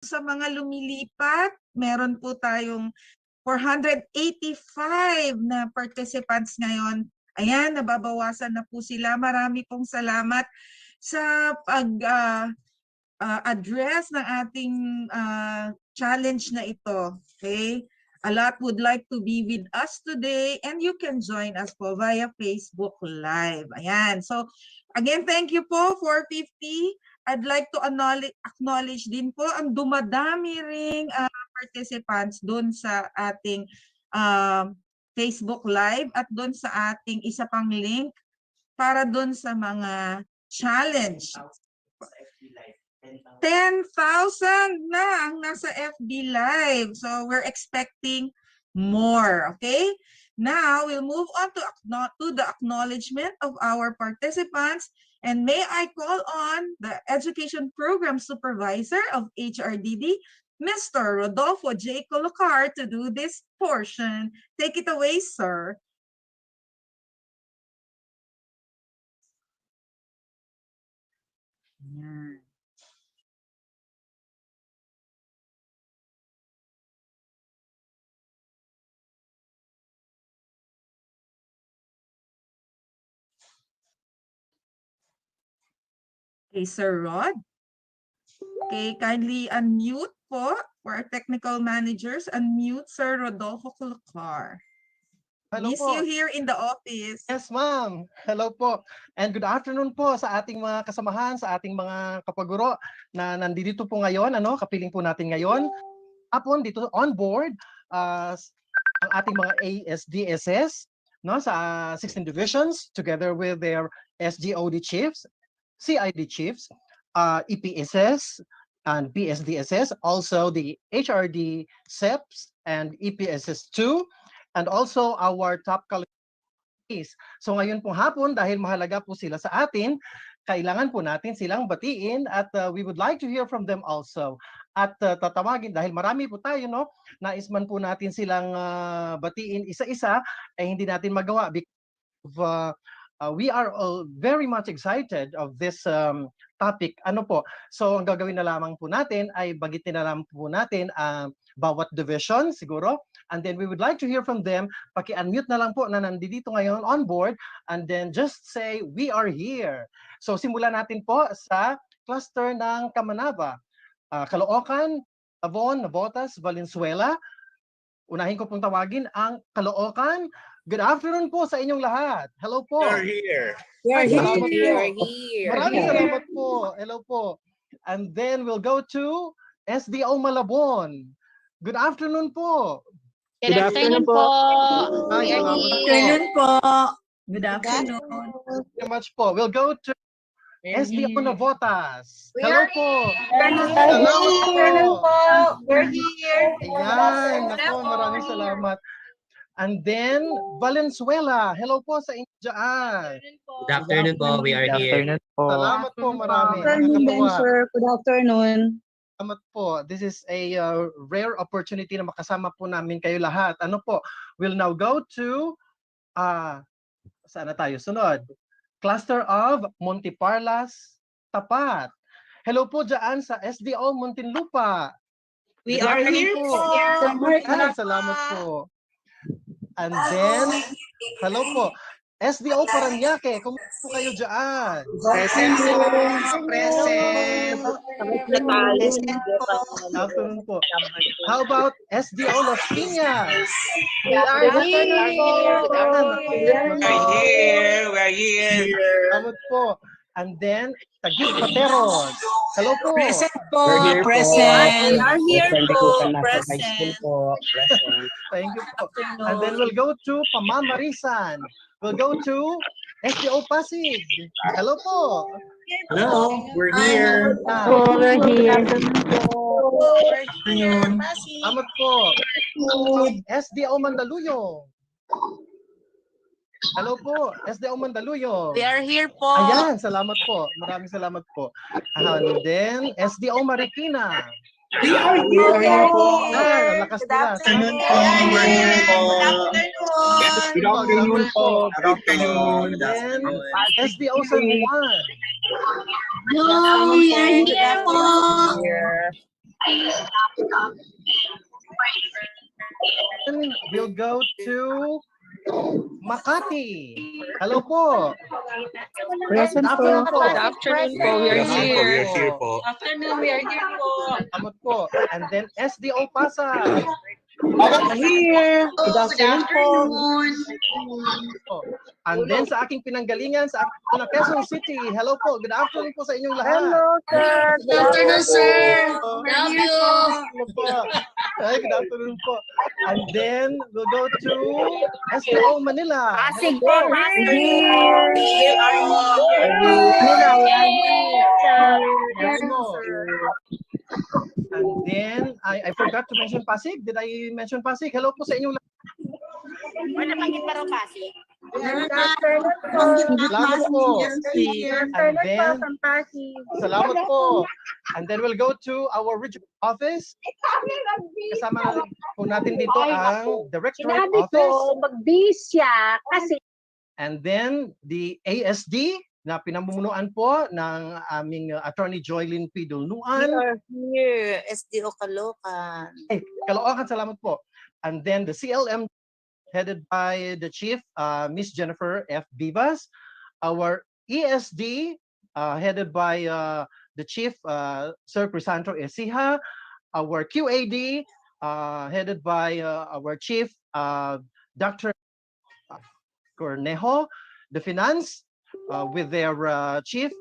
sa mga lumilipat, meron po tayong 485 na participants ngayon. Ayan, nababawasan na po sila. Marami pong salamat sa pag-address ng ating challenge na ito. Okay? A lot would like to be with us today and you can join us po via Facebook Live. Ayan. So, again, thank you po, 450. I'd like to acknowledge din po ang dumadami ring participants doon sa ating Facebook Live at doon sa ating isa pang link para doon sa mga challenge. 10,000 na ang nasa FB Live. So we're expecting more. Okay? Now, we'll move on to the acknowledgement of our participants. And may I call on the Education Program Supervisor of HRDD, Mr. Rodolfo J. Colocar, to do this portion. Take it away, sir. Yeah. Okay, Sir Rod. Okay, kindly unmute po for our technical managers. Unmute Sir Rodolfo Colocar. Hello Miss po. you here in the office. Yes, ma'am. Hello po. And good afternoon po sa ating mga kasamahan, sa ating mga kapaguro na nandito po ngayon, kapiling po natin ngayon. Hapon dito on board ang ating mga ASDSS, sa 16 divisions together with their SGOD chiefs, CID chiefs, EPSS and PSDSS, also the HRD SEPs and EPSS2, and also our top colleagues. So ngayon pong hapon, dahil mahalaga po sila sa atin, kailangan po natin silang batiin at we would like to hear from them also. At tatawagin, dahil marami po tayo, nais man po natin silang batiin isa-isa, hindi natin magawa because we are all very much excited of this topic. So ang gagawin na lamang po natin ay bagitin na lamang po natin bawat division siguro. And then we would like to hear from them. Paki-unmute na lang po na nandito ngayon on board. And then just say, we are here. So simulan natin po sa cluster ng Kamanava. Caloocan, Avon, Navotas, Valenzuela. Unahin ko pong tawagin ang Caloocan. Good afternoon po sa inyong lahat. Hello po. We're here. We're here. Maraming salamat po. Hello po. And then we'll go to SDO Malabon. Good afternoon po. Good afternoon po. Ay, salamat po. Afternoon po. Good afternoon. Thank you so much po. We'll go to SDO Navotas. Hello po. Hello po. We're here. Ayan. Ako, maraming salamat. And then, Valenzuela. Hello po sa inyo dyan. Good afternoon po. We are here. Salamat po, marami. Good afternoon, sir. Good afternoon. Salamat po. This is a rare opportunity na makasama po namin kayo lahat. We'll now go to, saan na tayo? Sunod. Cluster of Monteparlas, Tapat. Hello po dyan sa SDO Muntinlupa. We are here po. Salamat po. And then, hello po. SDO Paranaque, kumusta po kayo dyan? Present po. Present. Afternoon po. How about SDO Las Piñas? We are here. We're here. Salamat po. And then, Taguig Pateros. Hello po. Present po. We are here po. Present. Thank you po. And then we'll go to Pamamarisan. We'll go to SDO Pasig. Hello po. Hello. We're here. We're here. Salamat po. SDO Mandaluyong. Hello po, SDO Mandaluyong. We are here po. Ayan, salamat po. Maraming salamat po. And then, SDO Marikina. We are here po. Lakas nila. We're here po. Good afternoon po. Good afternoon. Then, SDO San Juan. Hello, we are here po. We'll go to Makati. Hello po. Present po. Afternoon po. Good afternoon po. We are Present po, we here. are here po. Afternoon, we are here po. Salamat po. And then SDO Pasay. Here. Good afternoon po. And then sa aking pinanggalingan sa aking Quezon City. Hello po. Good afternoon po sa inyong lahat. Hello, sir. Good afternoon, sir. Love you. Hello po. Ay, good afternoon po. And then we'll go to SDO Manila. Pasig Hello po. po. Here. Yes po. And then I forgot to mention Pasig. Did I mention Pasig? Hello po sa inyong lahat. Wala pangit pa rin Pasig. Salamat po. And then, salamat po. And then we'll go to our regional office. Kasama na po natin dito ang Directorate Office. mag-bis siya kasi And then the ASD na pinamumunuan po ng aming Attorney Joylyn P. Dulnuan. here. SDO Caloocan. Ay, Caloocan, salamat po. And then the CLM headed by the Chief, Miss Jennifer F. Vivas. Our ESD headed by the Chief, Sir Crisanto Esiha. Our QAD headed by our Chief, Dr. Cornejo. The Finance with their Chief,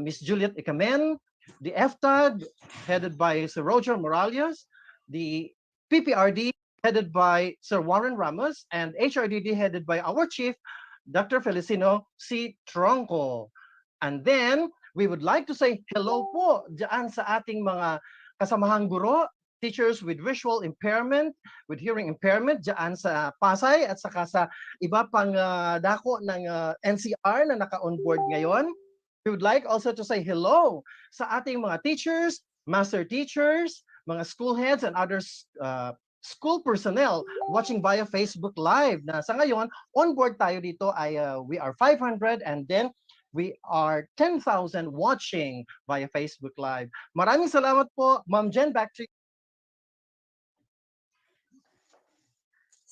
Miss Juliet Ikamen. The FTAD headed by Sir Roger Morales. The PPRD headed by Sir Warren Ramos, and HRDD headed by our Chief, Dr. Felicino C. Tronco. And then, we would like to say hello po dyan sa ating mga kasamahang guro, teachers with visual impairment, with hearing impairment dyan sa Pasay at saka sa iba pang dako ng NCR na naka-onboard ngayon. We would like also to say hello sa ating mga teachers, master teachers, mga school heads and others school personnel watching via Facebook Live. Na sa ngayon, on board tayo dito ay we are 500 and then we are 10,000 watching via Facebook Live. Maraming salamat po. Ma'am Jen, back to you.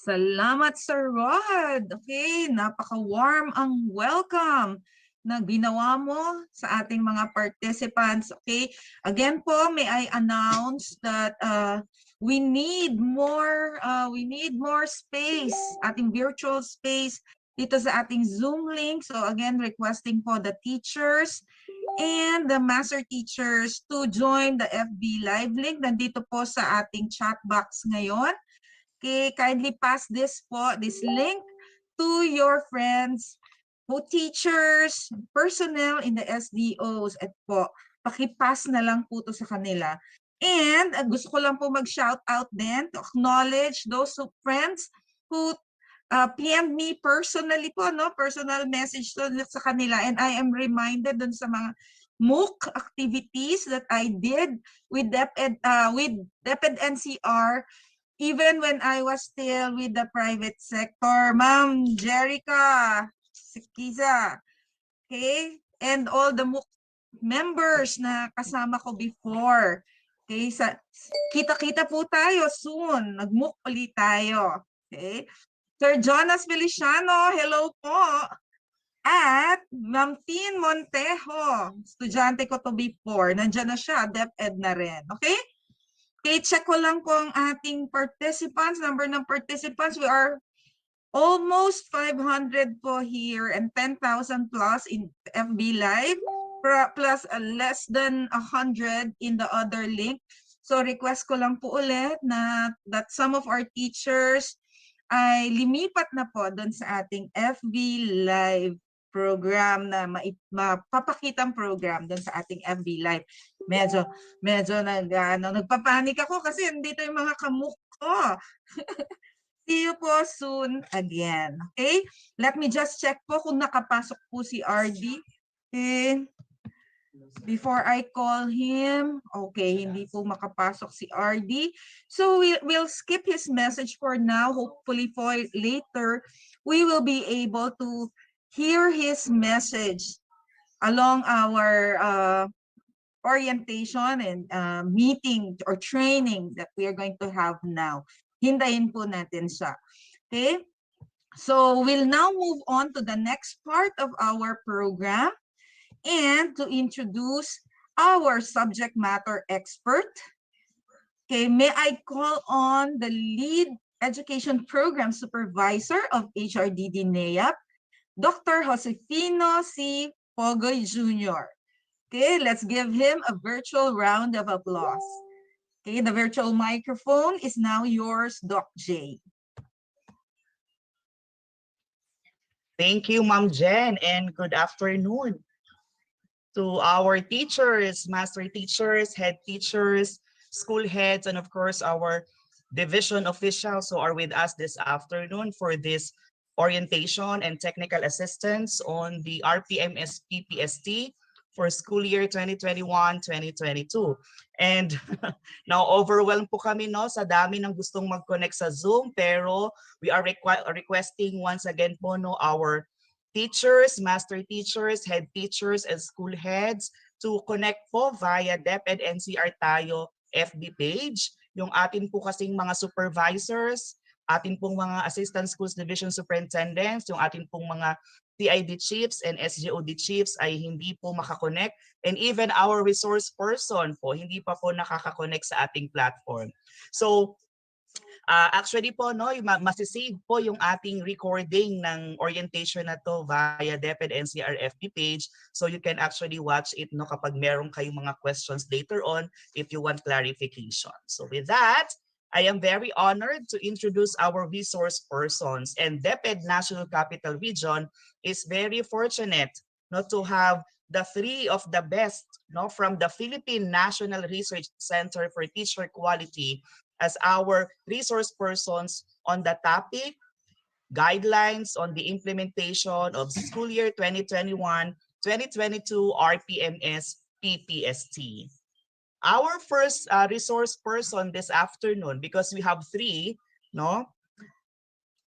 Salamat, Sir Rod. Okay, napaka-warm ang welcome na ginawa mo sa ating mga participants. Okay, again po, may I announce that we need more space, ating virtual space dito sa ating Zoom link. So again, requesting po the teachers and the master teachers to join the FB Live link. Nandito po sa ating chat box ngayon. Okay, kindly pass this link to your friends, po teachers, personnel in the SDOs at po, pakipass na lang po to sa kanila. And gusto ko lang po mag-shout out din to acknowledge those friends who PM me personally po, no? Personal message to sa kanila. And I am reminded dun sa mga MOOC activities that I did with DepEd NCR even when I was still with the private sector. Ma'am Jerica, Sikiza, okay? And all the MOOC members na kasama ko before. Okay, kita-kita po tayo soon. Nag-MOOC ulit tayo. Okay? Sir Jonas Feliciano, hello po. At Ma'am Tin Montejo, estudyante ko to before. Nandiyan na siya, DepEd na rin. Okay? Okay, check ko lang po ang ating participants, number ng participants. We are almost 500 po here and 10,000 plus in FB Live, plus less than 100 in the other link. So request ko lang po ulit na that some of our teachers ay limipat na po doon sa ating FB Live program na mapapakitang program doon sa ating FB Live. Medyo nagpapanik ako kasi nandito yung mga kamuk ko. See you po soon again. Okay? Let me just check po kung nakapasok po si RD. Okay. Before I call him, okay, hindi po makapasok si RD. So we'll skip his message for now. Hopefully for later, we will be able to hear his message along our orientation and meeting or training that we are going to have now. Hintayin po natin siya. Okay? So we'll now move on to the next part of our program and to introduce our subject matter expert. Okay, may I call on the lead education program supervisor of HRDD NEAP, Dr. Josefino C. Pogoy Jr. Okay, let's give him a virtual round of applause. Okay, the virtual microphone is now yours, Doc J. Thank you, Ma'am Jen, and good afternoon to our teachers, master teachers, head teachers, school heads, and of course our division officials who are with us this afternoon for this orientation and technical assistance on the RPMS PPST for school year 2021-2022. And now overwhelmed po kami no sa dami ng gustong mag-connect sa Zoom, pero we are requesting once again po no our teachers, master teachers, head teachers, and school heads to connect po via DepEd NCR Tayo FB page. Yung atin po kasing mga supervisors, atin pong mga assistant schools division superintendents, yung atin pong mga TID chiefs and SGOD chiefs ay hindi po makakonect. And even our resource person po, hindi pa po nakaka-connect sa ating platform. So, actually po, no, masisave po yung ating recording ng orientation na to via DepEd NCR FB page. So you can actually watch it no, kapag meron kayong mga questions later on if you want clarification. So with that, I am very honored to introduce our resource persons. And DepEd National Capital Region is very fortunate no, to have the three of the best no, from the Philippine National Research Center for Teacher Quality as our resource persons on the topic, guidelines on the implementation of school year 2021-2022 RPMS PPST. Our first resource person this afternoon, because we have three, no,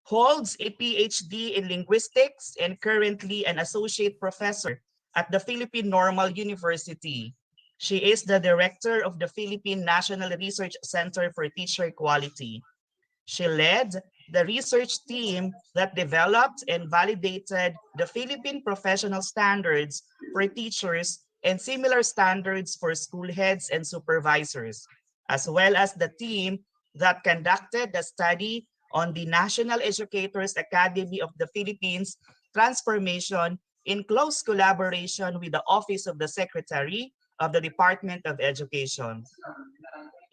holds a PhD in linguistics and currently an associate professor at the Philippine Normal University. She is the director of the Philippine National Research Center for Teacher Quality. She led the research team that developed and validated the Philippine professional standards for teachers and similar standards for school heads and supervisors, as well as the team that conducted the study on the National Educators Academy of the Philippines transformation in close collaboration with the Office of the Secretary of the Department of Education.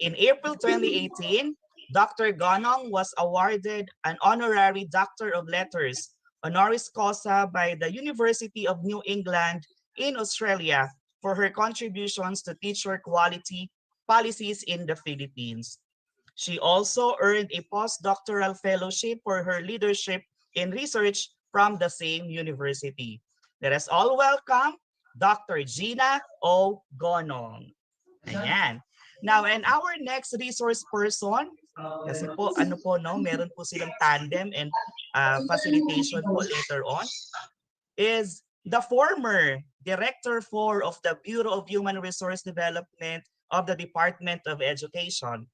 In April 2018, Dr. Gonong was awarded an honorary Doctor of Letters, honoris causa by the University of New England in Australia for her contributions to teacher quality policies in the Philippines. She also earned a postdoctoral fellowship for her leadership in research from the same university. Let us all welcome Dr. Gina O. Gonong. Ayan. Now, and our next resource person, kasi po, ano po, no, meron po silang tandem and facilitation po later on, is the former Director 4 of the Bureau of Human Resource Development of the Department of Education,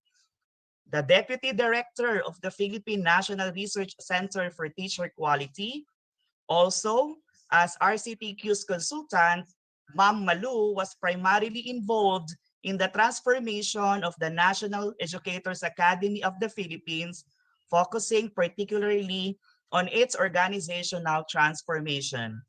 the Deputy Director of the Philippine National Research Center for Teacher Quality. Also, as RCTQ's consultant, Ma'am Malu was primarily involved in the transformation of the National Educators Academy of the Philippines, focusing particularly on its organizational transformation.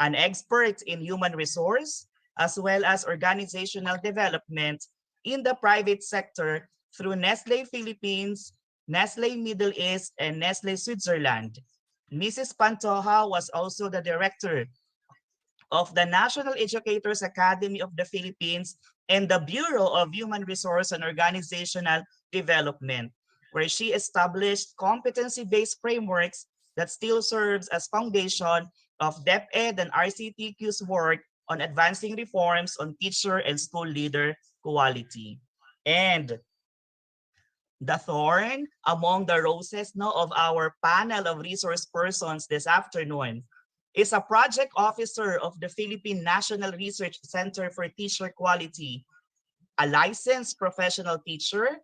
An expert in human resource, as well as organizational development in the private sector through Nestle Philippines, Nestle Middle East, and Nestle Switzerland. Mrs. Pantoja was also the director of the National Educators Academy of the Philippines and the Bureau of Human Resource and Organizational Development, where she established competency-based frameworks that still serves as foundation of DepEd and RCTQ's work on advancing reforms on teacher and school leader quality. And the thorn among the roses no, of our panel of resource persons this afternoon is a project officer of the Philippine National Research Center for Teacher Quality, a licensed professional teacher,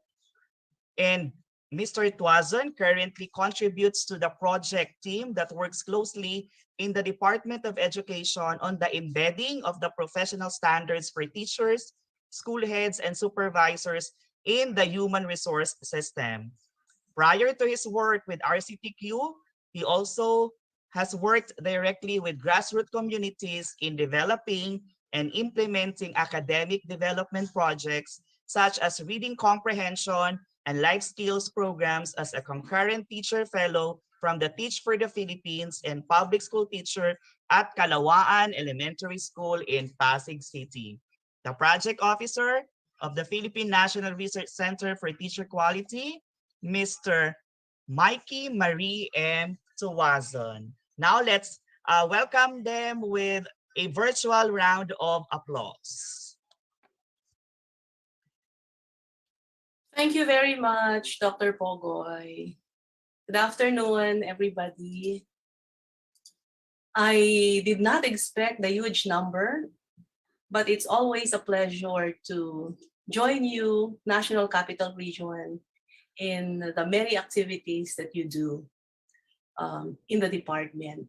and Mr. Tuazon currently contributes to the project team that works closely in the Department of Education on the embedding of the professional standards for teachers, school heads, and supervisors in the human resource system. Prior to his work with RCTQ, he also has worked directly with grassroots communities in developing and implementing academic development projects such as reading comprehension and life skills programs as a concurrent teacher fellow from the Teach for the Philippines and public school teacher at Kalawaan Elementary School in Pasig City. The project officer of the Philippine National Research Center for Teacher Quality, Mr. Mikey Marie M. Tuazon. Now let's welcome them with a virtual round of applause. Thank you very much, Dr. Pogoy. Good afternoon, everybody. I did not expect the huge number, but it's always a pleasure to join you, National Capital Region, in the many activities that you do in the department.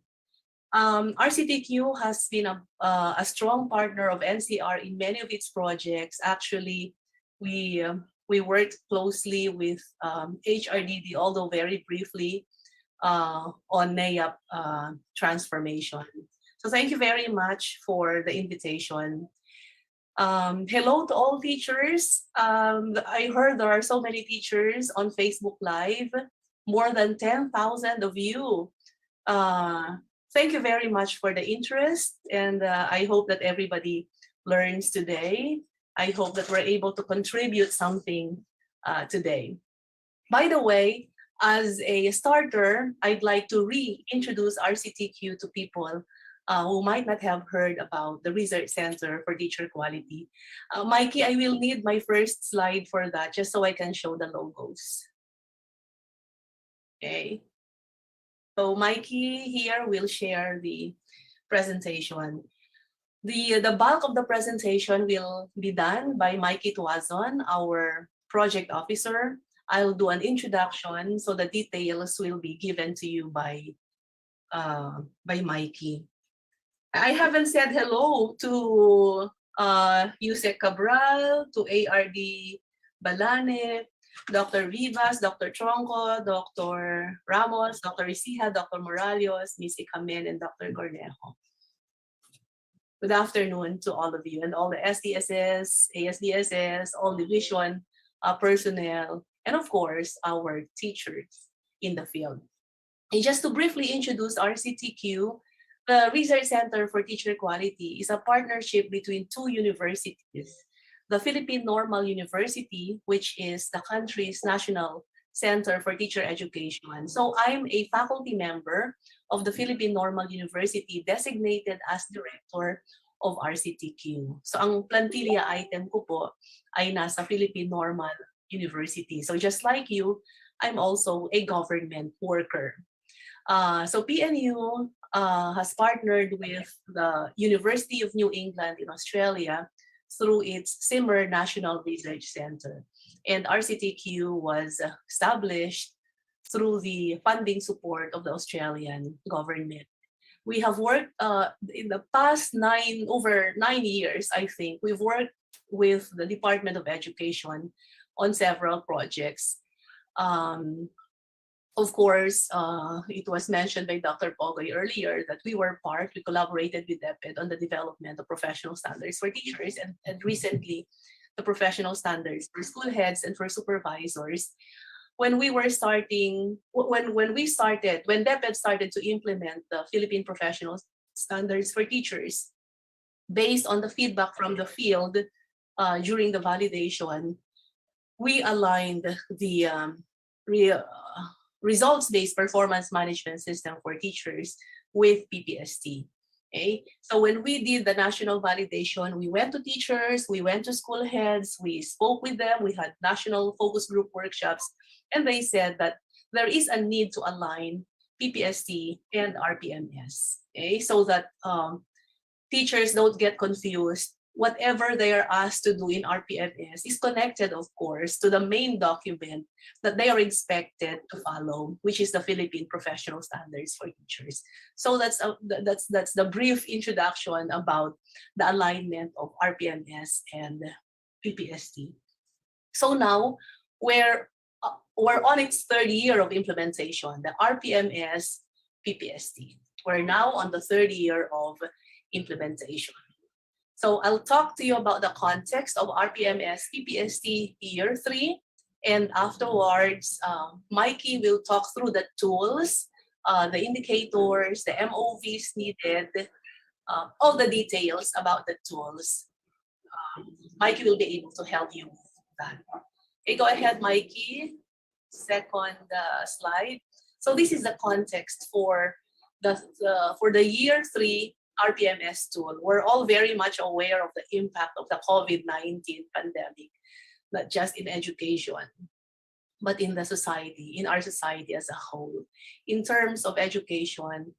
RCTQ has been a strong partner of NCR in many of its projects. Actually, we worked closely with HRDD, although very briefly, on NAYAP transformation. So thank you very much for the invitation. Hello to all teachers. I heard there are so many teachers on Facebook Live, more than 10,000 of you. Thank you very much for the interest, and I hope that everybody learns today. I hope that we're able to contribute something today. By the way, as a starter, I'd like to reintroduce RCTQ to people who might not have heard about the Research Center for Teacher Quality. Mikey, I will need my first slide for that, just so I can show the logos. Okay. So Mikey here will share the presentation. The bulk of the presentation will be done by Mikey Tuazon, our project officer. I'll do an introduction, so the details will be given to you by Mikey. I haven't said hello to Yusek Cabral, to ARD Balane, Dr. Vivas, Dr. Tronco, Dr. Ramos, Dr. Isiha, Dr. Morales, Ms. Ikamen, and Dr. Cornejo. Good afternoon to all of you and all the SDSS, ASDSS, all division personnel, and of course, our teachers in the field. And just to briefly introduce RCTQ, the Research Center for Teacher Quality is a partnership between two universities. The Philippine Normal University, which is the country's national center for teacher education. So I'm a faculty member of the Philippine Normal University designated as director of RCTQ. So ang plantilla item ko po ay nasa Philippine Normal University. So just like you, I'm also a government worker. So PNU has partnered with the University of New England in Australia through its Simmer National Research Center. And RCTQ was established through the funding support of the Australian government. We have worked in the past over 9 years, I think, we've worked with the Department of Education on several projects. Of course, it was mentioned by Dr. Pogoy earlier that we collaborated with DepEd on the development of professional standards for teachers, and recently the professional standards for school heads and for supervisors. When DepEd started to implement the Philippine Professional Standards for Teachers, based on the feedback from the field during the validation, we aligned the results-based performance management system for teachers with PPST. Okay, so when we did the national validation, we went to teachers, we went to school heads, we spoke with them, we had national focus group workshops, and they said that there is a need to align PPST, and RPMS. Okay, so that teachers don't get confused. Whatever they are asked to do in RPMS is connected, of course, to the main document that they are expected to follow, which is the Philippine Professional Standards for Teachers. So that's the brief introduction about the alignment of RPMS and PPST. So now we're on its third year of implementation, the RPMS PPST. We're now on the third year of implementation. So I'll talk to you about the context of RPMS PPST year 3, and afterwards, Mikey will talk through the tools, the indicators, the MOVs needed, all the details about the tools. Mikey will be able to help you with that. Okay, go ahead, Mikey. Second slide. So this is the context for the year 3 RPMS tool. We're all very much aware of the impact of the COVID-19 pandemic, not just in education, but in the society, in our society as a whole. In terms of education,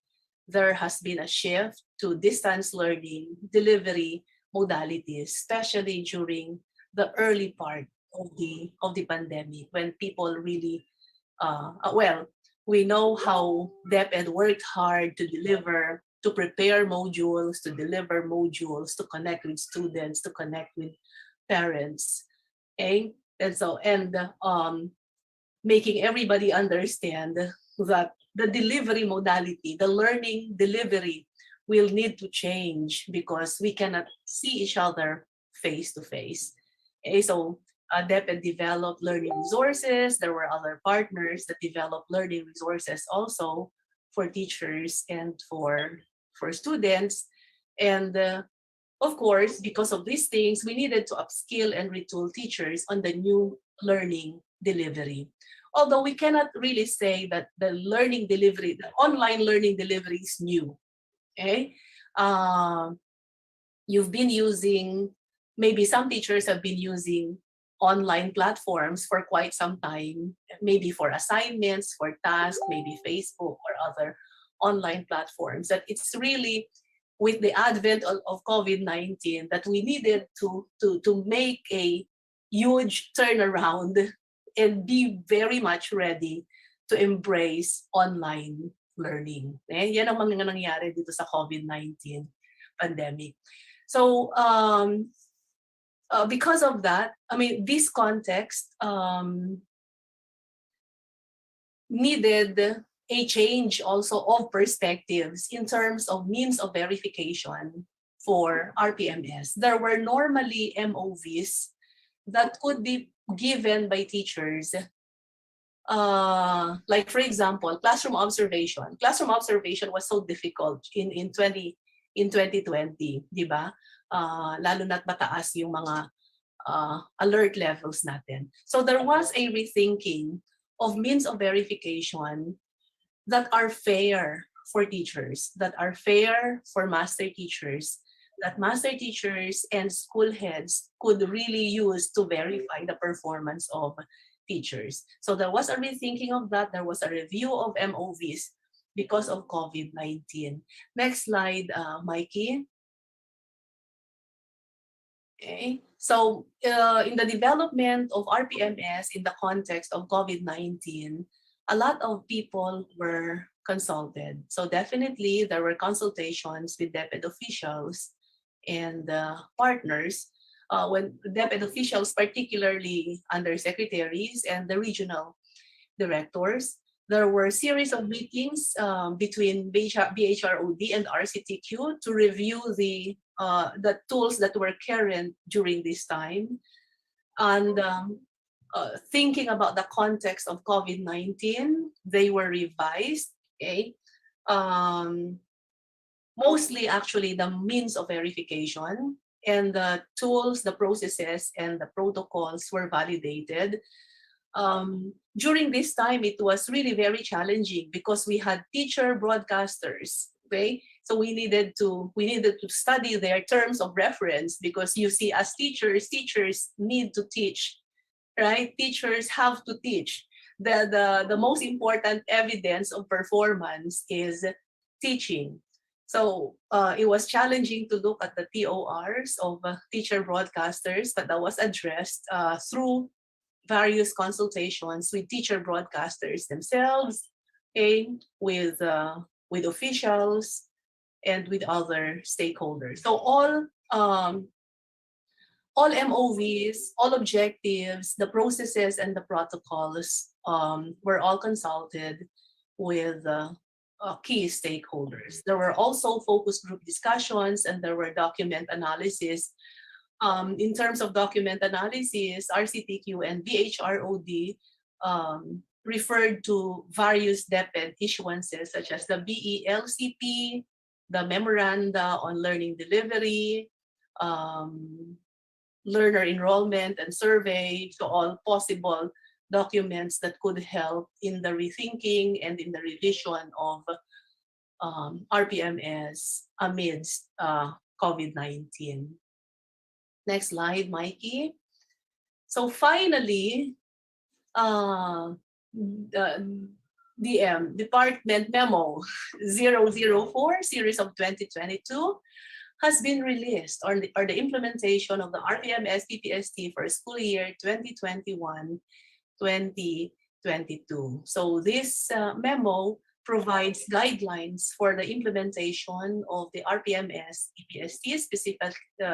there has been a shift to distance learning delivery modalities, especially during the early part of the pandemic, when people really, we know how DepEd worked hard to deliver, to prepare modules, to deliver modules, to connect with students, to connect with parents. Okay? And making everybody understand that the delivery modality, the learning delivery will need to change because we cannot see each other face to face. Okay? So DepEd developed learning resources. There were other partners that developed learning resources also for teachers and for students. And of course, because of these things, we needed to upskill and retool teachers on the new learning delivery. Although we cannot really say that the learning delivery, the online learning delivery is new. Okay? You've been using, maybe some teachers have been using online platforms for quite some time, maybe for assignments, for tasks, maybe Facebook or other online platforms. That it's really with the advent of COVID-19 that we needed to make a huge turnaround and be very much ready to embrace online learning. Yan ang mga nangyari dito sa COVID-19 pandemic. So because of that, I mean, this context needed a change also of perspectives in terms of means of verification for RPMS. There were normally MOVs that could be given by teachers, like for example, classroom observation. Classroom observation was so difficult in 2020, di ba? Lalo na't mataas yung mga alert levels natin. So there was a rethinking of means of verification that are fair for teachers, that are fair for master teachers, that master teachers and school heads could really use to verify the performance of teachers. So there was a rethinking of that. There was a review of MOVs because of COVID-19. Next slide, Mikey. Okay, so in the development of RPMS in the context of COVID-19, a lot of people were consulted. So definitely there were consultations with DepEd officials and partners, when DepEd officials, particularly undersecretaries and the regional directors. There were a series of meetings between BHROD and RCTQ to review the tools that were current during this time. And thinking about the context of COVID-19, they were revised. Okay, mostly actually the means of verification and the tools, the processes, and the protocols were validated. During this time, it was really very challenging because we had teacher broadcasters. Okay, so we needed to study their terms of reference because you see, as teachers need to teach, right? Teachers have to teach. the most important evidence of performance is teaching. So it was challenging to look at the TORs of teacher broadcasters, but that was addressed through various consultations with teacher broadcasters themselves, okay, with officials and with other stakeholders. So all MOVs, all objectives, the processes and the protocols were all consulted with key stakeholders. There were also focus group discussions and there were document analysis. In terms of document analysis, RCTQ and BHROD referred to various DepEd issuances such as the BELCP, the Memoranda on Learning Delivery, learner enrollment and survey, so all possible documents that could help in the rethinking and in the revision of RPMS amidst COVID-19. Next slide, Mikey. So finally, Department Memo 004 series of 2022 has been released, or the implementation of the RPMS PPST for school year 2021-2022. So this memo provides guidelines for the implementation of the RPMS PPST,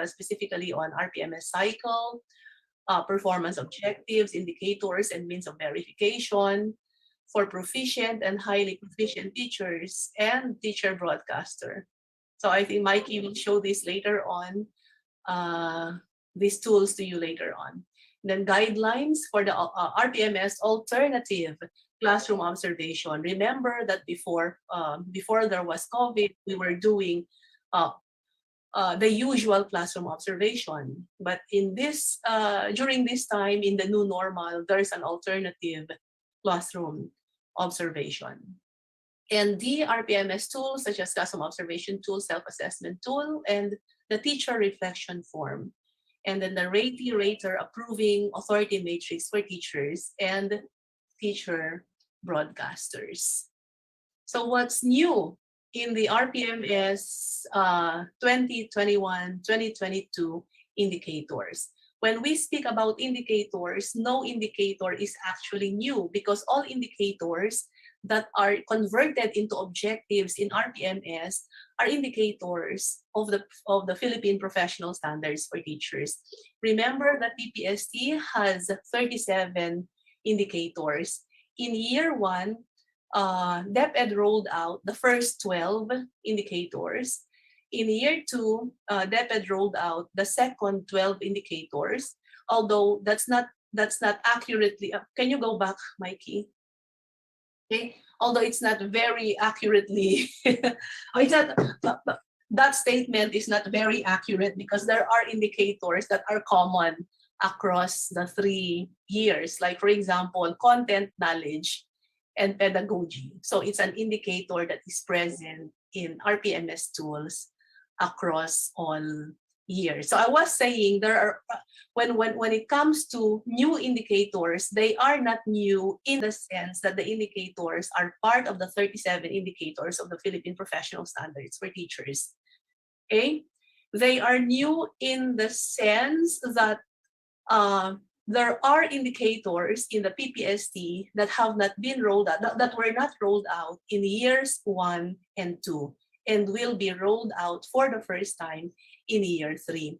specifically on RPMS cycle, performance objectives, indicators, and means of verification for proficient and highly proficient teachers and teacher broadcaster. So I think Mikey will show this later on, these tools to you later on. Then guidelines for the RPMS alternative classroom observation. Remember that before there was COVID, we were doing the usual classroom observation. But in this during this time in the new normal, there's an alternative classroom observation. And the RPMS tools such as classroom observation tool, self-assessment tool, and the teacher reflection form. And then the rater approving authority matrix for teachers and teacher broadcasters. So what's new in the RPMS 2021-2022 indicators? When we speak about indicators, no indicator is actually new because all indicators that are converted into objectives in RPMS are indicators of the Philippine Professional Standards for Teachers. Remember that PPST has 37 indicators. In year 1, DepEd rolled out the first 12 indicators. In year 2, DepEd rolled out the second 12 indicators, although that's not accurately. Can you go back, Mikey? Okay. Although it's not very accurately, that statement is not very accurate because there are indicators that are common across the 3 years. Like for example, content knowledge and pedagogy. So it's an indicator that is present in RPMS tools across all years. So I was saying there are when it comes to new indicators, they are not new in the sense that the indicators are part of the 37 indicators of the Philippine Professional Standards for Teachers. Okay? They are new in the sense that there are indicators in the PPST that have not been rolled out, that were not rolled out in years 1 and 2, and will be rolled out for the first time in year 3.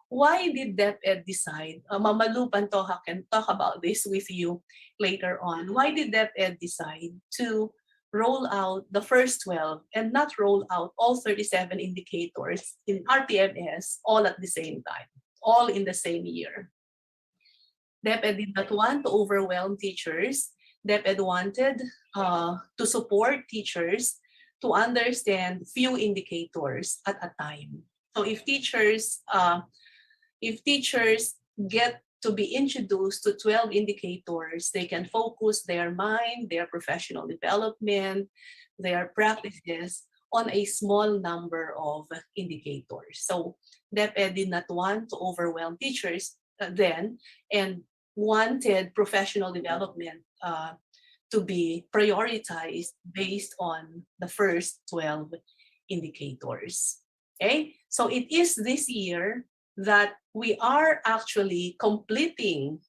Why did DepEd decide? Mama Lu Pantoja can talk about this with you later on. Why did DepEd decide to roll out the first 12 and not roll out all 37 indicators in RPMS all at the same time, all in the same year? DepEd did not want to overwhelm teachers. DepEd wanted to support teachers to understand few indicators at a time. So if teachers get to be introduced to 12 indicators, they can focus their mind, their professional development, their practices on a small number of indicators. So DepEd did not want to overwhelm teachers then, and wanted professional development to be prioritized based on the first 12 indicators. Okay, so it is this year that we are actually completing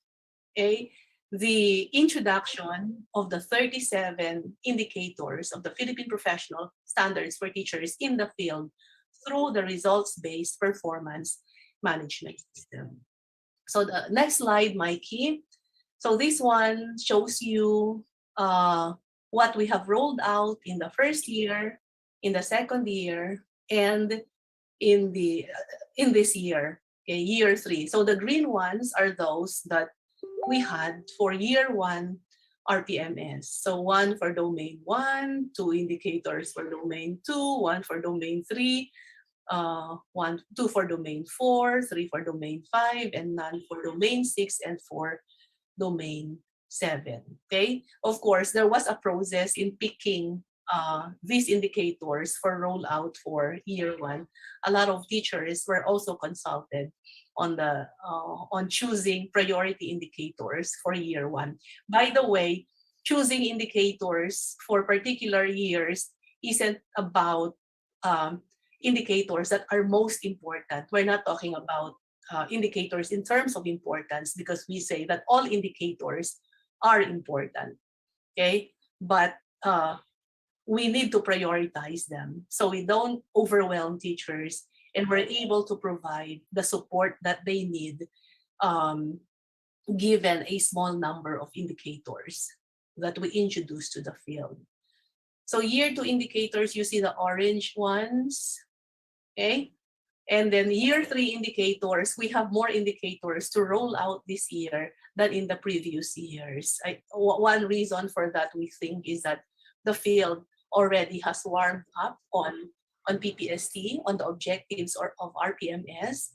the introduction of the 37 indicators of the Philippine Professional Standards for Teachers in the field through the results-based performance management system. So the next slide, Mikey. So this one shows you what we have rolled out in the first year, in the second year, and in this year, okay, year 3. So the green ones are those that we had for year 1 RPMS. So 1 for domain 1, 2 indicators for domain 2, 1 for domain 3, 2 for domain 4, 3 for domain 5, and none for domain 6 and for domain 7. Okay. Of course, there was a process in picking these indicators for rollout for year 1. A lot of teachers were also consulted on choosing priority indicators for year 1. By the way, choosing indicators for particular years isn't about indicators that are most important. We're not talking about indicators in terms of importance, because we say that all indicators are important, okay? But we need to prioritize them so we don't overwhelm teachers and we're able to provide the support that they need given a small number of indicators that we introduce to the field. So year 2 indicators, you see the orange ones, okay? And then year 3 indicators, we have more indicators to roll out this year than in the previous years. One reason for that, we think, is that the field already has warmed up on PPST, on the objectives of RPMS.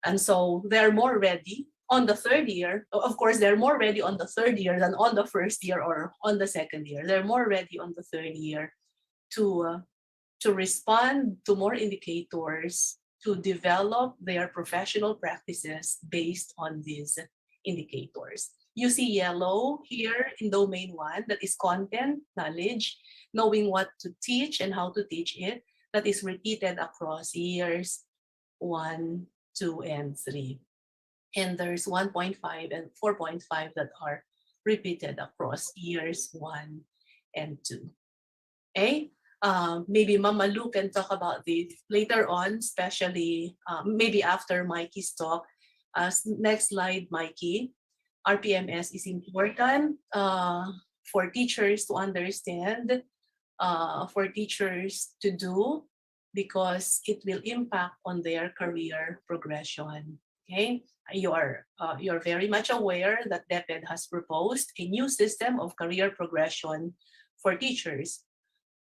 And so they're more ready on the third year. Of course, they're more ready on the third year than on the first year or on the second year. They're more ready on the third year to respond to more indicators, to develop their professional practices based on these indicators. You see yellow here in domain 1, that is content, knowledge, knowing what to teach and how to teach it. That is repeated across years 1, 2, and 3. And there's 1.5 and 4.5 that are repeated across years 1 and 2. Okay? Maybe Mama Lu can talk about this later on, especially maybe after Mikey's talk. Next slide, Mikey. RPMS is important for teachers to understand, for teachers to do, because it will impact on their career progression. Okay, you are very much aware that DepEd has proposed a new system of career progression for teachers.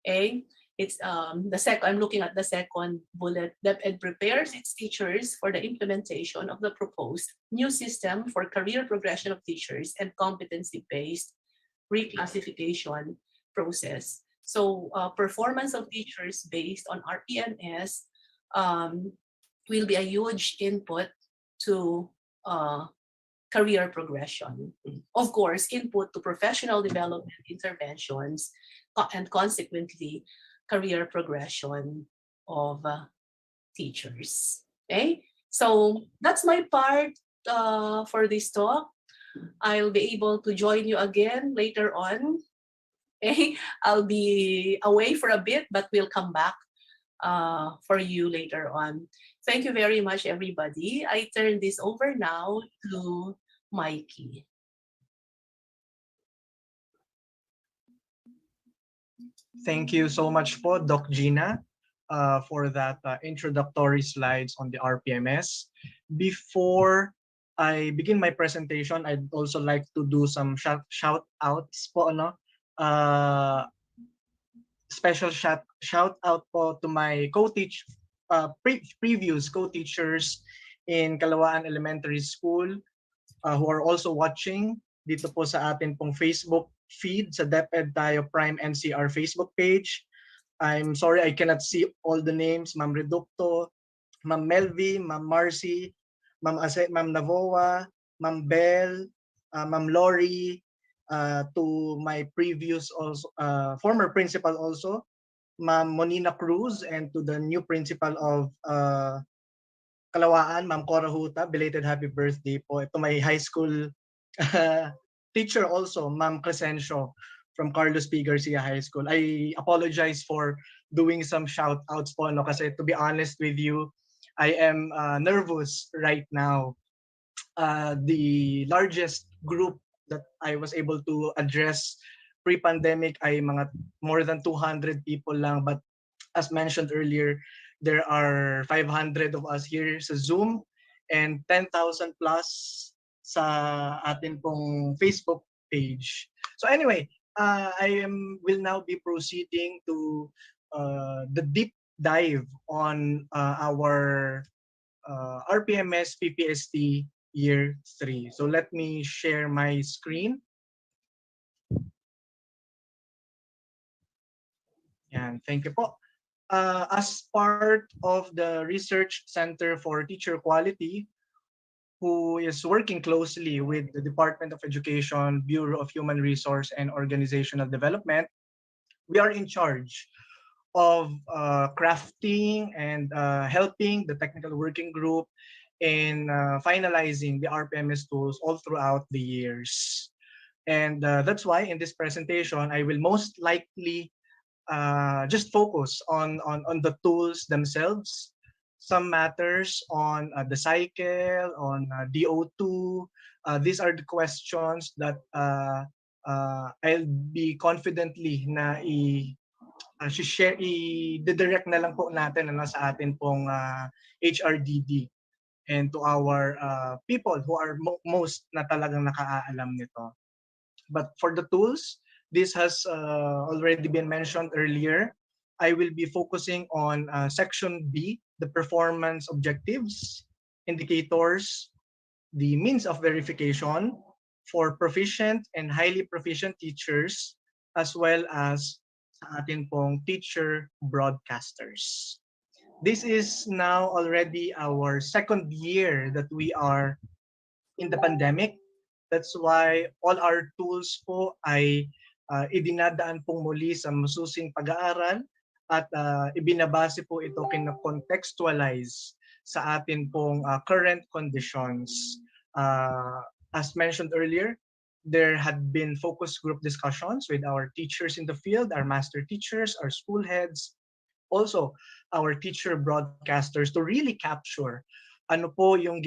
Okay, it's I'm looking at the second bullet. DepEd prepares its teachers for the implementation of the proposed new system for career progression of teachers and competency-based reclassification process. So performance of teachers based on RPMS will be a huge input to career progression. Of course, input to professional development interventions and consequently career progression of teachers. Okay, so that's my part for this talk. I'll be able to join you again later on. Okay, I'll be away for a bit, but we'll come back for you later on. Thank you very much, everybody. I turn this over now to Mikey. Thank you so much po, Doc Gina, for that introductory slides on the RPMS. Before I begin my presentation, I'd also like to do some shout outs po, ano? Special shout out po to my previous co-teachers in Kalawaan Elementary School who are also watching dito po sa atin pong Facebook feed sa DepEd Tayo Prime NCR Facebook page. I'm sorry I cannot see all the names. Ma'am Reducto, Ma'am Melvi, Ma'am Marcy, Ma'am Navoa, Ma'am Bell, Ma'am Lori, to my previous also former principal also, Ma'am Monina Cruz, and to the new principal of Kalawaan, Ma'am Cora Huta, belated happy birthday po. Ito my high school teacher also, Ma'am Crescencio from Carlos P. Garcia High School. I apologize for doing some shout outs po, no, kasi to be honest with you, I am nervous right now. The largest group that I was able to address pre-pandemic ay mga more than 200 people lang, but as mentioned earlier, there are 500 of us here sa Zoom and 10,000 plus sa atin pong Facebook page. So anyway, will now be proceeding to the deep dive on our RPMS PPST year 3. So let me share my screen. Yan, thank you po. As part of the Research Center for Teacher Quality, who is working closely with the Department of Education, Bureau of Human Resource and Organizational Development, we are in charge of crafting and helping the technical working group in finalizing the RPMS tools all throughout the years. And that's why in this presentation, I will most likely just focus on the tools themselves. Some matters on the cycle, on DO2. These are the questions that I'll be confidently na share, i-direct na lang po natin sa atin pong HRDD and to our people who are most na talagang nakaalam nito. But for the tools, this has already been mentioned earlier. I will be focusing on section B, the performance objectives, indicators, the means of verification for proficient and highly proficient teachers, as well as sa atin pong teacher broadcasters. This is now already our second year that we are in the pandemic. That's why all our tools po ay idinadaan pong muli sa masusing pag-aaral at ibinabase po ito kina-contextualize sa atin pong current conditions. As mentioned earlier, there had been focus group discussions with our teachers in the field, our master teachers, our school heads, also our teacher broadcasters to really capture ano po yung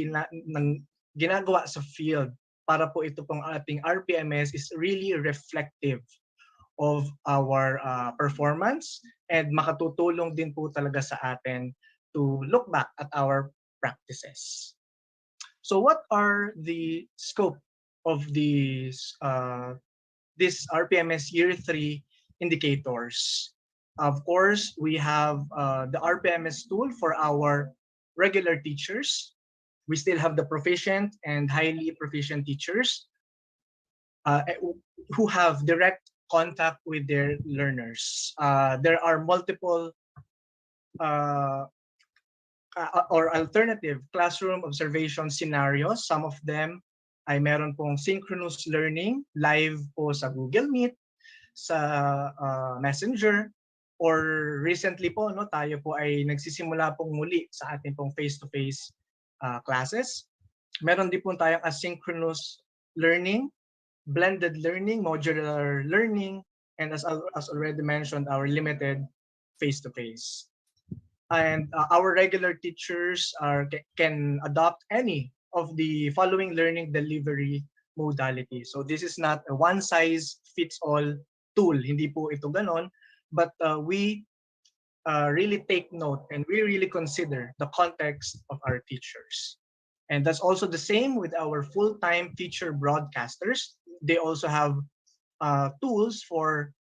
ginagawa sa field para po ito pong ating RPMS is really reflective of our performance and makatutulong din po talaga sa atin to look back at our practices. So what are the scope of these this RPMS Year 3 indicators? Of course, we have the RPMS tool for our regular teachers. We still have the proficient and highly proficient teachers who have direct contact with their learners. There are multiple or alternative classroom observation scenarios. Some of them ay meron pong synchronous learning, live po sa Google Meet, sa Messenger, or recently po tayo po ay nagsisimula pong muli sa ating pong face-to-face classes. Meron din po tayong asynchronous learning, blended learning, modular learning, and as already mentioned, our limited face-to-face. And our regular teachers can adopt any of the following learning delivery modalities. So this is not a one-size-fits-all tool. Hindi po ito ganon. But we really take note and we really consider the context of our teachers. And that's also the same with our full-time teacher broadcasters. They also have tools for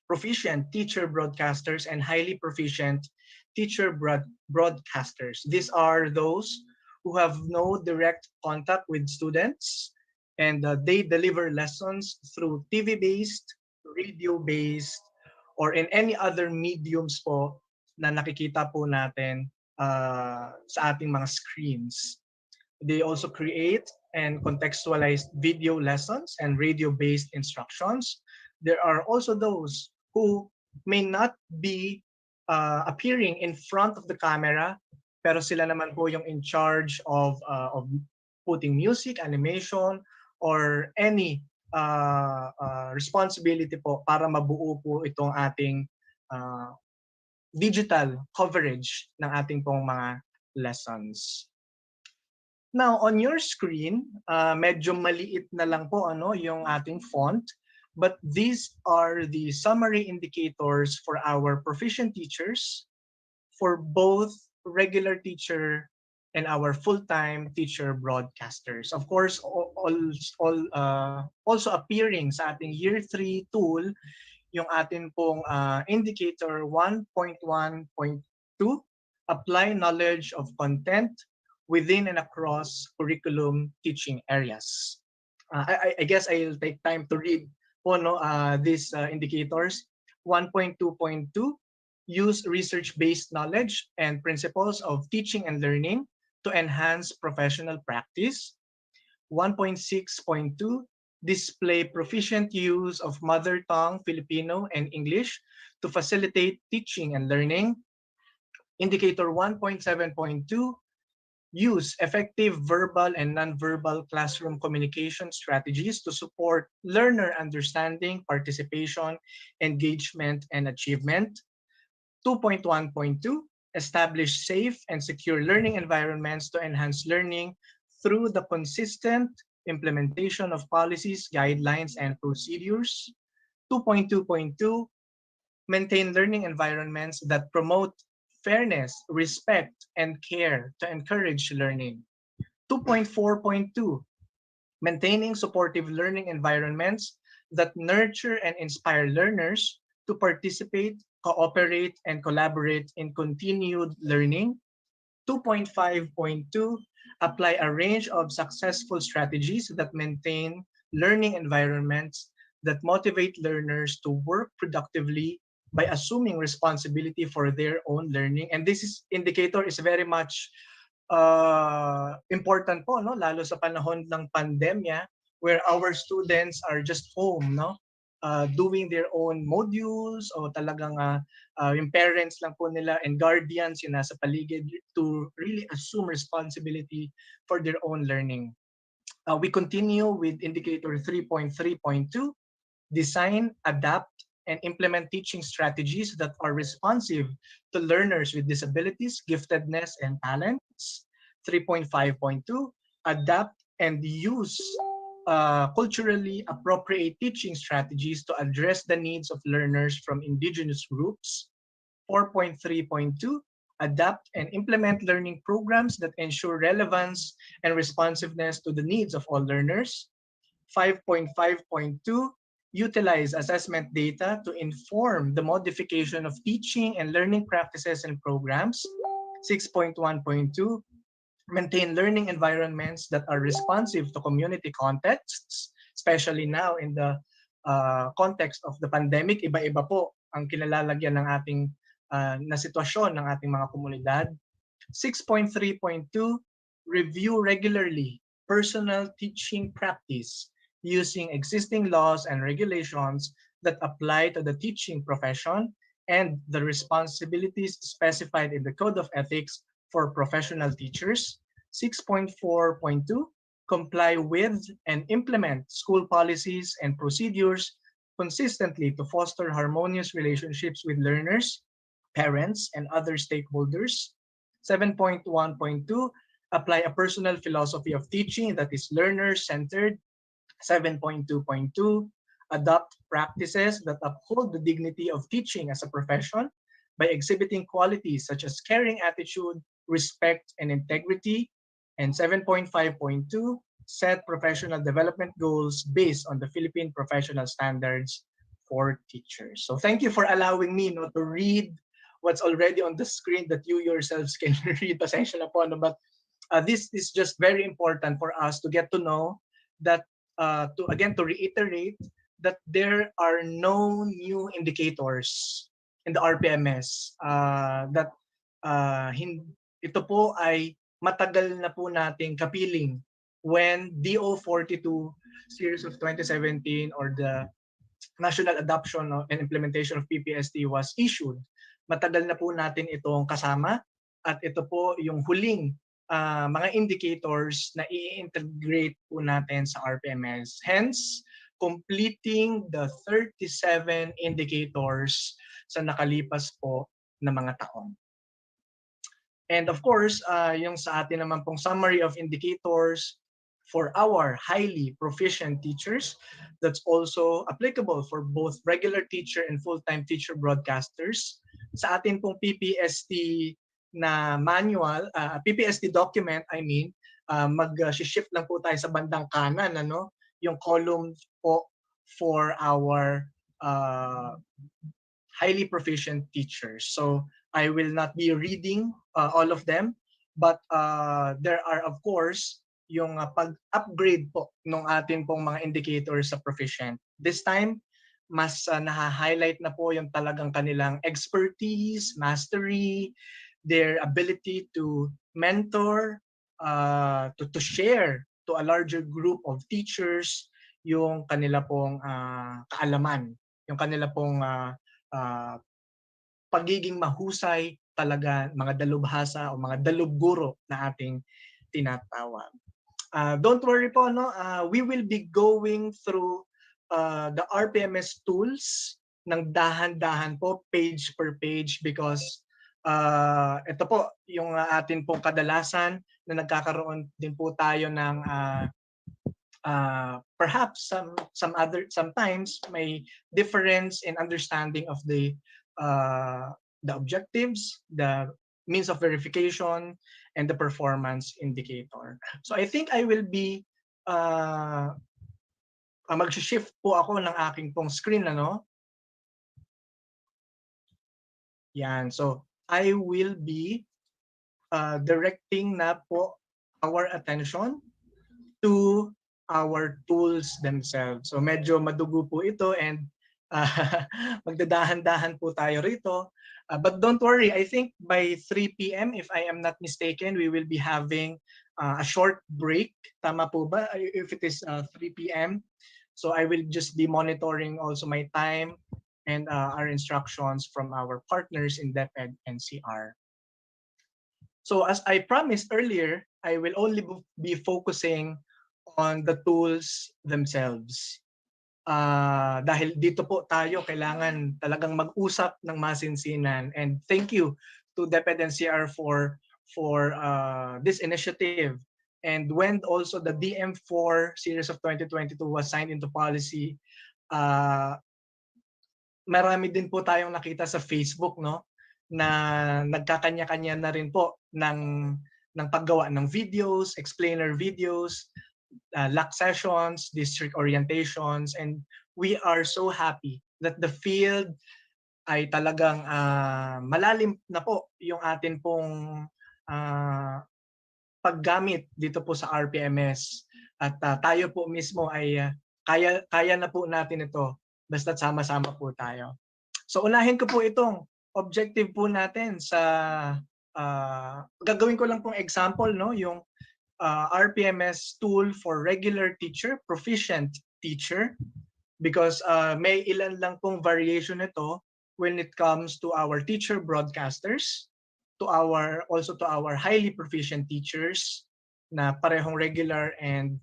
proficient teacher broadcasters and highly proficient teacher broadcasters. These are those who have no direct contact with students and they deliver lessons through TV-based, radio-based, or in any other mediums po na nakikita po natin sa ating mga screens. They also create and contextualize video lessons and radio-based instructions. There are also those who may not be appearing in front of the camera, pero sila naman po yung in charge of putting music, animation, or any responsibility po para mabuo po itong ating digital coverage ng ating pong mga lessons. Now, on your screen, medyo maliit na lang po yung ating font, but these are the summary indicators for our proficient teachers for both regular teacher and our full-time teacher broadcasters. Of course, also appearing sa ating Year 3 tool, yung atin pong indicator 1.1.2, apply knowledge of content within and across curriculum teaching areas. I guess I'll take time to read po these indicators. 1.2.2, use research-based knowledge and principles of teaching and learning to enhance professional practice. 1.6.2, display proficient use of mother tongue, Filipino, and English to facilitate teaching and learning. Indicator 1.7.2, use effective verbal and nonverbal classroom communication strategies to support learner understanding, participation, engagement, and achievement. 2.1.2, establish safe and secure learning environments to enhance learning through the consistent implementation of policies, guidelines, and procedures. 2.2.2, maintain learning environments that promote fairness, respect, and care to encourage learning. 2.4.2, maintaining supportive learning environments that nurture and inspire learners to participate, cooperate, and collaborate in continued learning. 2.5.2, apply a range of successful strategies that maintain learning environments that motivate learners to work productively by assuming responsibility for their own learning. And this indicator is very much important po, lalo sa panahon ng pandemya, where our students are just home, doing their own modules, o talagang yung parents lang po nila and guardians yung nasa paligid to really assume responsibility for their own learning. We continue with indicator 3.3.2, design, adapt, and implement teaching strategies that are responsive to learners with disabilities, giftedness, and talents. 3.5.2, adapt and use culturally appropriate teaching strategies to address the needs of learners from indigenous groups. 4.3.2, adapt and implement learning programs that ensure relevance and responsiveness to the needs of all learners. 5.5.2, utilize assessment data to inform the modification of teaching and learning practices and programs. 6.1.2, maintain learning environments that are responsive to community contexts, especially now in the context of the pandemic. Iba-iba po ang kinalalagyan ng ating na sitwasyon ng ating mga komunidad. 6.3.2, review regularly personal teaching practice using existing laws and regulations that apply to the teaching profession and the responsibilities specified in the Code of Ethics for professional teachers. 6.4.2, comply with and implement school policies and procedures consistently to foster harmonious relationships with learners, parents, and other stakeholders. 7.1.2, apply a personal philosophy of teaching that is learner-centered. 7.2.2, adopt practices that uphold the dignity of teaching as a profession by exhibiting qualities such as caring attitude, respect, and integrity. And 7.5.2, set professional development goals based on the Philippine professional standards for teachers. So thank you for allowing me to read what's already on the screen that you yourselves can read. Pasensya na po, but this is just very important for us to get to know that to reiterate that there are no new indicators in the RPMS that ito po ay matagal na po nating kapiling when DO42 series of 2017 or the National Adoption and Implementation of PPST was issued. Matagal na po natin itong kasama at ito po yung huling mga indicators na i-integrate po natin sa RPMS. Hence, completing the 37 indicators sa nakalipas po na mga taon. And of course, yung sa atin naman pong summary of indicators for our highly proficient teachers, that's also applicable for both regular teacher and full-time teacher broadcasters. Sa atin pong PPST na manual, PPST document, mag-shift lang po tayo sa bandang kanan, ano? Yung column po for our highly proficient teachers. So I will not be reading all of them, but there are of course yung pag-upgrade po ng atin pong mga indicators sa proficient. This time, mas na-highlight na po yung talagang kanilang expertise, mastery, their ability to mentor, to share to a larger group of teachers yung kanila pong kaalaman, yung kanila pong pagiging mahusay talaga, mga dalubhasa o mga dalubguro na ating tinatawag. Don't worry po, no? We will be going through the RPMS tools ng dahan-dahan po, page per page, because ito po yung atin pong kadalasan na nagkakaroon din po tayo ng perhaps sometimes may difference in understanding of the objectives, the means of verification, and the performance indicator. So I think I will be mag-shift po ako ng aking pong screen, ano? Yan. So I will be directing na po our attention to our tools themselves. So medyo madugo po ito and magdadahan-dahan po tayo rito. But don't worry, I think by 3 p.m., if I am not mistaken, we will be having a short break. Tama po ba? If it is 3 p.m. So I will just be monitoring also my time and our instructions from our partners in DepEd and CR. So as I promised earlier, I will only be focusing on the tools themselves. Dahil dito po tayo kailangan talagang mag-usap ng masinsinan, and thank you to DepEd and CR for this initiative. And when also the DM4 series of 2022 was signed into policy, marami din po tayong nakita sa Facebook, no, na nagkakanya-kanya na rin po ng paggawa ng videos, explainer videos, LAC sessions, district orientations, and we are so happy that the field ay talagang malalim na po yung atin pong paggamit dito po sa RPMS, at tayo po mismo ay kaya na po natin ito basta't sama-sama po tayo. So unahin ko po itong objective po natin sa gagawin ko lang pong example, no, yung RPMS tool for regular teacher, proficient teacher, because may ilan lang pong variation nito when it comes to our teacher broadcasters, also to our highly proficient teachers na parehong regular and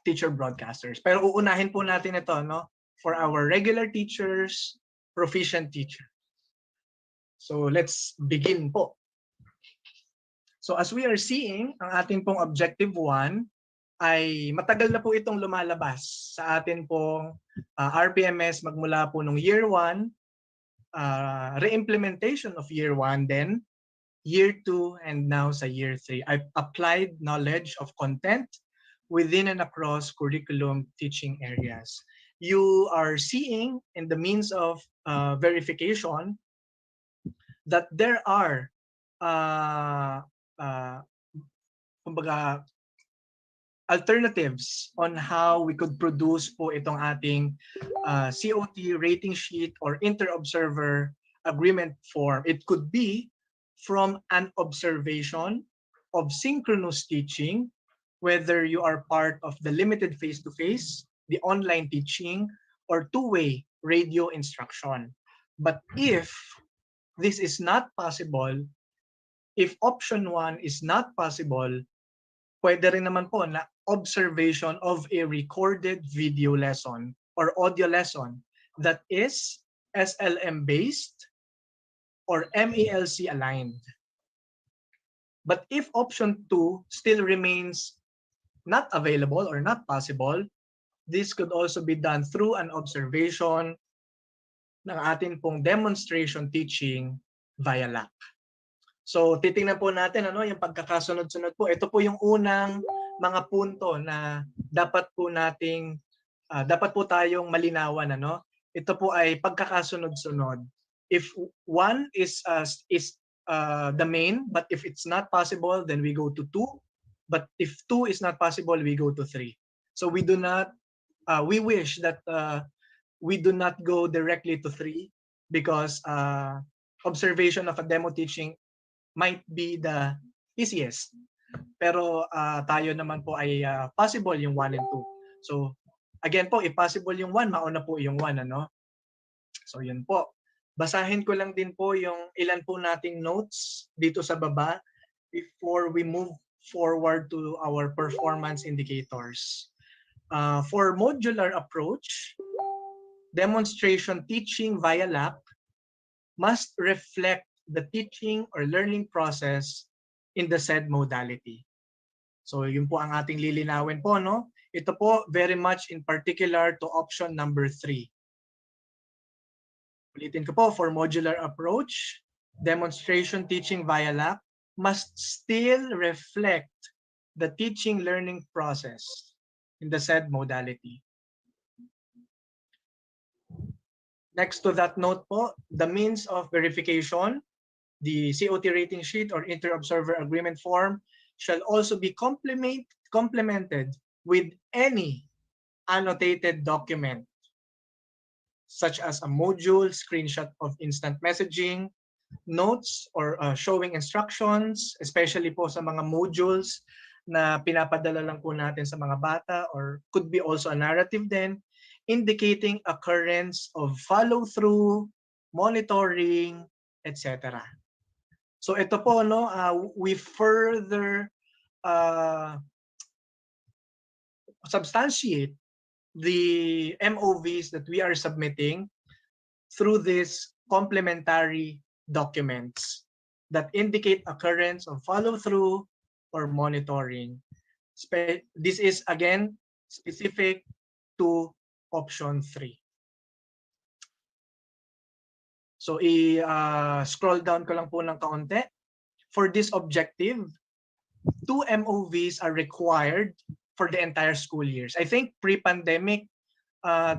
teacher broadcasters. Pero uunahin po natin ito, no, for our regular teachers, proficient teacher. So let's begin po. So as we are seeing, ang ating pong objective 1 ay matagal na po itong lumalabas sa atin pong RPMS magmula po nung year 1, re-implementation of year 1, then year 2, and now sa year 3. I've applied knowledge of content within and across curriculum teaching areas. You are seeing in the means of verification that there are kumbaga alternatives on how we could produce po itong ating COT rating sheet or inter-observer agreement form. It could be from an observation, of synchronous teaching, whether you are part of the limited face-to-face, the online teaching, or two-way radio instruction. But if this is not possible, if option 1 is not possible, pwede rin naman po na observation of a recorded video lesson or audio lesson that is SLM-based or MELC aligned. But if option 2 still remains not available or not possible, this could also be done through an observation ng atin pong demonstration teaching via lab. So titingnan po natin yung pagkakasunod-sunod po. Ito po yung unang mga punto na dapat po tayong malinawan Ito po ay pagkakasunod-sunod. If 1 is the main, but if it's not possible, then we go to 2. But if 2 is not possible, we go to 3. So we wish that we do not go directly to 3 because observation of a demo teaching might be the easiest. Pero tayo naman po ay possible yung 1 and 2. So again po, if possible yung 1, mauna po yung 1 So yun po. Basahin ko lang din po yung ilan po nating notes dito sa baba before we move forward to our performance indicators. For modular approach, demonstration teaching via lab must reflect the teaching or learning process in the said modality. So yun po ang ating lilinawin po. Ito po very much in particular to option number 3. Ulitin ko po, for modular approach, demonstration teaching via lab must still reflect the teaching learning process in the said modality. Next to that note po, the means of verification, the COT rating sheet or inter-observer agreement form shall also be complemented with any annotated document such as a module, screenshot of instant messaging, notes or showing instructions, especially po sa mga modules na pinapadala lang po natin sa mga bata, or could be also a narrative then, indicating occurrence of follow-through, monitoring, etc. So ito po, we further substantiate the MOVs that we are submitting through these complementary documents that indicate occurrence of follow-through or monitoring. This is again specific to option 3. So scroll down ko lang po ng kaunti. For this objective, 2 MOVs are required for the entire school years. I think pre-pandemic,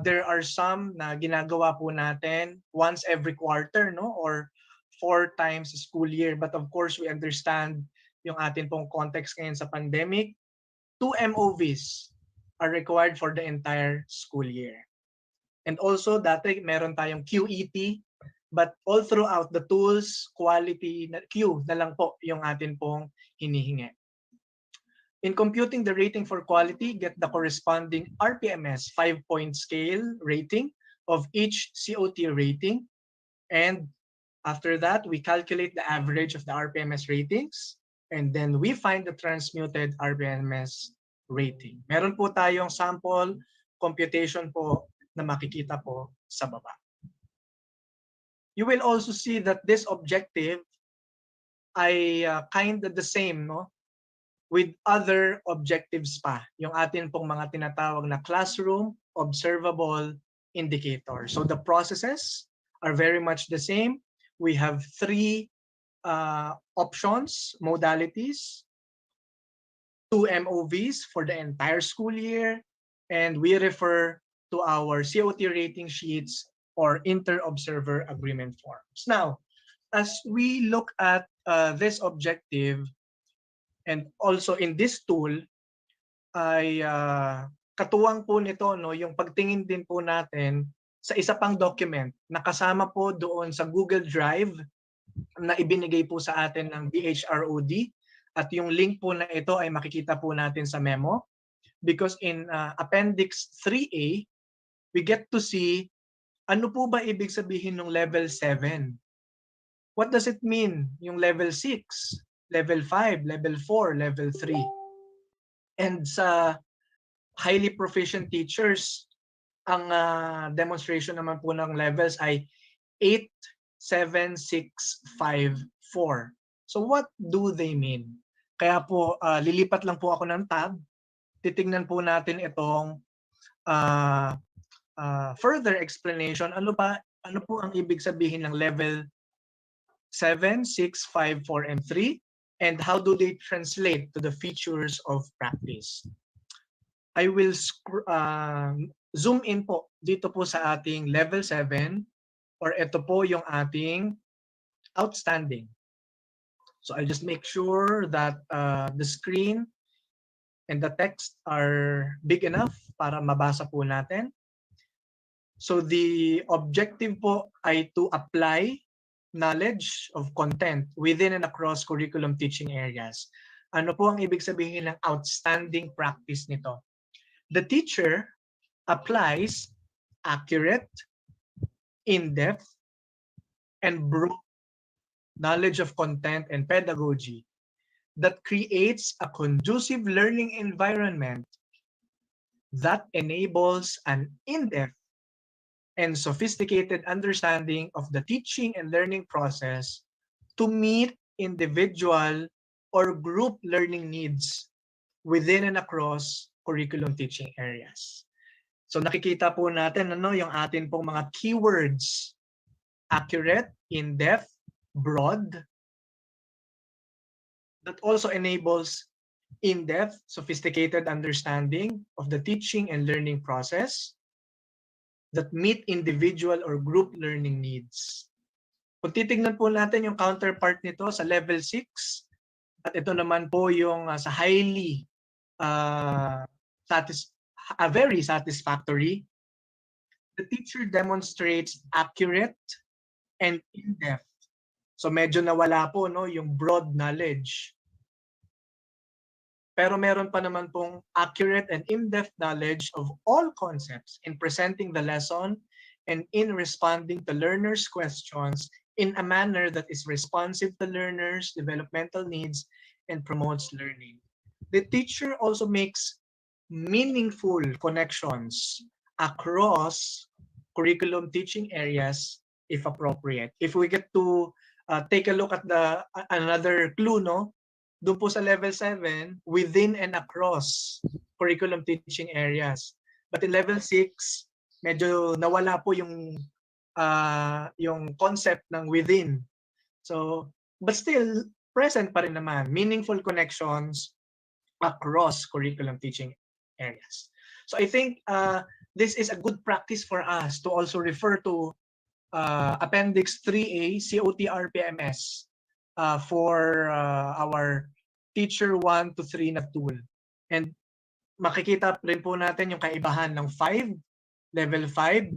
there are some na ginagawa po natin once every quarter, or 4 times a school year. But of course, we understand yung atin pong context ngayon sa pandemic. 2 MOVs are required for the entire school year. And also, dati meron tayong QET, but all throughout the tools, quality, Q na lang po yung atin pong hinihingi. In computing the rating for quality, get the corresponding RPMS 5-point scale rating of each COT rating. And after that, we calculate the average of the RPMS ratings. And then we find the transmuted RPMS rating. Meron po tayong sample computation po na makikita po sa baba. You will also see that this objective ay kind of the same, with other objectives pa, yung atin pong mga tinatawag na classroom observable indicator. So the processes are very much the same. We have 3 options, modalities, 2 MOVs for the entire school year, and we refer to our COT rating sheets or inter-observer agreement forms. Now, as we look at this objective, and also in this tool, ay katuwang po nito yung pagtingin din po natin sa isa pang document na kasama po doon sa Google Drive na ibinigay po sa atin ng BHROD At yung link po na ito ay makikita po natin sa memo because in Appendix 3A, we get to see ano po ba ibig sabihin ng level 7? What does it mean? Yung level 6, level 5, level 4, level 3. And sa highly proficient teachers, ang demonstration naman po ng levels ay 8, 7, 6, 5, 4. So what do they mean? Kaya po lilipat lang po ako ng tab. Titingnan po natin itong further explanation. Ano po ang ibig sabihin ng level 7, 6, 5, 4, and 3? And how do they translate to the features of practice? I will zoom in po dito po sa ating level 7 or ito po yung ating outstanding. So I'll just make sure that the screen and the text are big enough para mabasa po natin. So the objective po ay to apply knowledge of content within and across curriculum teaching areas. Ano po ang ibig sabihin ng outstanding practice nito? The teacher applies accurate, in-depth, and broad knowledge of content and pedagogy that creates a conducive learning environment that enables an in-depth and sophisticated understanding of the teaching and learning process to meet individual or group learning needs within and across curriculum teaching areas. So nakikita po natin yung atin pong mga keywords: accurate, in-depth, broad, that also enables in-depth, sophisticated understanding of the teaching and learning process that meet individual or group learning needs. Kung titignan po natin yung counterpart nito sa level 6, at ito naman po yung sa highly very satisfactory, the teacher demonstrates accurate and in-depth. So medyo nawala po yung broad knowledge. Pero meron pa naman pong accurate and in-depth knowledge of all concepts in presenting the lesson and in responding to learners' questions in a manner that is responsive to learners' developmental needs and promotes learning. The teacher also makes meaningful connections across curriculum teaching areas if appropriate. If we get to take a look at another clue, doon po sa level 7, within and across curriculum teaching areas. But in level 6, medyo nawala po yung concept ng within. So, but still, present pa rin naman. Meaningful connections across curriculum teaching areas. So I think this is a good practice for us to also refer to Appendix 3A, COT RPMS, for our Teacher 1 to 3 na tool. And makikita rin po natin yung kaibahan ng 5, level 5,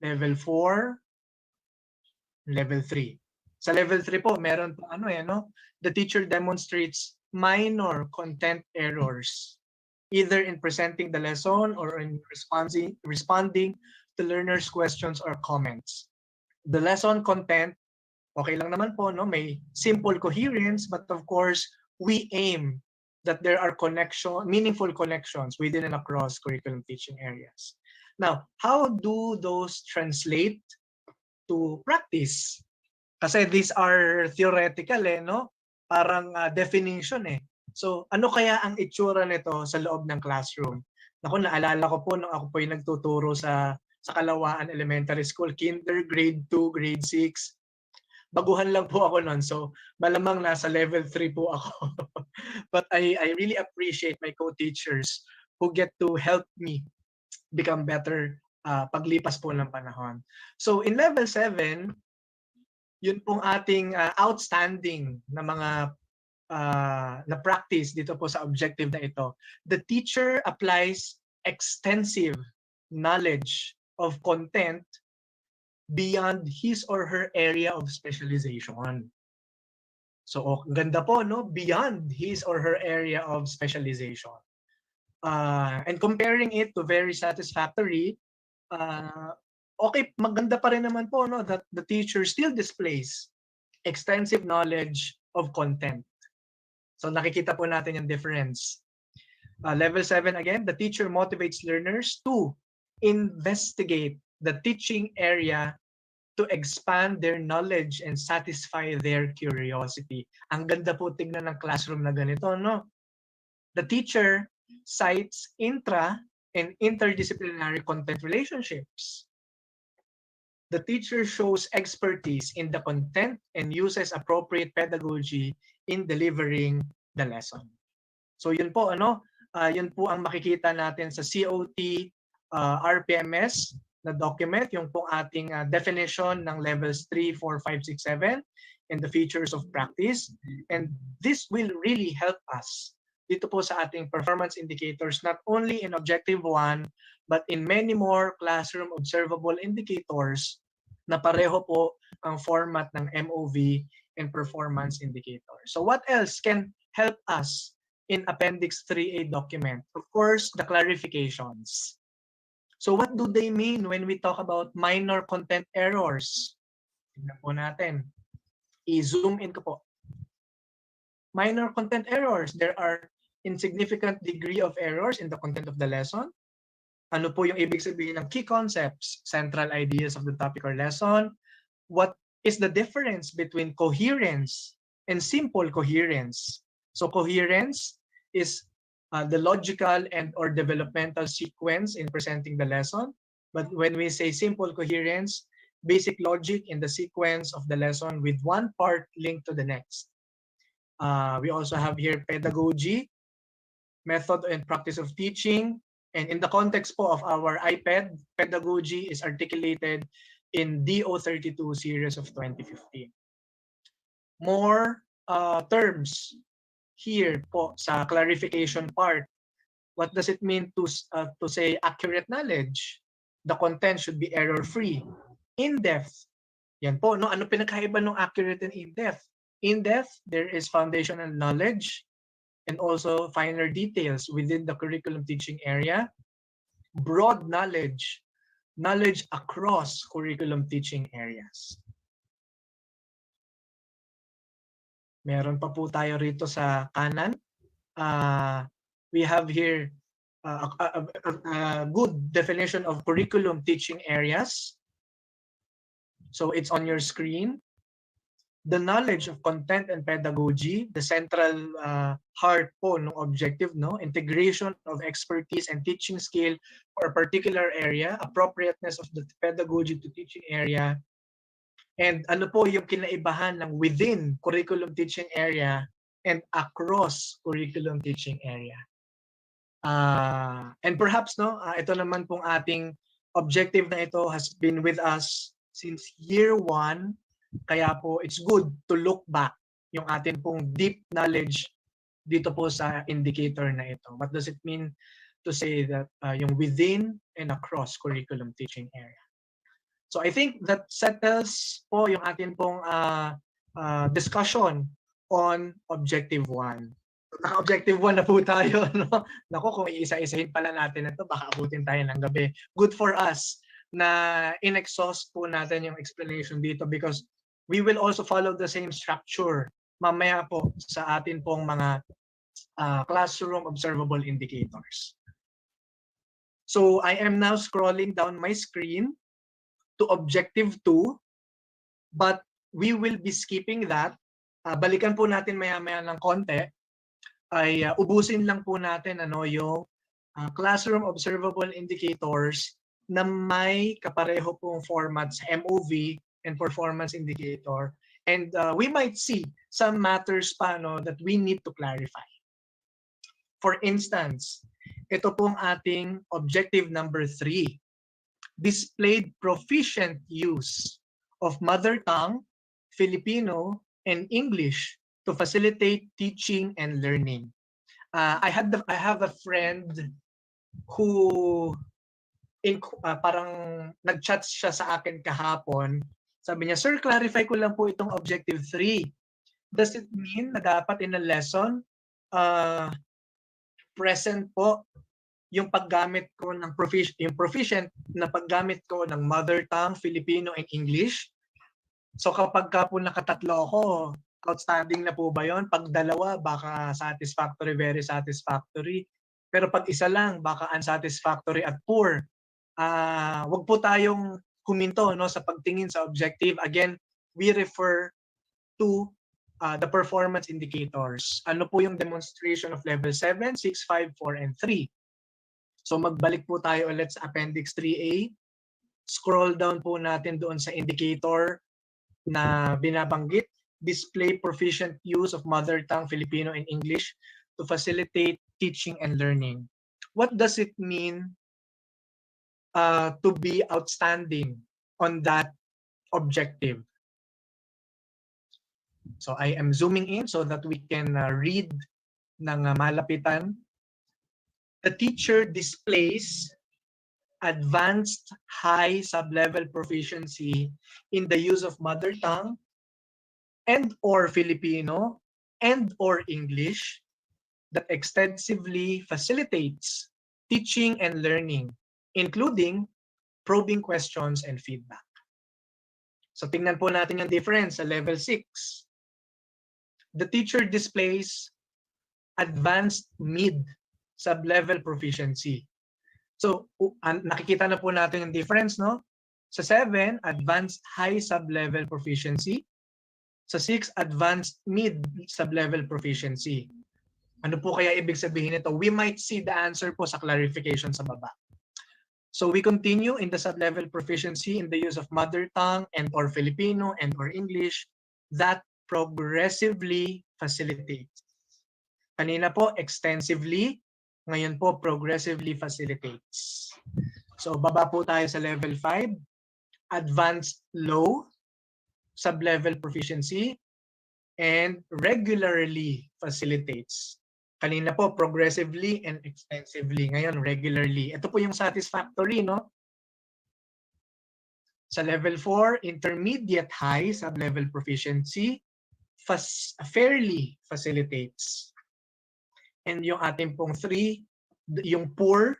level 4, level 3. Sa level 3 po, meron po the teacher demonstrates minor content errors, either in presenting the lesson or in responding to learners' questions or comments. The lesson content, okay lang naman po, may simple coherence, but of course, we aim that there are meaningful connections within and across curriculum teaching areas. Now, how do those translate to practice? Kasi these are theoretical, parang definition. So, ano kaya ang itsura nito sa loob ng classroom? Naku, naalala ko po nung ako po yung nagtuturo sa Kalawaan Elementary School, kinder, grade 2, grade 6. Baguhan lang po ako noon, so malamang nasa level 3 po ako. But I really appreciate my co-teachers who get to help me become better paglipas po ng panahon. So in level 7, yun pong ating outstanding na mga na practice dito po sa objective na ito. The teacher applies extensive knowledge of content beyond his or her area of specialization. So, ang ganda po, no? Beyond his or her area of specialization. And comparing it to very satisfactory, okay, maganda pa rin naman po, no? That the teacher still displays extensive knowledge of content. So nakikita po natin yung difference. Level 7 again, the teacher motivates learners to investigate the teaching area to expand their knowledge and satisfy their curiosity. Ang ganda po tingnan ng classroom na ganito, no? The teacher cites intra and interdisciplinary content relationships. The teacher shows expertise in the content and uses appropriate pedagogy in delivering the lesson. So yun po, yun po ang makikita natin sa COT RPMS na document, yung po ating definition ng levels 3, 4, 5, 6, 7 and the features of practice. And this will really help us dito po sa ating performance indicators, not only in objective 1, but in many more classroom observable indicators na pareho po ang format ng MOV and performance indicator. So what else can help us in Appendix 3A document? Of course, the clarifications. So what do they mean when we talk about minor content errors? Tignan po natin. I-zoom in ko po. Minor content errors. There are insignificant degree of errors in the content of the lesson. Ano po yung ibig sabihin ng key concepts, central ideas of the topic or lesson? What is the difference between coherence and simple coherence? So coherence is the logical and or developmental sequence in presenting the lesson. But when we say simple coherence, basic logic in the sequence of the lesson with one part linked to the next. We also have here pedagogy, method and practice of teaching. And in the context po of our iPad, pedagogy is articulated in DO32 series of 2015. More terms here po sa clarification part. What does it mean to say accurate knowledge? The content should be error-free. In-depth. Yan po, no? Ano pinakaiba ng accurate and in-depth? In-depth, there is foundational knowledge and also finer details within the curriculum teaching area. Broad knowledge, knowledge across curriculum teaching areas. Meron pa po tayo rito sa kanan. We have here a good definition of curriculum teaching areas. So it's on your screen. The knowledge of content and pedagogy, the central heart po ng objective, no? Integration of expertise and teaching skill for a particular area, appropriateness of the pedagogy to teaching area, and ano po yung kinaibahan ng within curriculum teaching area and across curriculum teaching area. And perhaps, no, ito naman pong ating objective na ito has been with us since year 1. Kaya po, it's good to look back yung atin pong deep knowledge dito po sa indicator na ito. What does it mean to say that yung within and across curriculum teaching area? So I think that settles po yung atin pong discussion on Objective 1. Naka-Objective 1 na po tayo. No? Naku, kung iisa-isahin pala natin ito, baka abutin tayo ng gabi. Good for us na in-exhaust po natin yung explanation dito because we will also follow the same structure mamaya po sa atin pong mga classroom observable indicators. So I am now scrolling down my screen to Objective 2, but we will be skipping that. Balikan po natin maya-maya ng konti. Ay ubusin lang po natin yung classroom observable indicators na may kapareho pong format sa MOV and performance indicator, and we might see some matters pa that we need to clarify. For instance, ito pong ating objective number 3, displayed proficient use of mother tongue, Filipino, and English to facilitate teaching and learning. I have a friend who parang nag-chat siya sa akin kahapon. Sabi niya, "Sir, clarify ko lang po itong Objective 3. Does it mean na dapat in a lesson, present po yung paggamit ko ng proficient na paggamit ko ng mother tongue, Filipino, and English? So kapag ka po nakatatlo ako, outstanding na po ba yun? Pag dalawa, baka satisfactory, very satisfactory. Pero pag isa lang, baka unsatisfactory at poor. Wag po tayong huminto, no, sa pagtingin sa objective. Again, we refer to the performance indicators. Ano po yung demonstration of level 7, 6, 5, 4, and 3? So magbalik po tayo ulit sa Appendix 3A. Scroll down po natin doon sa indicator na binabanggit. Display proficient use of mother tongue, Filipino, and English to facilitate teaching and learning. What does it mean to be outstanding on that objective? So I am zooming in so that we can read ng malapitan. The teacher displays advanced high sub-level proficiency in the use of mother tongue and or Filipino and or English that extensively facilitates teaching and learning, including probing questions and feedback. So tingnan po natin yung difference sa level 6. The teacher displays advanced mid sub-level proficiency. So nakikita na po natin yung difference, no? Sa 7, advanced high sub-level proficiency. Sa 6, advanced mid sub-level proficiency. Ano po kaya ibig sabihin nito? We might see the answer po sa clarification sa baba. So we continue in the sub-level proficiency in the use of mother tongue and or Filipino and or English that progressively facilitates. Kanina po, extensively. Ngayon po, progressively facilitates. So baba po tayo sa level 5. Advanced low sub-level proficiency and regularly facilitates. Kanina po, progressively and extensively. Ngayon, regularly. Ito po yung satisfactory, no? Sa level 4, intermediate high sub-level proficiency fairly facilitates. And yung ating pong 3, yung poor,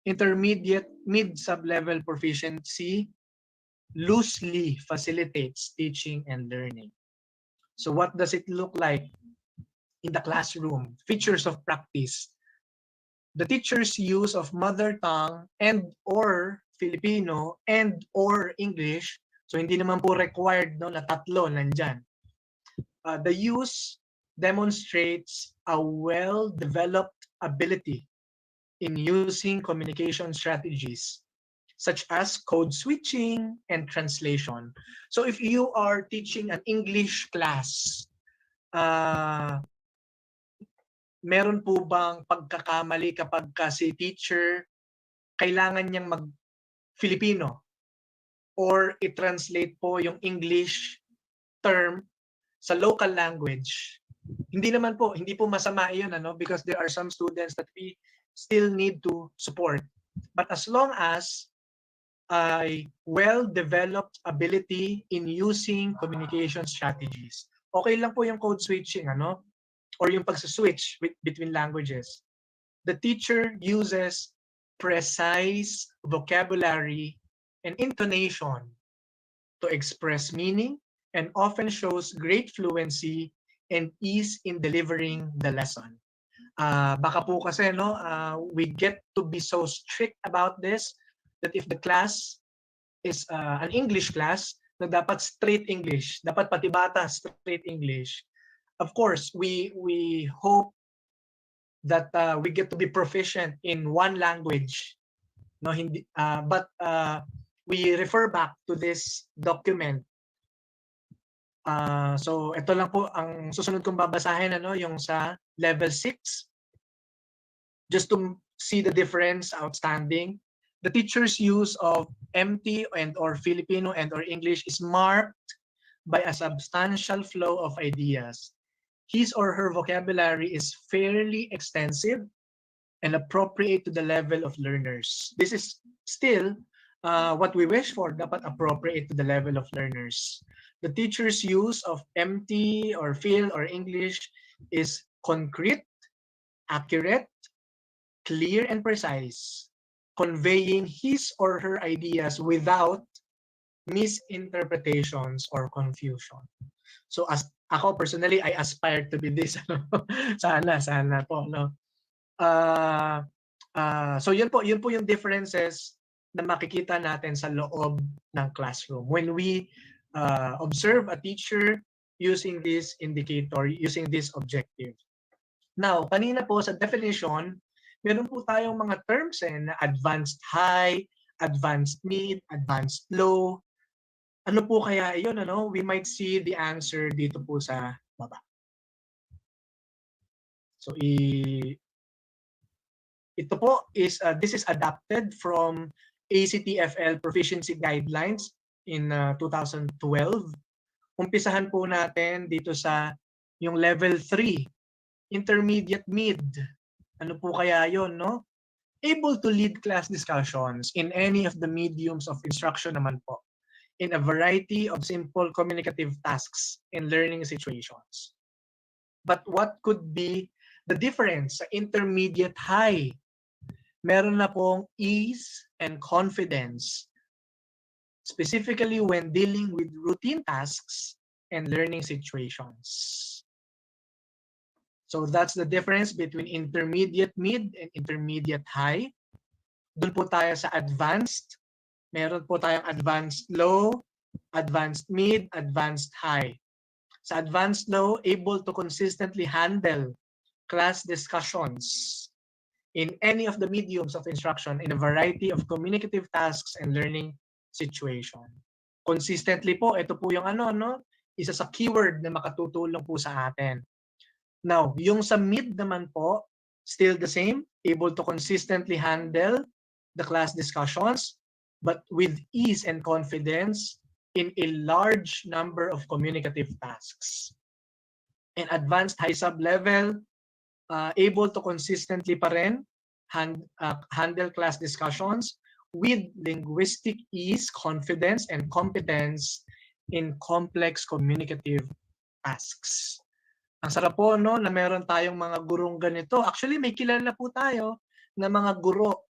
intermediate, mid sub-level proficiency loosely facilitates teaching and learning. So what does it look like in the classroom? Features of practice. The teacher's use of mother tongue and or Filipino and or English. So hindi naman po required, no, na tatlo nandyan. The use demonstrates a well-developed ability in using communication strategies such as code switching and translation. So if you are teaching an English class, meron po bang pagkakamali kapag si teacher kailangan niyang mag-Filipino or i-translate po yung English term sa local language? Hindi naman po, hindi po masama yun, ano, because there are some students that we still need to support. But as long as a well-developed ability in using communication strategies, okay lang po yung code switching, ano, or yung pag-switch between languages. The teacher uses precise vocabulary and intonation to express meaning and often shows great fluency and ease in delivering the lesson. Baka po kasi, no, we get to be so strict about this that if the class is an English class, na dapat straight English, dapat pati bata straight English. Of course, we hope that we get to be proficient in one language. No, hindi, but we refer back to this document. So ito lang po ang susunod kong babasahin, ano, yung sa level 6. Just to see the difference, outstanding. The teacher's use of MT and or Filipino and or English is marked by a substantial flow of ideas. His or her vocabulary is fairly extensive and appropriate to the level of learners. This is still what we wish for, dapat appropriate to the level of learners. The teacher's use of empty or fill or English is concrete, accurate, clear, and precise, conveying his or her ideas without misinterpretations or confusion. So as ako personally, I aspire to be this. Sana po, no? So yun po yung differences na makikita natin sa loob ng classroom when we observe a teacher using this indicator, using this objective. Now, kanina po sa definition, meron po tayong mga terms na advanced high, advanced mid, advanced low. Ano po kaya iyon, ano? We might see the answer dito po sa baba. So ito po is this is adapted from ACTFL proficiency guidelines in 2012. Umpisahan po natin dito sa yung level 3, intermediate mid. Ano po kaya yon, no? Able to lead class discussions in any of the mediums of instruction naman po, in a variety of simple communicative tasks in learning situations. But what could be the difference sa intermediate high? Meron na pong ease and confidence, specifically when dealing with routine tasks and learning situations. So that's the difference between intermediate mid and intermediate high. Doon po tayo sa advanced. Meron po tayong advanced low, advanced mid, advanced high. Sa advanced low, able to consistently handle class discussions in any of the mediums of instruction in a variety of communicative tasks and learning situation. Consistently po, ito po yung isa sa keyword na makatutulong po sa atin. Now, yung sa mid naman po, still the same, able to consistently handle the class discussions, but with ease and confidence in a large number of communicative tasks. And advanced high sub-level, able to consistently pa rin handle class discussions with linguistic ease, confidence, and competence in complex communicative tasks. Ang sarap po, no, na meron tayong mga gurong ganito. Actually, may kilala po tayo na mga guro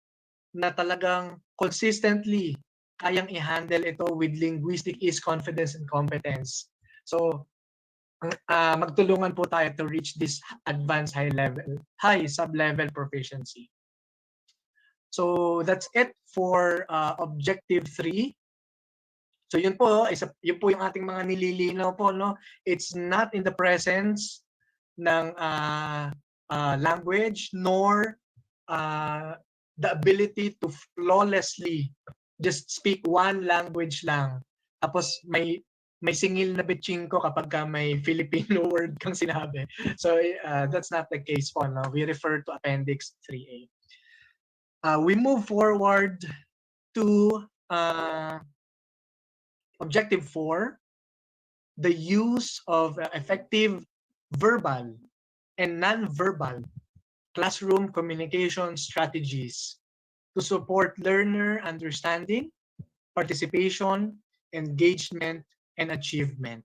na talagang consistently kayang i-handle ito with linguistic ease, confidence, and competence. So, magtulungan po tayo to reach this advanced high sub-level proficiency. So, that's it for objective 3. So, yun po yung ating mga nililinaw po, no? It's not in the presence ng language nor the ability to flawlessly just speak one language lang. Tapos may singil na bitching ko kapag may Filipino word kang sinabi. So that's not the case po. No? We refer to Appendix 3A. We move forward to Objective 4, the use of effective verbal and non-verbal classroom communication strategies to support learner understanding, participation, engagement, and achievement.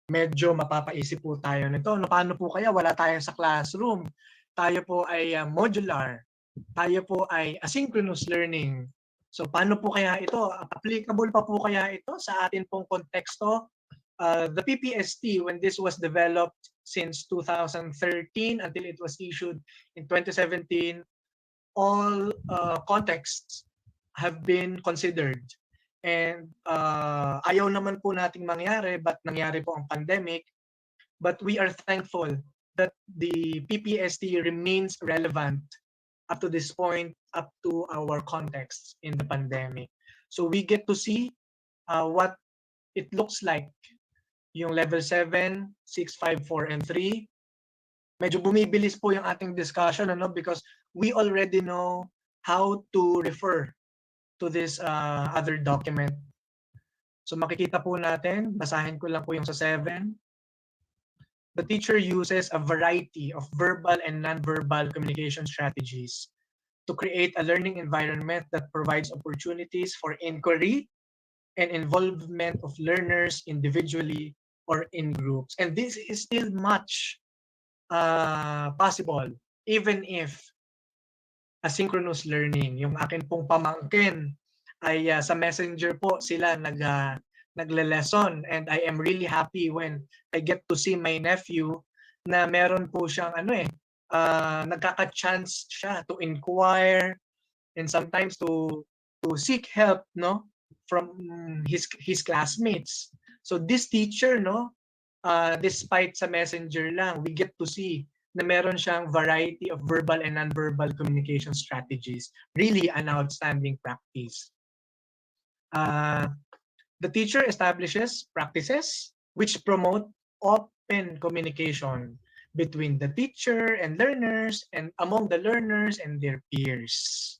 Medyo mapapaisip po tayo nito. Paano po kaya wala tayo sa classroom? Tayo po ay modular. Tayo po ay asynchronous learning. So paano po kaya ito? Applicable pa po kaya ito sa atin pong konteksto? The PPST, when this was developed since 2013 until it was issued in 2017, all contexts have been considered. And ayaw naman po nating mangyari, but nangyari po ang pandemic. But we are thankful that the PPST remains relevant up to this point, up to our context in the pandemic. So we get to see what it looks like. Yung level 7, 6, 5, 4, and 3. Medyo bumibilis po yung ating discussion, because we already know how to refer to this other document. So makikita po natin, basahin ko lang po yung sa 7. The teacher uses a variety of verbal and non-verbal communication strategies to create a learning environment that provides opportunities for inquiry and involvement of learners individually or in groups. And this is still much possible even if asynchronous learning. Yung akin pong pamangkin ay sa Messenger po sila nagle-lesson, and I am really happy when I get to see my nephew na meron po siyang nagkaka-chance siya to inquire and sometimes to seek help, no, from his classmates. So this teacher, no, despite sa Messenger lang, we get to see na meron siyang variety of verbal and non-verbal communication strategies. Really an outstanding practice. The teacher establishes practices which promote open communication between the teacher and learners and among the learners and their peers.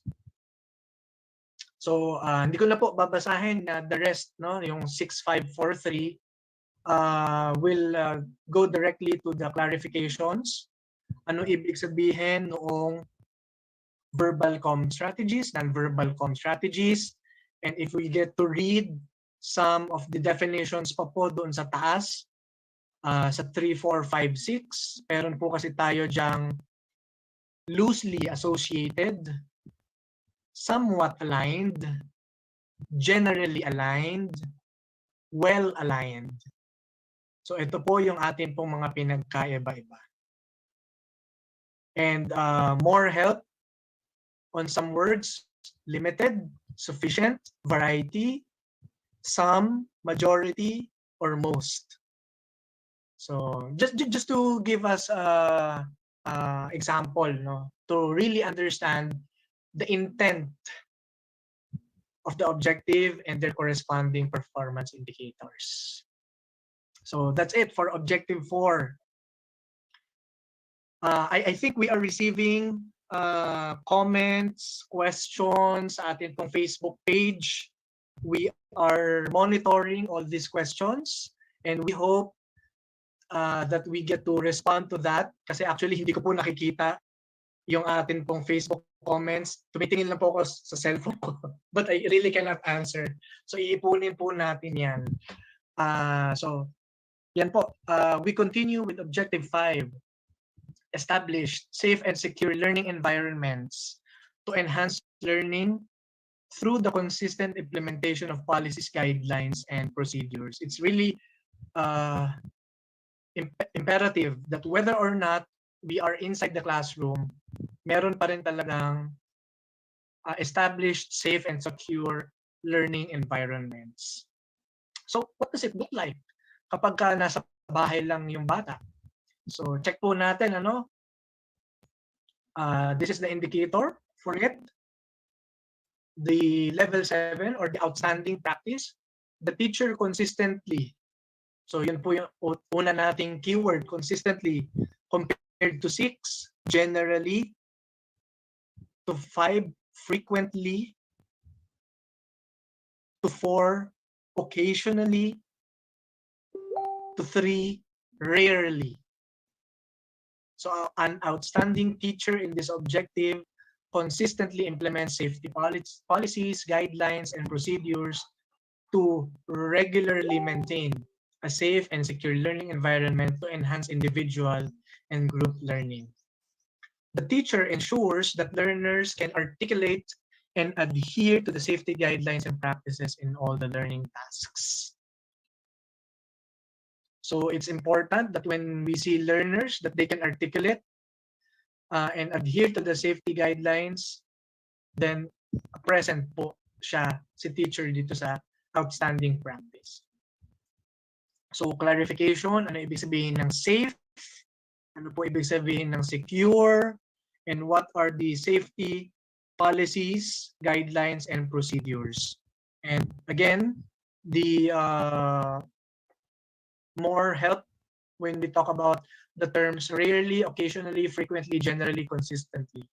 So hindi ko na po babasahin the rest, no, yung 6543 will go directly to the clarifications. Ano ibig sabihin noong verbal comm strategies, non-verbal comm strategies, and if we get to read some of the definitions pa po doon sa taas, sa 3, 4, 5, 6, meron po kasi tayo dyang loosely associated, somewhat aligned, generally aligned, well aligned. So ito po yung atin pong mga pinagkaiba-iba. And more help on some words: limited, sufficient, variety, some, majority, or most. So just to give us example, no, to really understand the intent of the objective and their corresponding performance indicators. So that's it for objective 4. I think we are receiving comments, questions sa atin pong Facebook page. We are monitoring all these questions and we hope that we get to respond to that, kasi actually hindi ko po nakikita yung atin pong Facebook comments. Tumitingin lang po ako sa cellphone ko but I really cannot answer. So iipunin po natin yan. So yan po. We continue with objective 5. Established safe and secure learning environments to enhance learning through the consistent implementation of policies, guidelines, and procedures. It's really imperative that whether or not we are inside the classroom, meron pa rin talagang established safe and secure learning environments. So what does it look like kapag nasa bahay lang yung bata? So check po natin, ano? This is the indicator for it. The level 7 or the outstanding practice, the teacher consistently. So yun po yung una nating keyword, consistently, compared to 6, generally, to 5, frequently, to 4, occasionally, to 3, rarely. So an outstanding teacher in this objective consistently implements safety policies, guidelines, and procedures to regularly maintain a safe and secure learning environment to enhance individual and group learning. The teacher ensures that learners can articulate and adhere to the safety guidelines and practices in all the learning tasks. So it's important that when we see learners that they can articulate and adhere to the safety guidelines, then present po siya, si teacher dito sa outstanding practice. So clarification, ano ibig sabihin ng safe? Ano po ibig sabihin ng secure? And what are the safety policies, guidelines, and procedures? And again, the more help when we talk about the terms rarely, occasionally, frequently, generally, consistently.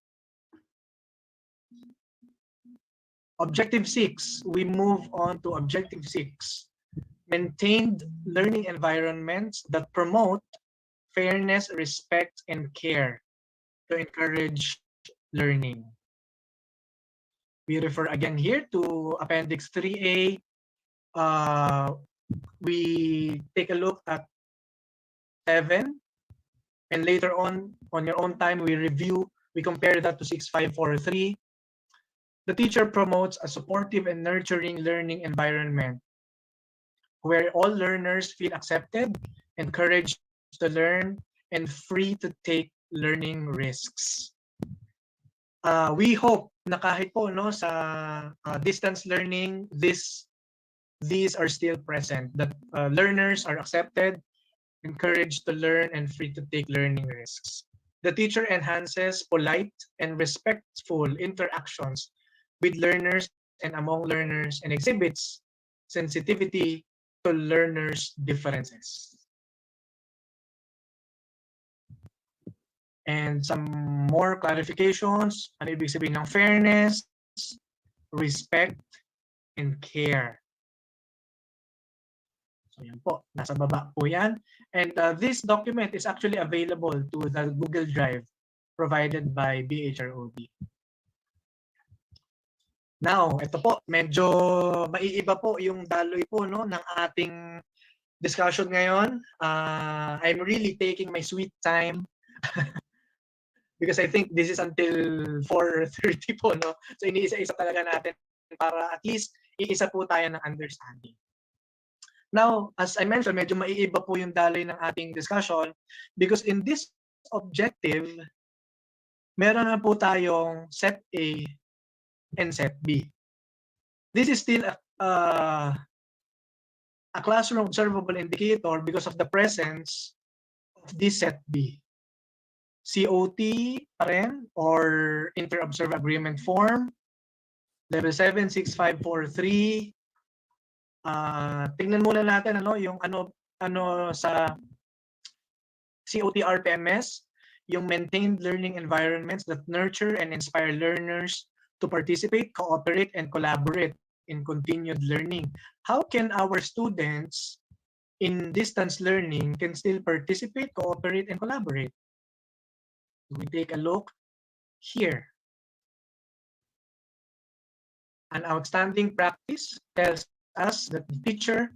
Objective 6, we move on to objective 6. Maintained learning environments that promote fairness, respect, and care to encourage learning. We refer again here to Appendix 3A we take a look at 7, and later on your own time, we review, we compare that to 6543. The teacher promotes a supportive and nurturing learning environment where all learners feel accepted, encouraged to learn, and free to take learning risks. We hope na kahit po no sa distance learning, these are still present, that learners are accepted, encouraged to learn, and free to take learning risks. The teacher enhances polite and respectful interactions with learners and among learners, and exhibits sensitivity to learners' differences. And some more clarifications. Ano ibig sabihin ng fairness, respect, and care? So yan po, nasa baba po yan. And this document is actually available to the Google Drive provided by BHROB. Now, ito po, medyo maiiba po yung daloy po no, ng ating discussion ngayon. I'm really taking my sweet time because I think this is until 4:30 po, no? So iniisa-isa talaga natin para at least iisa po tayo ng understanding. Now, as I mentioned, medyo maiiba po yung daloy ng ating discussion because in this objective, meron na po tayong set A and set B. This is still a classroom observable indicator because of the presence of this set B. COT pa rin, or inter-observer agreement form, level 7, 6543. Tingnan muna natin yung ano sa COT RPMS, yung maintained learning environments that nurture and inspire learners to participate, cooperate, and collaborate in continued learning. How can our students in distance learning can still participate, cooperate, and collaborate? We take a look here. An outstanding practice tells us that the teacher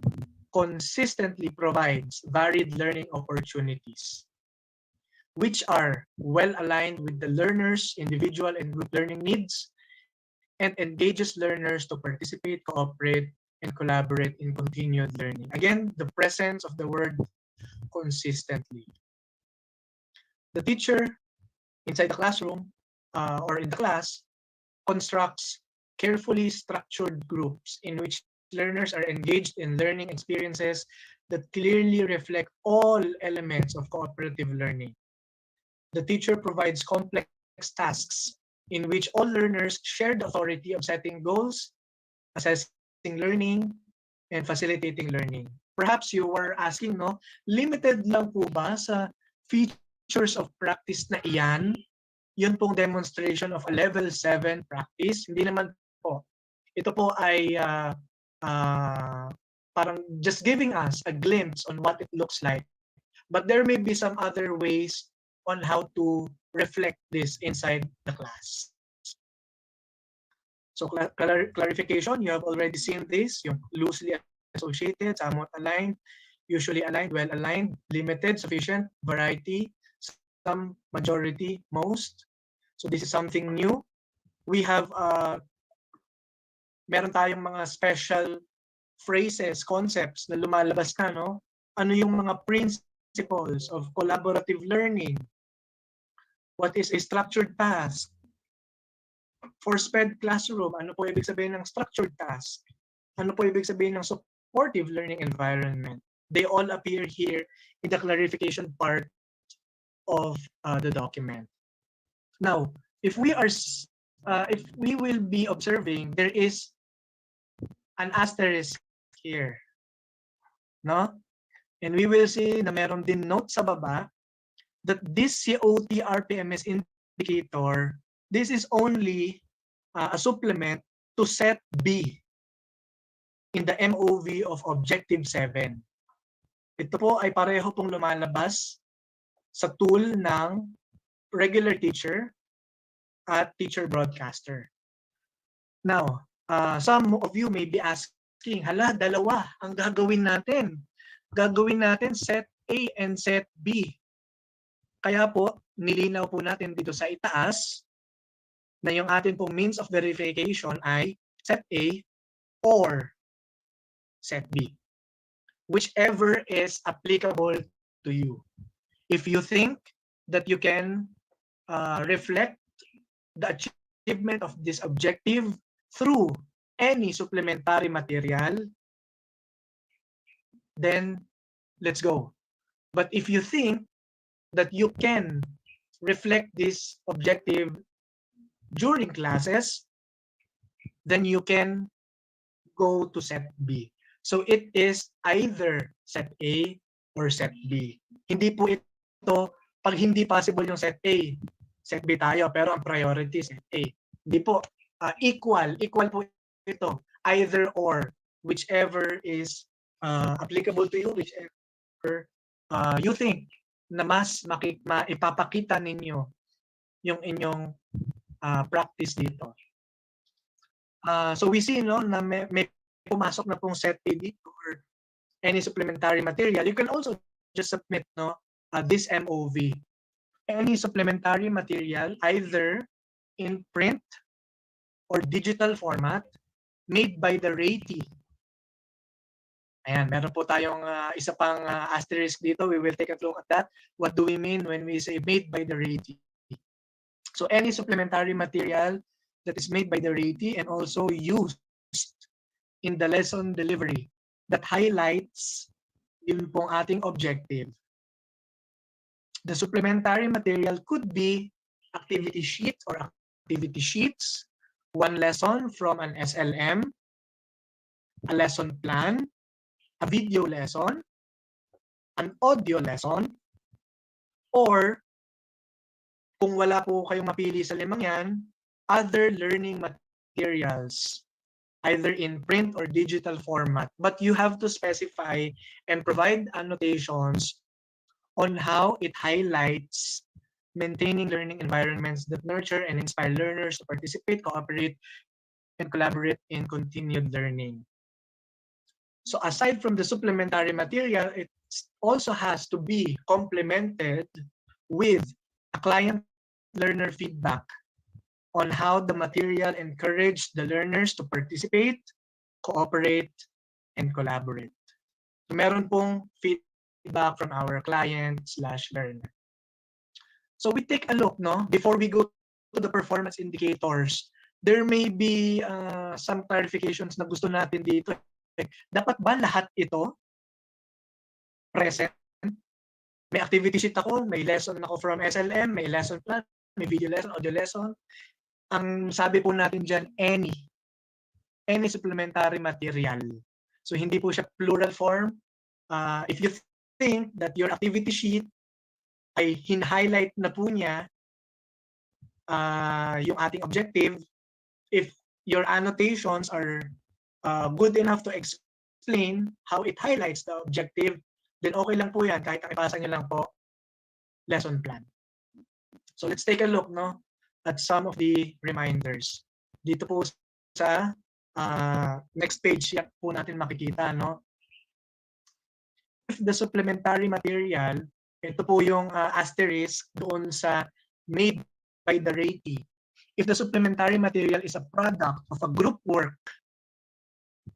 consistently provides varied learning opportunities, which are well aligned with the learner's individual and group learning needs, and engages learners to participate, cooperate, and collaborate in continued learning. Again, the presence of the word consistently. The teacher inside the classroom or in the class constructs carefully structured groups in which learners are engaged in learning experiences that clearly reflect all elements of cooperative learning. The teacher provides complex tasks in which all learners share the authority of setting goals, assessing learning, and facilitating learning. Perhaps you were asking, no, limited lang po ba sa features of practice na iyan? Yun pong demonstration of a level 7 practice? Hindi naman po. Ito po ay parang just giving us a glimpse on what it looks like. But there may be some other ways on how to reflect this inside the class. So clarification, you have already seen this, yung loosely associated, somewhat aligned, usually aligned, well aligned, limited, sufficient, variety, some, majority, most. So this is something new. We have meron tayong mga special phrases, concepts na lumalabas na, no? Ano yung mga principles of collaborative learning? What is a structured task? For SPED classroom, ano po ibig sabihin ng structured task? Ano po ibig sabihin ng supportive learning environment? They all appear here in the clarification part of the document. Now, if we will be observing, there is an asterisk here, no? And we will see na meron din note sa baba that this COT RPMS indicator, this is only a supplement to set B in the MOV of Objective 7. Ito po ay pareho pong lumalabas sa tool ng regular teacher at teacher broadcaster. Now, some of you may be asking, asking, hala, dalawa ang gagawin natin. Gagawin natin set A and set B. Kaya po, nilinaw po natin dito sa itaas na yung atin pong means of verification ay set A or set B. Whichever is applicable to you. If you think that you can reflect the achievement of this objective through any supplementary material, then let's go. But if you think that you can reflect this objective during classes, then you can go to set B. So it is either set A or set B. Hindi po ito, pag hindi possible yung set A, set B tayo, pero ang priority set A. Hindi po, equal po ito, either or, whichever is applicable to you, whichever you think na mas maipapakita ninyo yung inyong practice dito. So we see no, na may pumasok na pong set A dito or any supplementary material. You can also just submit no, this MOV. Any supplementary material either in print or digital format made by the ratee. Ayan, meron po tayong isa pang asterisk dito. We will take a look at that. What do we mean when we say made by the ratee? So any supplementary material that is made by the ratee and also used in the lesson delivery that highlights yun pong ating objective. The supplementary material could be activity sheets or activity sheets, one lesson from an SLM, a lesson plan, a video lesson, an audio lesson, or kung wala po kayong mapili sa limang yan, other learning materials, either in print or digital format. But you have to specify and provide annotations on how it highlights maintaining learning environments that nurture and inspire learners to participate, cooperate, and collaborate in continued learning. So aside from the supplementary material, it also has to be complemented with a client learner feedback on how the material encouraged the learners to participate, cooperate, and collaborate. So meron pong feedback from our client/learner. So we take a look, no? Before we go to the performance indicators, there may be some clarifications na gusto natin dito. Dapat ba lahat ito present? May activity sheet ako, may lesson ako from SLM, may lesson plan, may video lesson, audio lesson. Ang sabi po natin dyan, any supplementary material. So hindi po siya plural form. If you think that your activity sheet ay hin-highlight na po niya yung ating objective, if your annotations are good enough to explain how it highlights the objective, then okay lang po yan, kahit ipasa nyo lang po lesson plan. So let's take a look no, at some of the reminders. Dito po sa next page yan po natin makikita. No? If the supplementary material, ito po yung asterisk doon sa made by the ratee. If the supplementary material is a product of a group work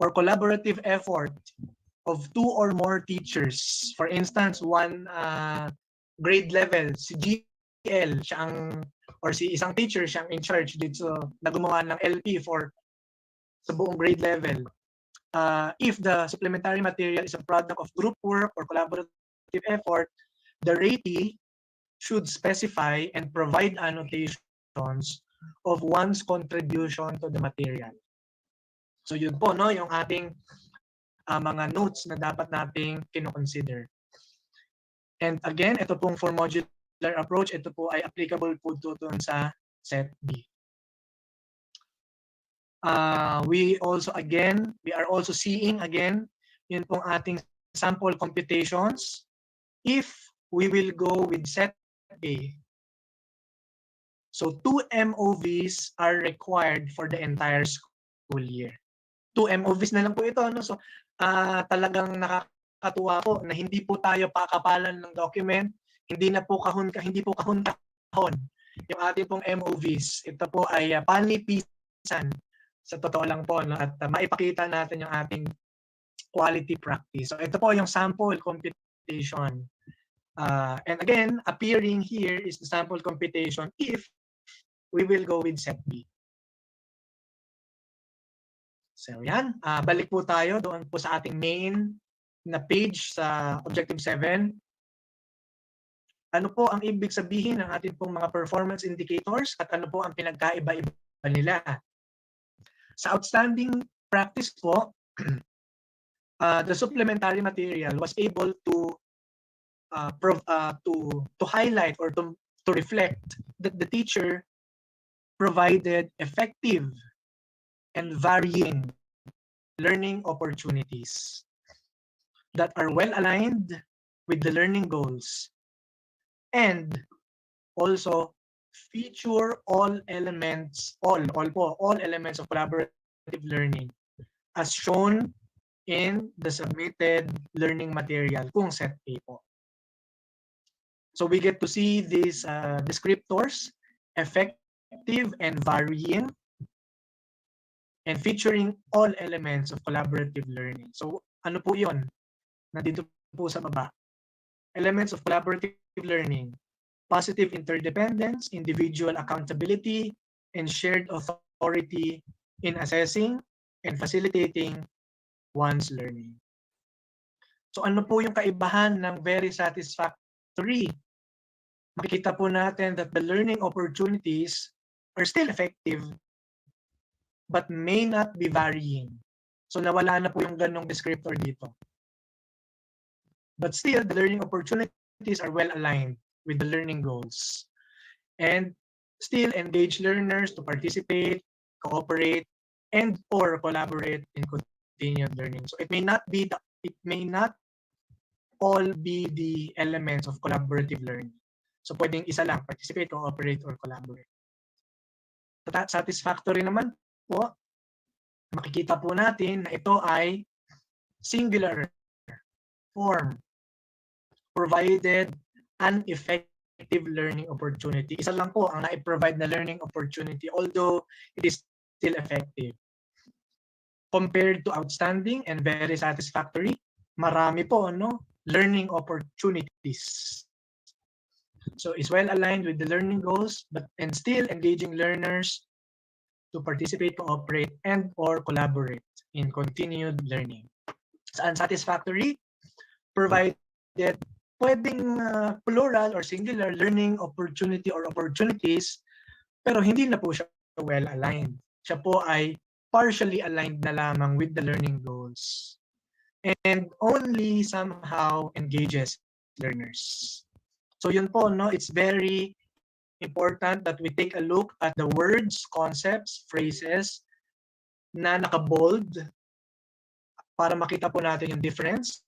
or collaborative effort of 2 or more teachers, for instance, one grade level, si GL, siya ang, or si isang teacher, siyang in charge dito na gumawa ng LP for sa buong grade level. If the supplementary material is a product of group work or collaborative effort, the ratee should specify and provide annotations of one's contribution to the material. So yun po, no, yung ating mga notes na dapat nating kino-consider. And again, ito pong for modular approach, ito po ay applicable po doon sa set B. We are also seeing again, yun pong ating sample computations. If we will go with set A, so 2 MOVs are required for the entire school year. 2 MOVs na lang po ito, no? So talagang nakakatuwa po na hindi po tayo pakapalan ng document, hindi po kahon-kahon yung ating pong MOVs. Ito po ay panipisan sa totoo lang po, no? At maipakita natin yung ating quality practice. So ito po yung sample computation. And again, appearing here is the sample computation if we will go with set B. So yan, balik po tayo doon po sa ating main na page sa Objective 7. Ano po ang ibig sabihin ng ating pong mga performance indicators at ano po ang pinagkaiba-iba nila? Sa outstanding practice po, the supplementary material was able to highlight or to reflect that the teacher provided effective and varying learning opportunities that are well aligned with the learning goals and also feature all elements of collaborative learning as shown in the submitted learning material kung set A po. So we get to see these descriptors, effective and varying, and featuring all elements of collaborative learning. So ano po yun? Nandito po sa baba. Elements of collaborative learning, positive interdependence, individual accountability, and shared authority in assessing and facilitating one's learning. So ano po yung kaibahan ng very satisfactory? Makikita po natin that the learning opportunities are still effective but may not be varying. So nawala na po yung ganong descriptor dito. But still, the learning opportunities are well aligned with the learning goals and still engage learners to participate, cooperate, and or collaborate in continued learning. So it may not all be the elements of collaborative learning. So pwedeng isa lang, participate, cooperate, or collaborate. Satisfactory naman po, makikita po natin na ito ay singular form, provided an effective learning opportunity. Isa lang po ang na-provide na learning opportunity, although it is still effective. Compared to outstanding and very satisfactory, marami po, no, learning opportunities. So it's well aligned with the learning goals, and still engaging learners to participate, cooperate, and or collaborate in continued learning. So unsatisfactory, provided pwedeng plural or singular learning opportunity or opportunities, pero hindi na po siya well aligned. Siya po ay partially aligned na lamang with the learning goals and only somehow engages learners. So yun po, no, it's very important that we take a look at the words, concepts, phrases na naka-bold para makita po natin yung difference.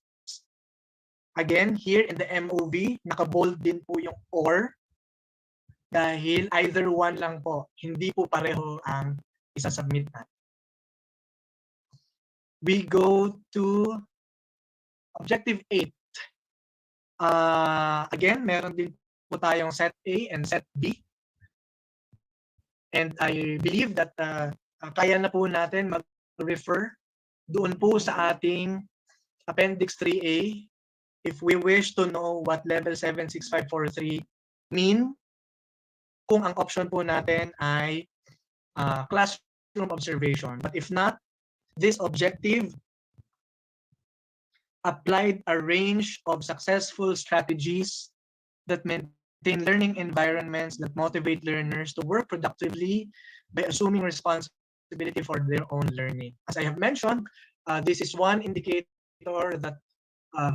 Again, here in the MOV, naka-bold din po yung or dahil either one lang po, hindi po pareho ang isa-submit natin. We go to Objective 8. Again, meron din po tayong set A and set B. And I believe that kaya na po natin mag-refer doon po sa ating Appendix 3A if we wish to know what level 76543 mean, kung ang option po natin ay classroom observation. But if not, this objective applied a range of successful strategies that maintain learning environments that motivate learners to work productively by assuming responsibility for their own learning. As I have mentioned, this is one indicator that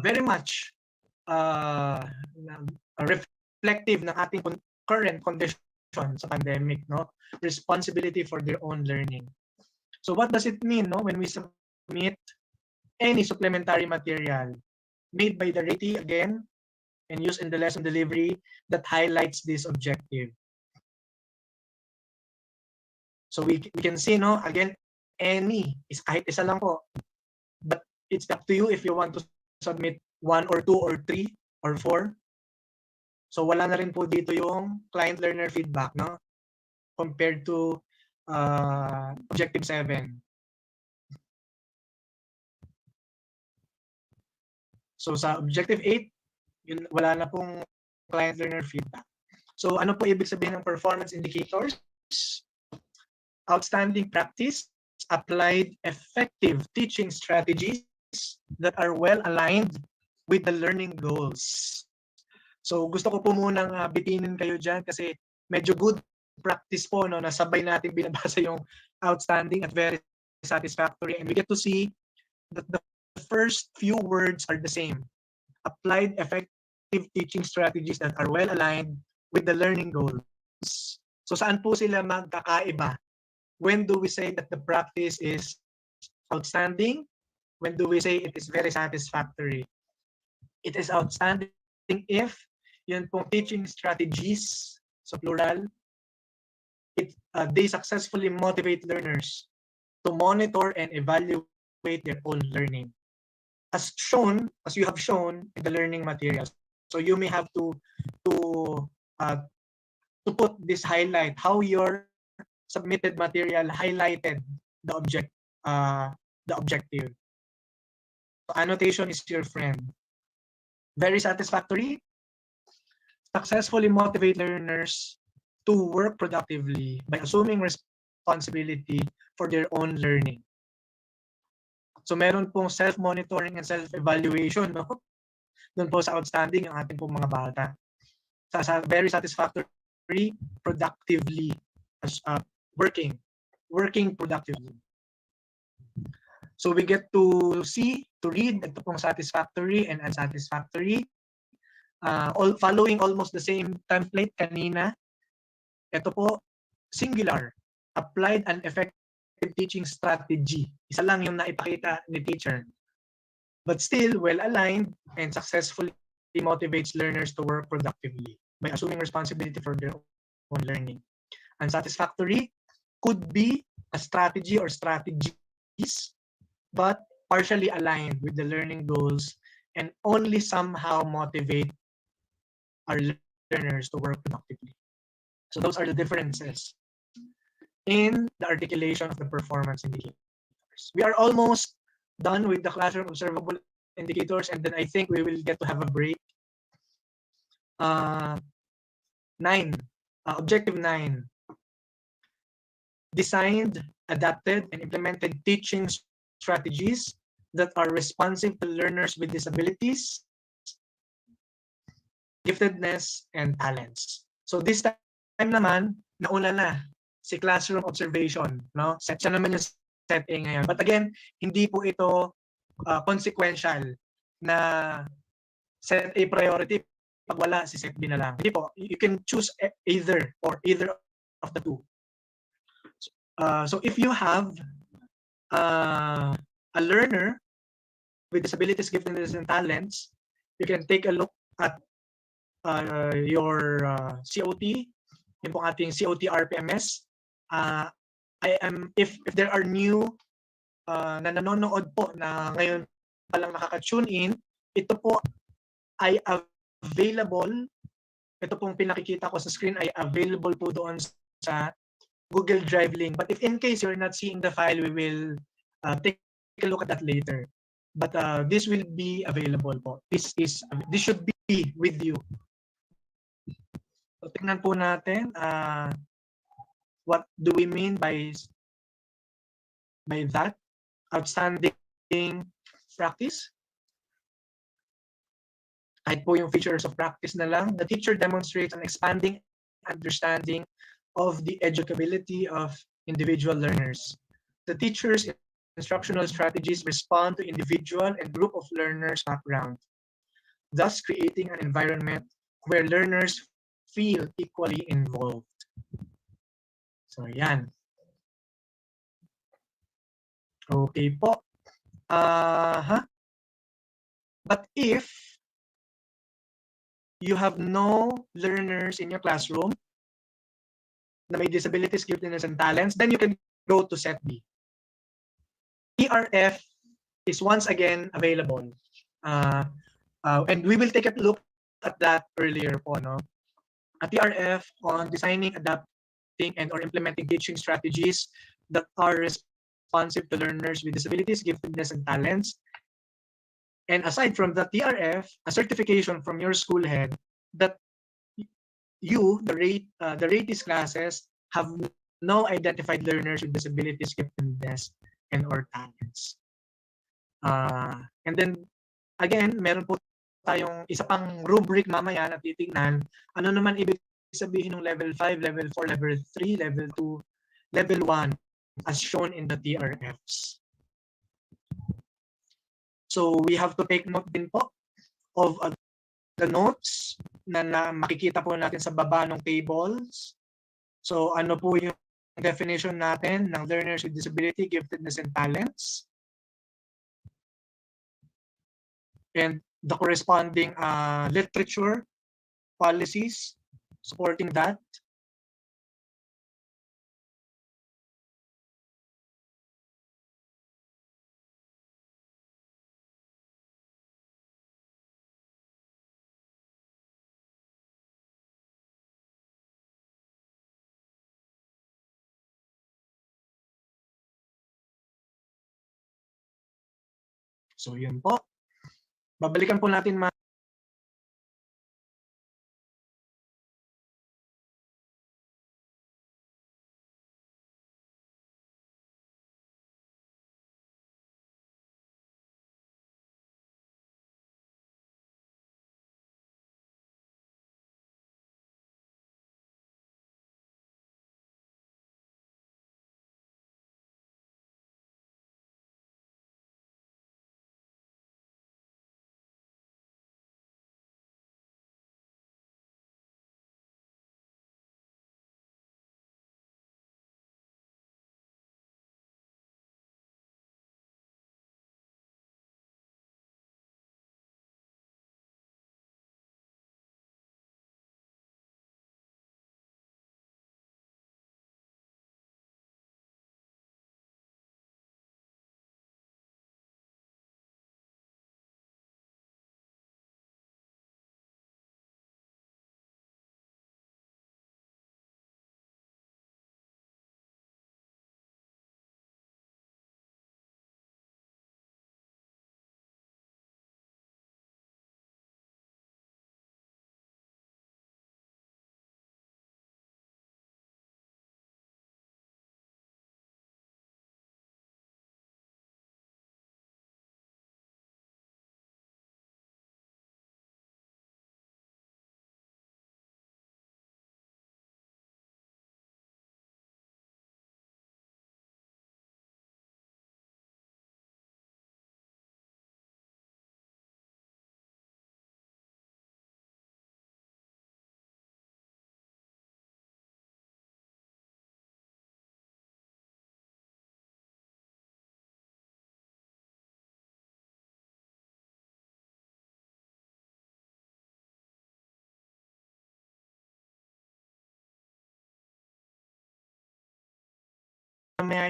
very much reflective ng ating current condition sa pandemic, no? Responsibility for their own learning. So what does it mean, no, when we submit any supplementary material made by the RATI again and used in the lesson delivery that highlights this objective? So we can see, no, again, any, is kahit isa lang po. But it's up to you if you want to submit 1 or 2 or 3 or 4. So wala na rin po dito yung client learner feedback, no? Compared to objective 7. So sa objective 8, yun, wala na pong client learner feedback. So ano po ibig sabihin ng performance indicators? Outstanding practice, applied effective teaching strategies that are well aligned with the learning goals. So gusto ko po munang bitinin kayo dyan kasi medyo good practice po, no, na sabay natin binabasa yung outstanding at very satisfactory, and we get to see that the first few words are the same. Applied effective teaching strategies that are well aligned with the learning goals. So saan po sila magkakaiba? When do we say that the practice is outstanding? When do we say it is very satisfactory? It is outstanding if yun pong teaching strategies, so plural, they successfully motivate learners to monitor and evaluate their own learning. As shown, as you have shown in the learning materials. So you may have to put this highlight, how your submitted material highlighted the objective. So annotation is your friend. Very satisfactory. Successfully motivate learners to work productively by assuming responsibility for their own learning. So meron pong self-monitoring and self-evaluation, no? Doon po sa outstanding ang ating pong mga bata. Very satisfactory, productively, working productively. So we get to see, to read ito pong satisfactory and unsatisfactory. Following almost the same template kanina. Ito po, singular, applied and effective teaching strategy. Isa lang yung naipakita ni teacher. But still, well-aligned and successfully motivates learners to work productively by assuming responsibility for their own learning. Unsatisfactory could be a strategy or strategies, but partially aligned with the learning goals and only somehow motivate our learners to work productively. So those are the differences in the articulation of the performance indicators. We are almost done with the classroom observable indicators, and then I think we will get to have a break. 9, objective 9. Designed, adapted, and implemented teaching strategies that are responsive to learners with disabilities, giftedness, and talents. So this time naman, nauna na si classroom observation, no? Siya naman yung set A ngayon. But again, hindi po ito consequential na set A priority pag wala si set B na lang. Hindi po, you can choose either or either of the two. So if you have a learner with disabilities, giftedness, and talents, you can take a look at your COT, yung pong ating COT RPMS. If there are new na nanonood po na ngayon pa lang nakaka-tune in, ito po ay available. Ito pong pinakikita ko sa screen ay available po doon sa Google Drive link. But if in case you're not seeing the file, we will take a look at that later. But this will be available po. This should be with you. So tingnan po natin what do we mean by that outstanding practice. Kahit po yung features of practice na lang, the teacher demonstrates an expanding understanding of the educability of individual learners. The teacher's instructional strategies respond to individual and group of learners' background, thus creating an environment where learners feel equally involved. So, yan. Okay po. But if you have no learners in your classroom na may disabilities, giftedness, and talents, then you can go to set B. TRF is once again available. And we will take a look at that earlier po, no? A TRF on designing, adapting, and or implementing teaching strategies that are responsive to learners with disabilities, giftedness, and talents. And aside from the TRF, a certification from your school head that you, the ratees classes, have now identified learners with disabilities, giftedness, and or talents. And then, again, meron po tayong isa pang rubric mamaya na titingnan. Ano naman ibig sabihin ng level 5, level 4, level 3, level 2, level 1 as shown in the TRFs. So we have to take note din po of the notes na makikita po natin sa baba ng tables. So ano po yung definition natin ng learners with disability, giftedness, and talents. And the corresponding literature, policies supporting that. So yun po. Babalikan po natin mamaya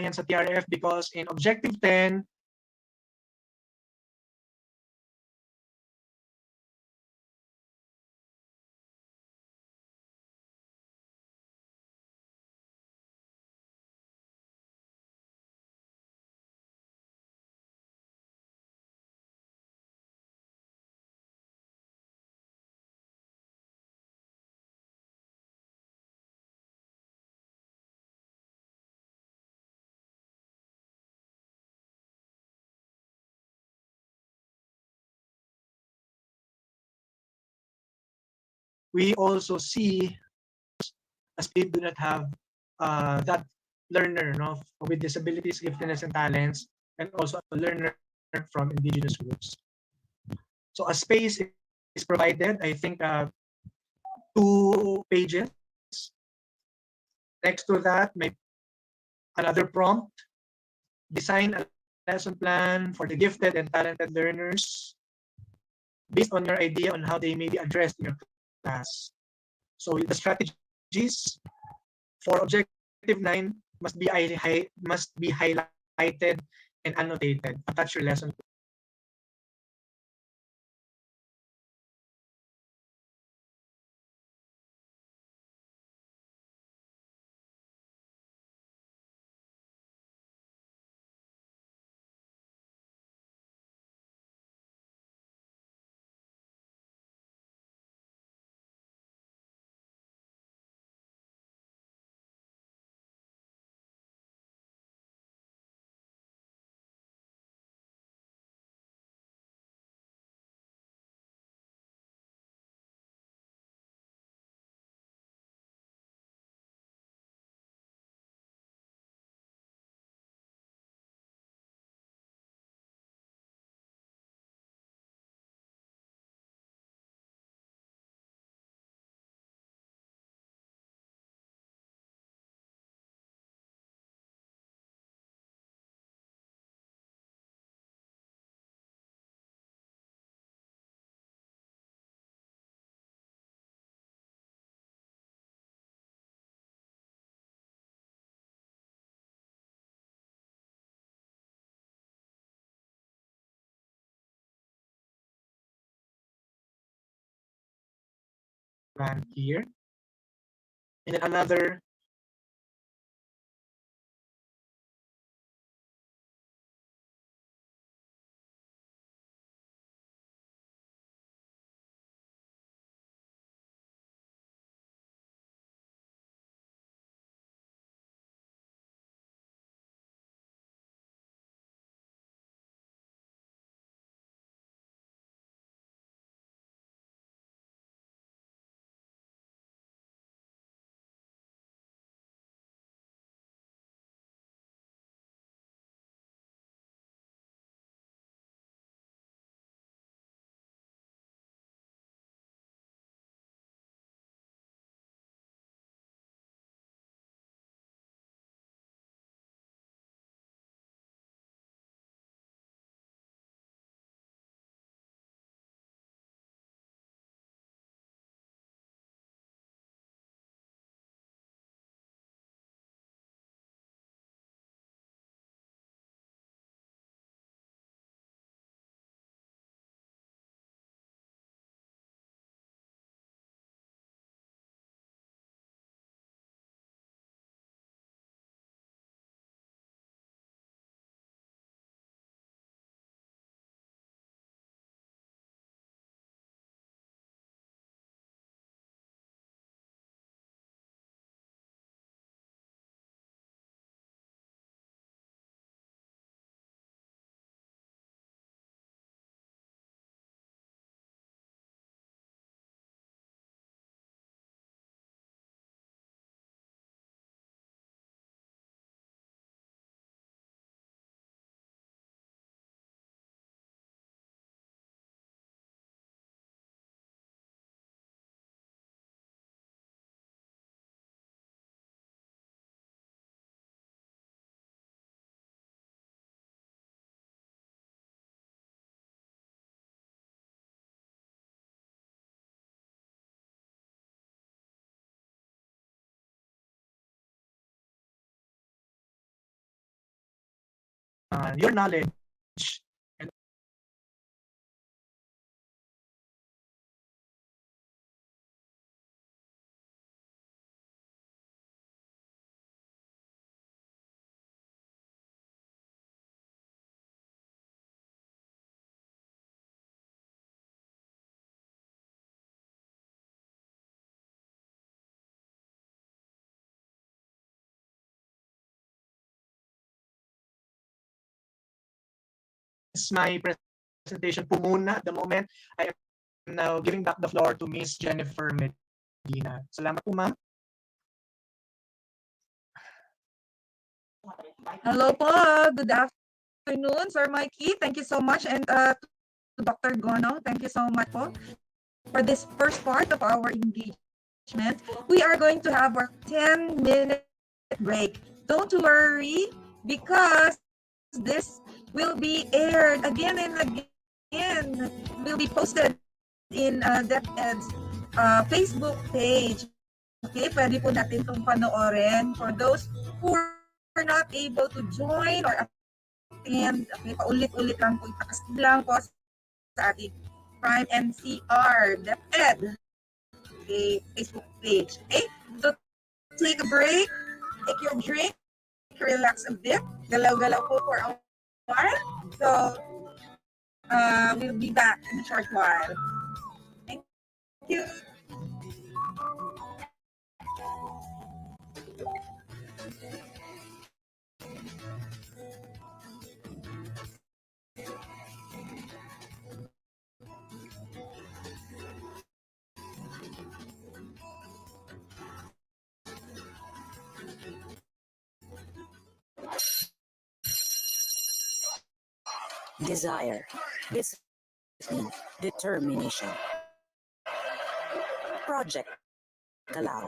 yan sa TRF because in Objective 10, we also see as people do not have that learner, no, with disabilities, giftedness, and talents, and also a learner from indigenous groups. So a space is provided, I think 2 pages. Next to that, another prompt, design a lesson plan for the gifted and talented learners based on your idea on how they may be addressed in your class. So the strategies for Objective 9 must be highlighted and annotated. Attach your lesson. Plan here. And then another your knowledge and my presentation po muna at the moment. I am now giving back the floor to Miss Jennifer Medina. Salamat po, ma'am. Hello po. Good afternoon, Sir Mikey. Thank you so much. And to Dr. Gono, thank you so much po for this first part of our engagement. We are going to have our 10-minute break. Don't worry, because this will be aired again and again. Will be posted in DepEd's Facebook page. Okay, pwede po natin itong panoorin. For those who were not able to join or attend. Okay, paulit-ulit lang po. Ipakasig lang po sa ating Prime NCR, DepEd. Okay, Facebook page. Okay, so take a break, take your drink, relax a bit, galaw-galaw po for a while. So, we'll be back in a short while. Thank you. Desire, discipline, determination. Project Kalao.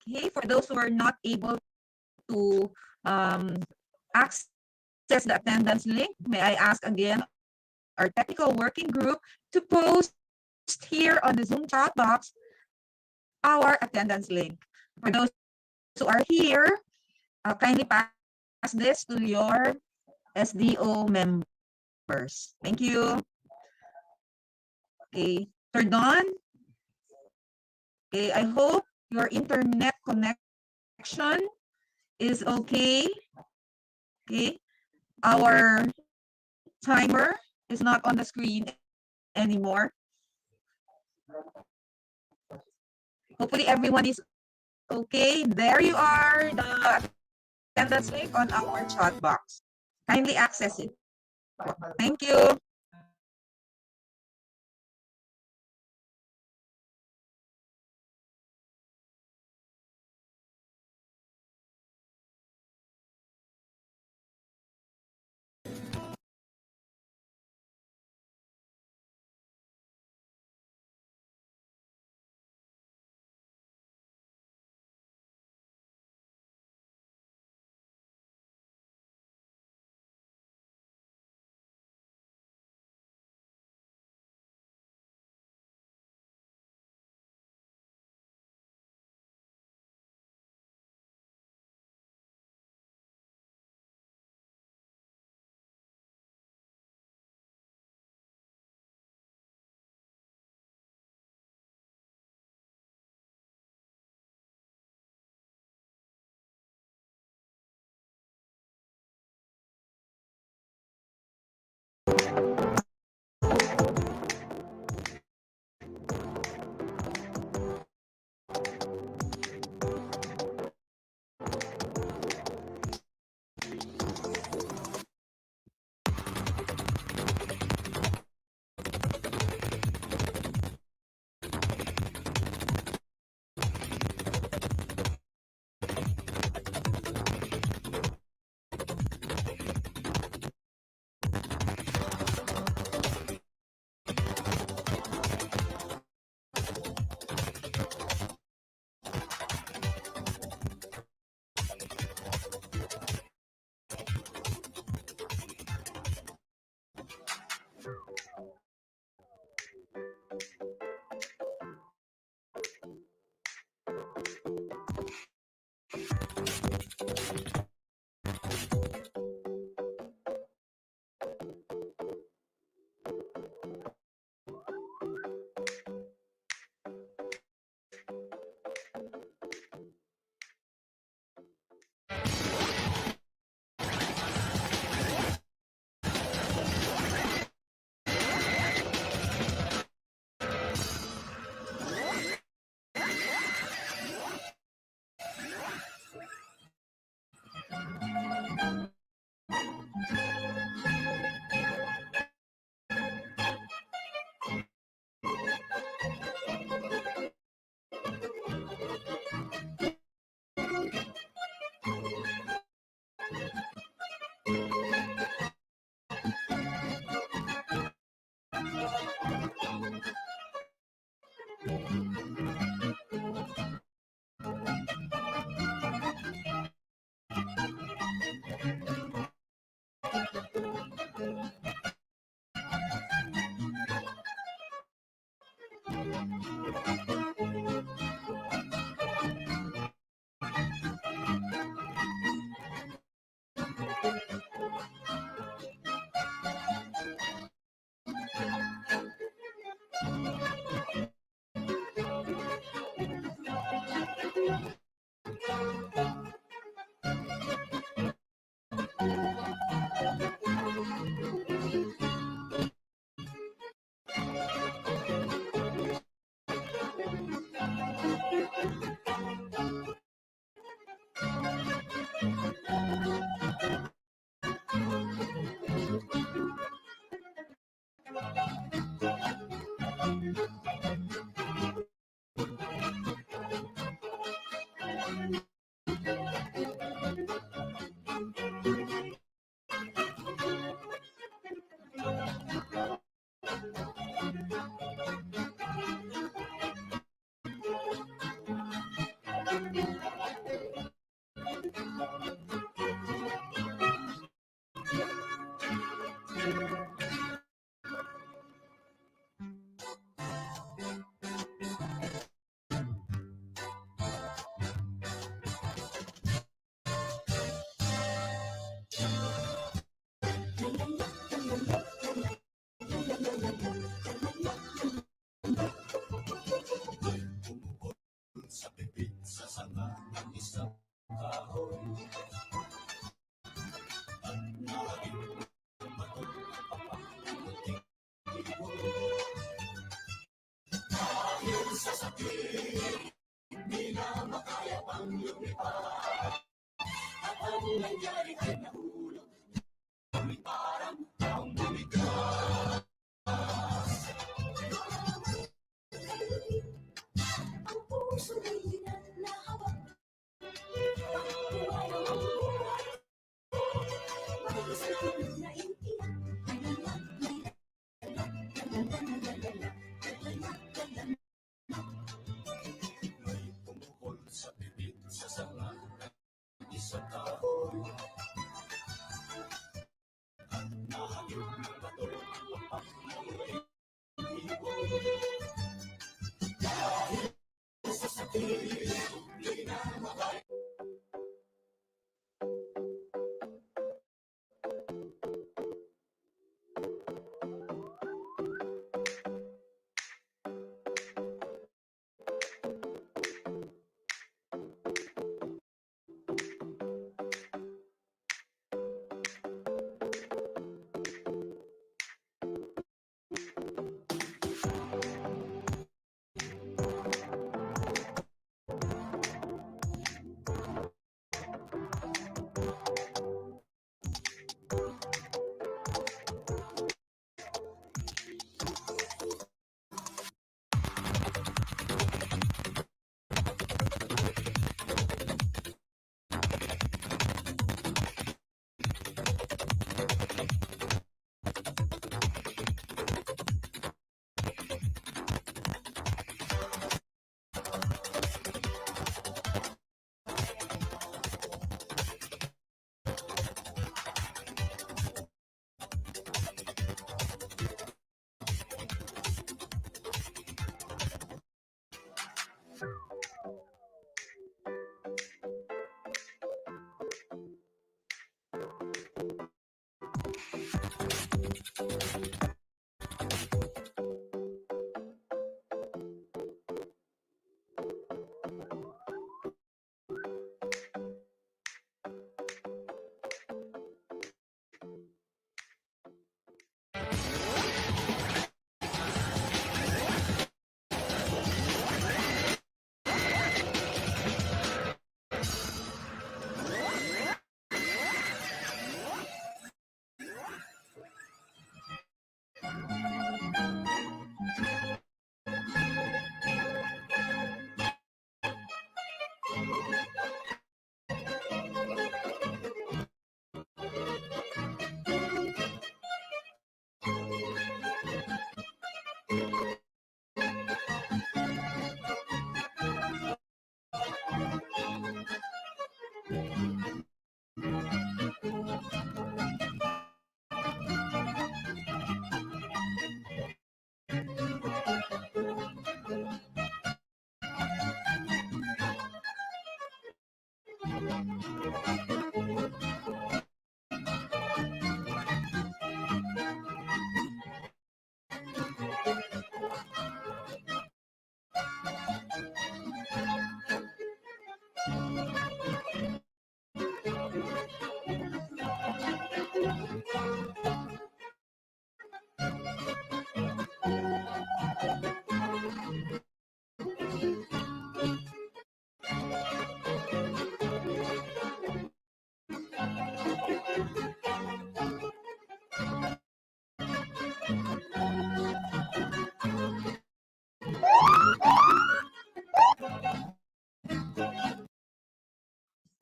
Okay, for those who are not able to access the attendance link, may I ask again our technical working group to post here on the Zoom chat box our attendance link. For those who are here, kindly pass this to your SDO members. Thank you. Okay, turned on. Okay, I hope your internet connection is okay. Okay, our timer is not on the screen anymore. Hopefully everyone is okay. There you are, the attendance link on our chat box. Kindly access it. Thank you.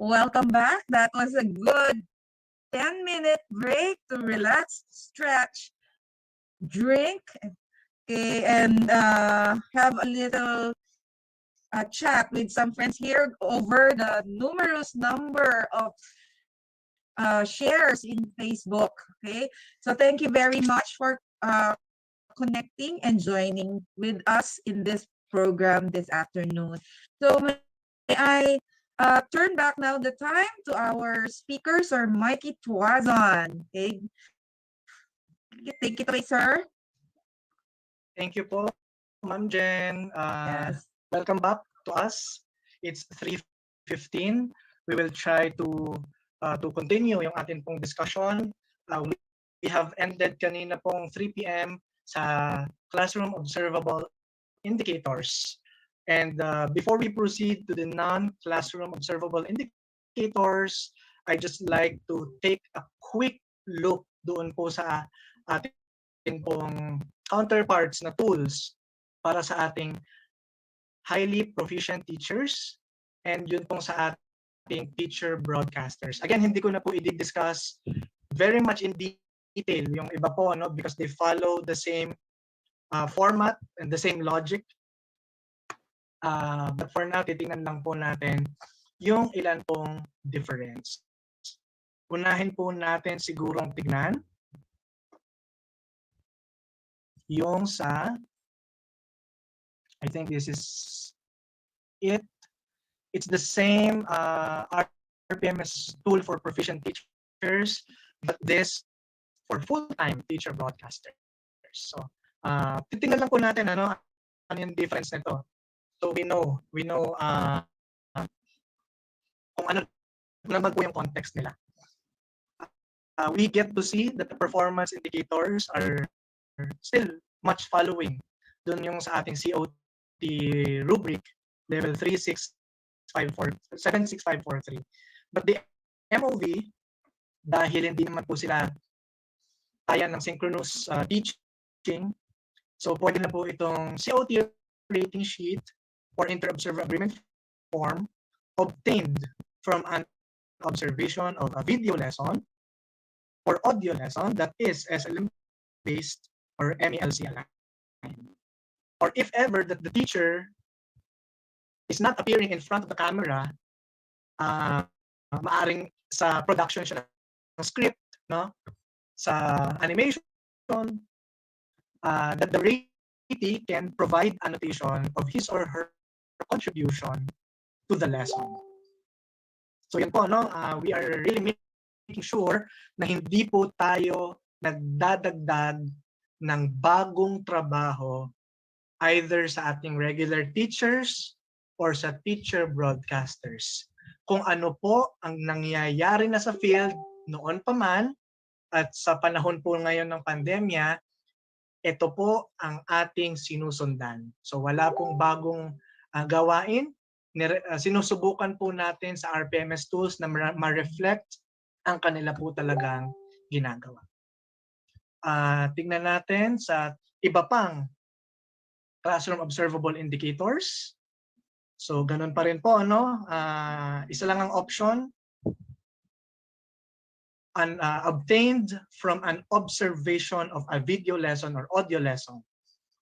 Welcome back. That was a good 10-minute break to relax, stretch, drink, okay, and have a little chat with some friends here over the numerous number of shares in Facebook. Okay, so thank you very much for connecting and joining with us in this program this afternoon. So may I turn back now the time to our speakers or Mikey Tuazon. Okay, take it away, sir. Thank you po, Ma'am Jen. Yes. Welcome back to us. It's 3:15. We will try to continue yung atin pong discussion. We have ended kanina pong 3 p.m. sa classroom observable indicators. And before we proceed to the non-classroom observable indicators, I just like to take a quick look doon po sa ating pong counterparts na tools para sa ating highly proficient teachers and yun pong sa ating teacher broadcasters. Again, hindi ko na po i-discuss very much in detail yung iba po, no, because they follow the same format and the same logic. But for now, titingnan lang po natin yung ilan pong difference. Unahin po natin sigurong tignan yung sa, I think this is it. It's the same RPMS tool for proficient teachers, but this for full-time teacher broadcasters. So, titingnan lang po natin ano yung difference nito. So we know kung ano naman po yung context nila. We get to see that the performance indicators are still much following dun yung sa ating COT rubric level 76543. But the MOV, dahil hindi naman po sila kaya ng synchronous teaching, so pwede na po itong COT rating sheet or inter-observer agreement form obtained from an observation of a video lesson or audio lesson that is SLM-based or MELC aligned. Or if ever that the teacher is not appearing in front of the camera, maaring sa production siya ng script, no? Sa animation, that the ratee can provide annotation of his or her contribution to the lesson. So yun po, no? We are really making sure na hindi po tayo nagdadagdag ng bagong trabaho either sa ating regular teachers or sa teacher broadcasters. Kung ano po ang nangyayari na sa field noon pa man at sa panahon po ngayon ng pandemya, ito po ang ating sinusundan. So wala pong bagong gawain. Sinusubukan po natin sa RPMS tools na ma-reflect ang kanila po talagang ginagawa. Tingnan natin sa iba pang classroom observable indicators. So ganun pa rin po, ano? Isa lang ang option. Obtained from an observation of a video lesson or audio lesson.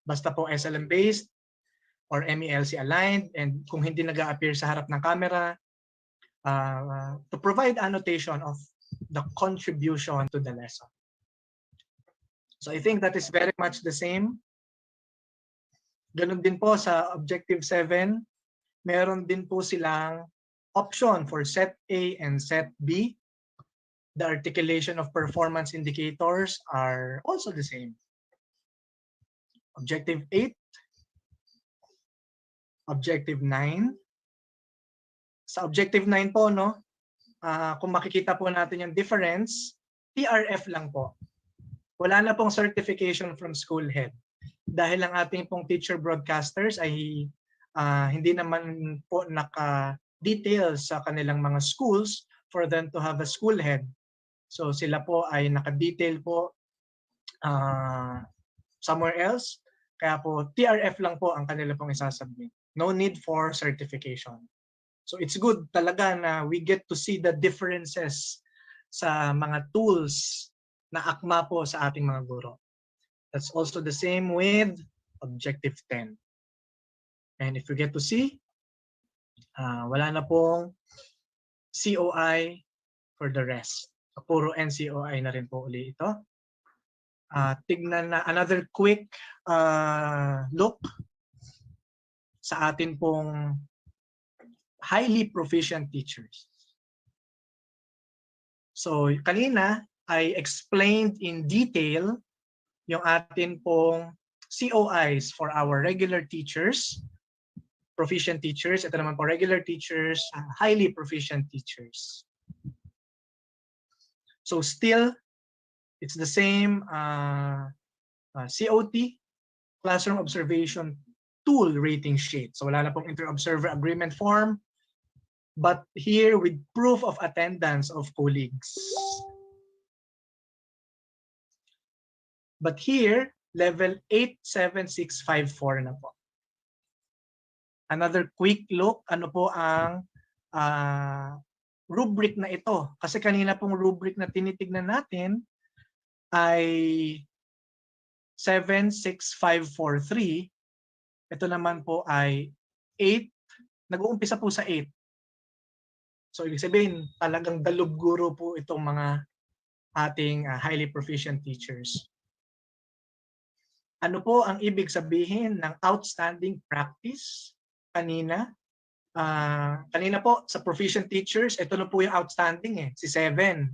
Basta po SLM-based or MELC aligned, and kung hindi nag-a-appear sa harap ng camera, to provide annotation of the contribution to the lesson. So I think that is very much the same. Ganun din po sa Objective 7, meron din po silang option for set A and set B. The articulation of performance indicators are also the same. Objective 8, Objective 9. Sa Objective 9 po, no, kung makikita po natin yung difference, TRF lang po. Wala na pong certification from school head. Dahil ang ating pong teacher broadcasters ay hindi naman po naka-detail sa kanilang mga schools for them to have a school head. So sila po ay naka-detail po somewhere else. Kaya po TRF lang po ang kanila pong isasubmit. No need for certification. So it's good talaga na we get to see the differences sa mga tools na akma po sa ating mga guro. That's also the same with Objective 10. And if you get to see, wala na pong COI for the rest. So, puro NCOI na rin po uli ito. Tignan na another quick look sa atin pong highly proficient teachers. So kanina I explained in detail yung atin pong COIs for our regular teachers, proficient teachers. Ito naman po regular teachers, highly proficient teachers. So still, it's the same COT, Classroom Observation Tool Rating Sheet. So wala na pong Inter-Observer Agreement Form, but here with proof of attendance of colleagues. But here, level 87654 na po. Another quick look, ano po ang rubric na ito. Kasi kanina pong rubric na tinitignan natin ay 76543. Ito naman po ay 8. Nag-uumpisa po sa 8. So ibig sabihin, talagang dalubguro po itong mga ating highly proficient teachers. Ano po ang ibig sabihin ng outstanding practice? Kanina po sa proficient teachers, ito na po yung outstanding si 7.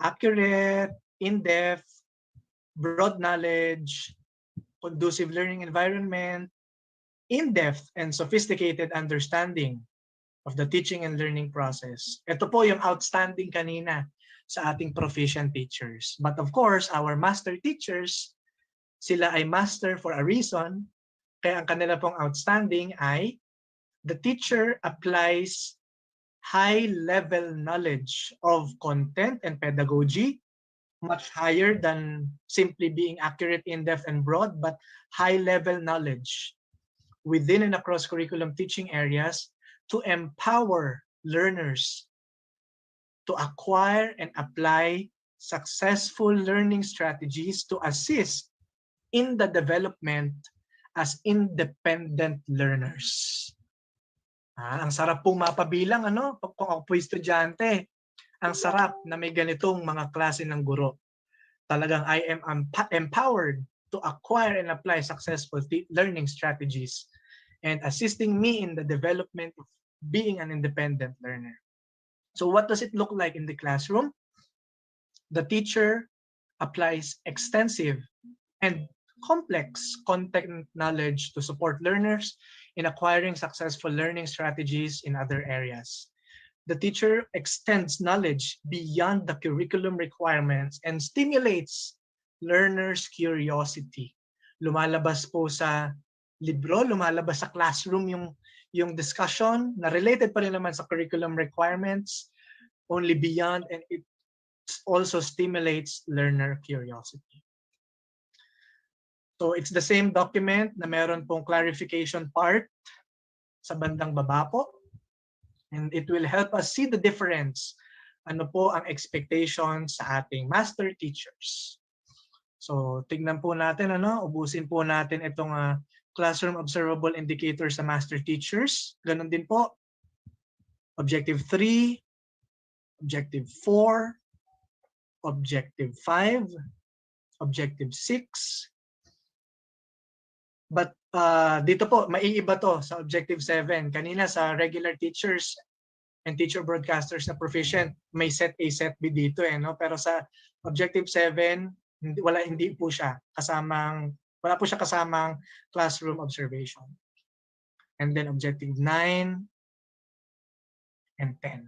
Accurate, in-depth, broad knowledge, conducive learning environment, in-depth and sophisticated understanding of the teaching and learning process. Ito po yung outstanding kanina sa ating proficient teachers. But of course, our master teachers, sila ay master for a reason. Kaya ang kanila pong outstanding ay the teacher applies high-level knowledge of content and pedagogy, much higher than simply being accurate, in-depth, and broad, but high-level knowledge within and across curriculum teaching areas to empower learners to acquire and apply successful learning strategies to assist in the development as independent learners. Ang sarap pong mapabilang, kung ako po estudyante, ang sarap na may ganitong mga klase ng guro. Talagang I am empowered to acquire and apply successful learning strategies and assisting me in the development of being an independent learner. So what does it look like in the classroom? The teacher applies extensive and complex content knowledge to support learners in acquiring successful learning strategies in other areas. The teacher extends knowledge beyond the curriculum requirements and stimulates learners' curiosity. Lumalabas po sa libro, lumalabas sa classroom yung discussion na related pa rin naman sa curriculum requirements, only beyond, and it also stimulates learner curiosity. So it's the same document na meron pong clarification part sa bandang baba po. And it will help us see the difference. Ano po ang expectations sa ating master teachers. So tignan po natin, ubusin po natin itong classroom observable indicators sa master teachers. Ganon din po. Objective 3, Objective 4, Objective 5, Objective 6. But dito po, maiiba to sa Objective 7. Kanina sa regular teachers, and teacher broadcasters na proficient. May set A, set B dito no? Pero sa Objective 7, hindi po siya kasamang, wala po siya kasamang classroom observation. And then Objective 9 and 10.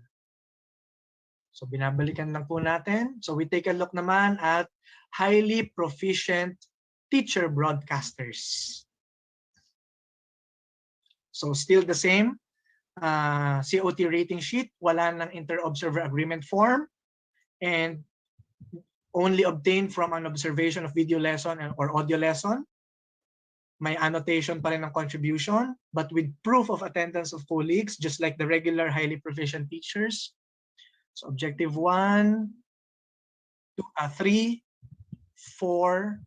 So binabalikan lang po natin. So we take a look naman at highly proficient teacher broadcasters. So still the same. COT rating sheet, wala ng inter-observer agreement form, and only obtained from an observation of video lesson or audio lesson. May annotation pa rin ng contribution, but with proof of attendance of colleagues, just like the regular highly proficient teachers. So Objective 1, 2, 3, 4,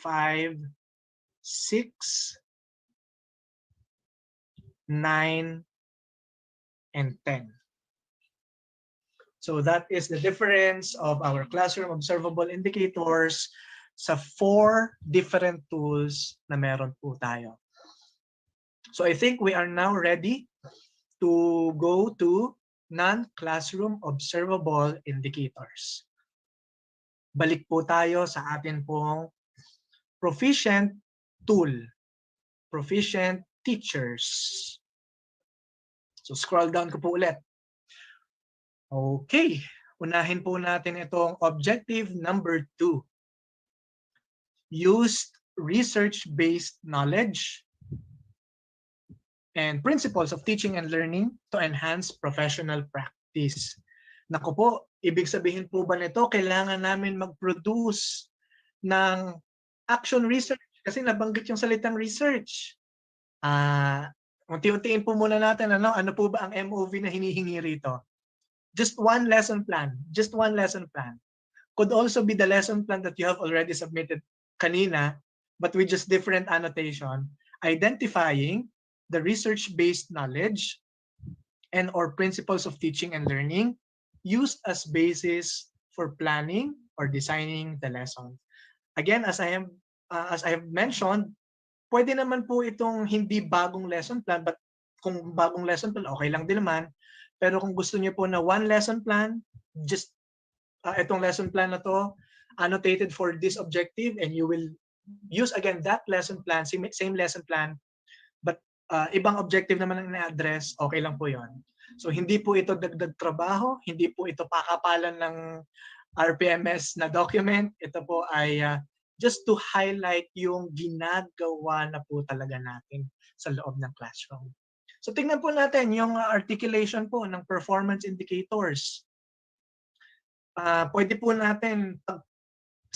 5, 6, 9, and 10. So that is the difference of our classroom observable indicators sa 4 different tools na meron po tayo. So I think we are now ready to go to non-classroom observable indicators. Balik po tayo sa atin pong proficient tool, proficient teachers. So scroll down ko po ulit. Okay, unahin po natin itong objective number 2. Use research-based knowledge and principles of teaching and learning to enhance professional practice. Naku po, ibig sabihin po ba nito, kailangan namin mag-produce ng action research? Kasi nabanggit yung salitang research. Unti-untiin po muna natin, ano po ba ang MOV na hinihingi rito? Just one lesson plan. Just one lesson plan. Could also be the lesson plan that you have already submitted kanina, but with just different annotation, identifying the research-based knowledge and or principles of teaching and learning used as basis for planning or designing the lesson. Again, as I have mentioned, pwede naman po itong hindi bagong lesson plan, but kung bagong lesson plan, okay lang din naman. Pero kung gusto niyo po na one lesson plan, just itong lesson plan na to, annotated for this objective, and you will use again that lesson plan, same lesson plan, but ibang objective naman ang ina-address, okay lang po yon. So hindi po ito dagdag trabaho, hindi po ito pakapalan ng RPMS na document. Ito po ay just to highlight yung ginagawa na po talaga natin sa loob ng classroom. So tingnan po natin yung articulation po ng performance indicators. Pwede po natin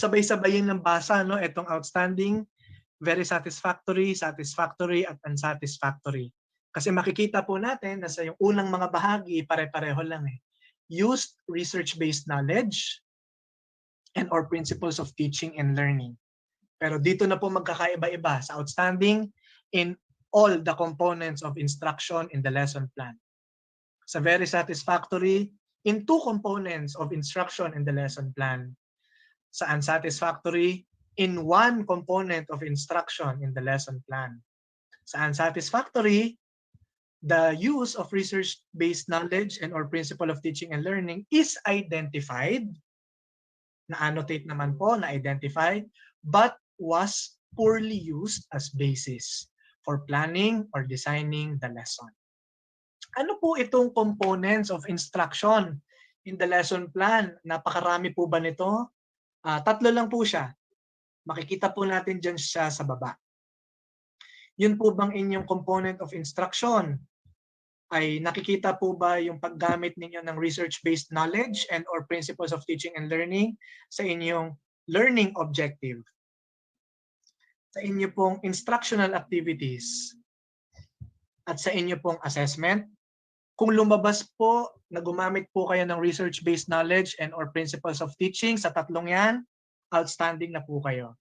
sabay-sabayin ng basa, no, itong outstanding, very satisfactory, satisfactory, at unsatisfactory. Kasi makikita po natin na sa yung unang mga bahagi, pare-pareho lang eh. Used research-based knowledge and or principles of teaching and learning. Pero dito na po magkakaiba-iba sa outstanding in all the components of instruction in the lesson plan. Sa very satisfactory, in 2 components of instruction in the lesson plan. Sa unsatisfactory, in 1 component of instruction in the lesson plan. Sa unsatisfactory, the use of research-based knowledge and or principle of teaching and learning is identified, na-annotate naman po, na-identified, but was poorly used as basis for planning or designing the lesson. Ano po itong components of instruction in the lesson plan? Napakarami po ba nito? 3 lang po siya. Makikita po natin dyan siya sa baba. Yun po bang inyong component of instruction? Ay nakikita po ba yung paggamit ninyo ng research-based knowledge and or principles of teaching and learning sa inyong learning objective? Sa inyo pong instructional activities at sa inyo pong assessment? Kung lumabas po na gumamit po kayo ng research-based knowledge and or principles of teaching sa 3 yan, outstanding na po kayo.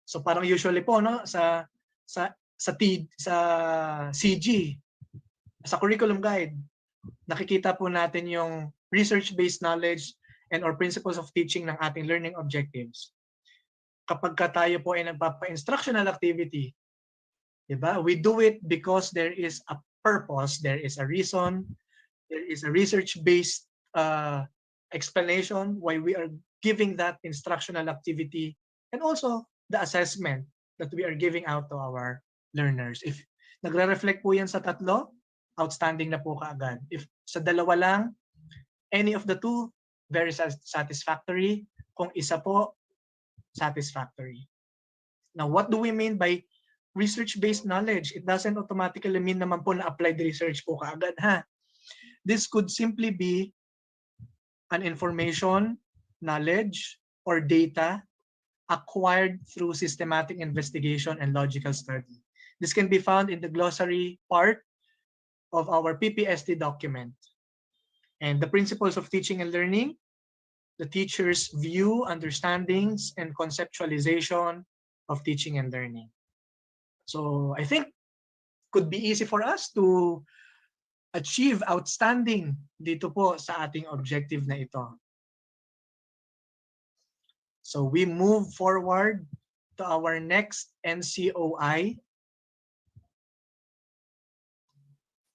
So parang usually po no sa CG, sa curriculum guide, nakikita po natin yung research-based knowledge and or principles of teaching ng ating learning objectives. Kapag tayo po ay nagpapa-instructional activity, diba? We do it because there is a purpose, there is a reason There is a research-based explanation why we are giving that instructional activity, and also the assessment that we are giving out to our learners. If nagre-reflect po yan sa tatlo, outstanding na po kaagad. If sa dalawa lang, any of the two, very satisfactory. Kung isa po, satisfactory. Now, what do we mean by research-based knowledge? It doesn't automatically mean naman po na applied research po kaagad, ha? This could simply be an information, knowledge, or data acquired through systematic investigation and logical study. This can be found in the glossary part of our PPST document. And the principles of teaching and learning, the teacher's view, understandings, and conceptualization of teaching and learning. So I think could be easy for us to achieve outstanding dito po sa ating objective na ito. So we move forward to our next NCOI.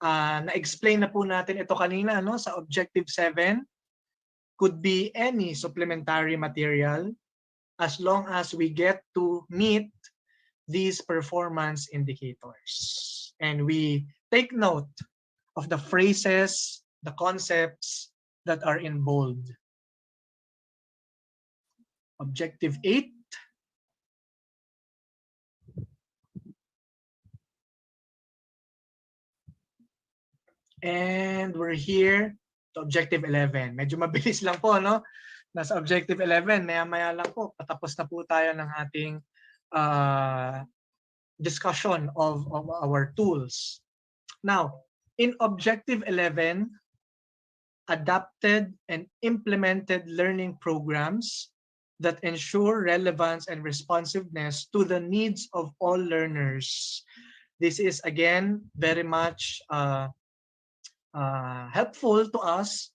Na-explain na po natin ito kanina, no, sa Objective 7. Could be any supplementary material as long as we get to meet these performance indicators. And we take note of the phrases, the concepts that are in bold. Objective 8. And we're here to Objective 11. Medyo mabilis lang po, no? Nasa Objective 11, maya-maya lang po, patapos na po tayo ng ating discussion of our tools. Now, in Objective 11, adapted and implemented learning programs that ensure relevance and responsiveness to the needs of all learners. This is, again, very much helpful to us,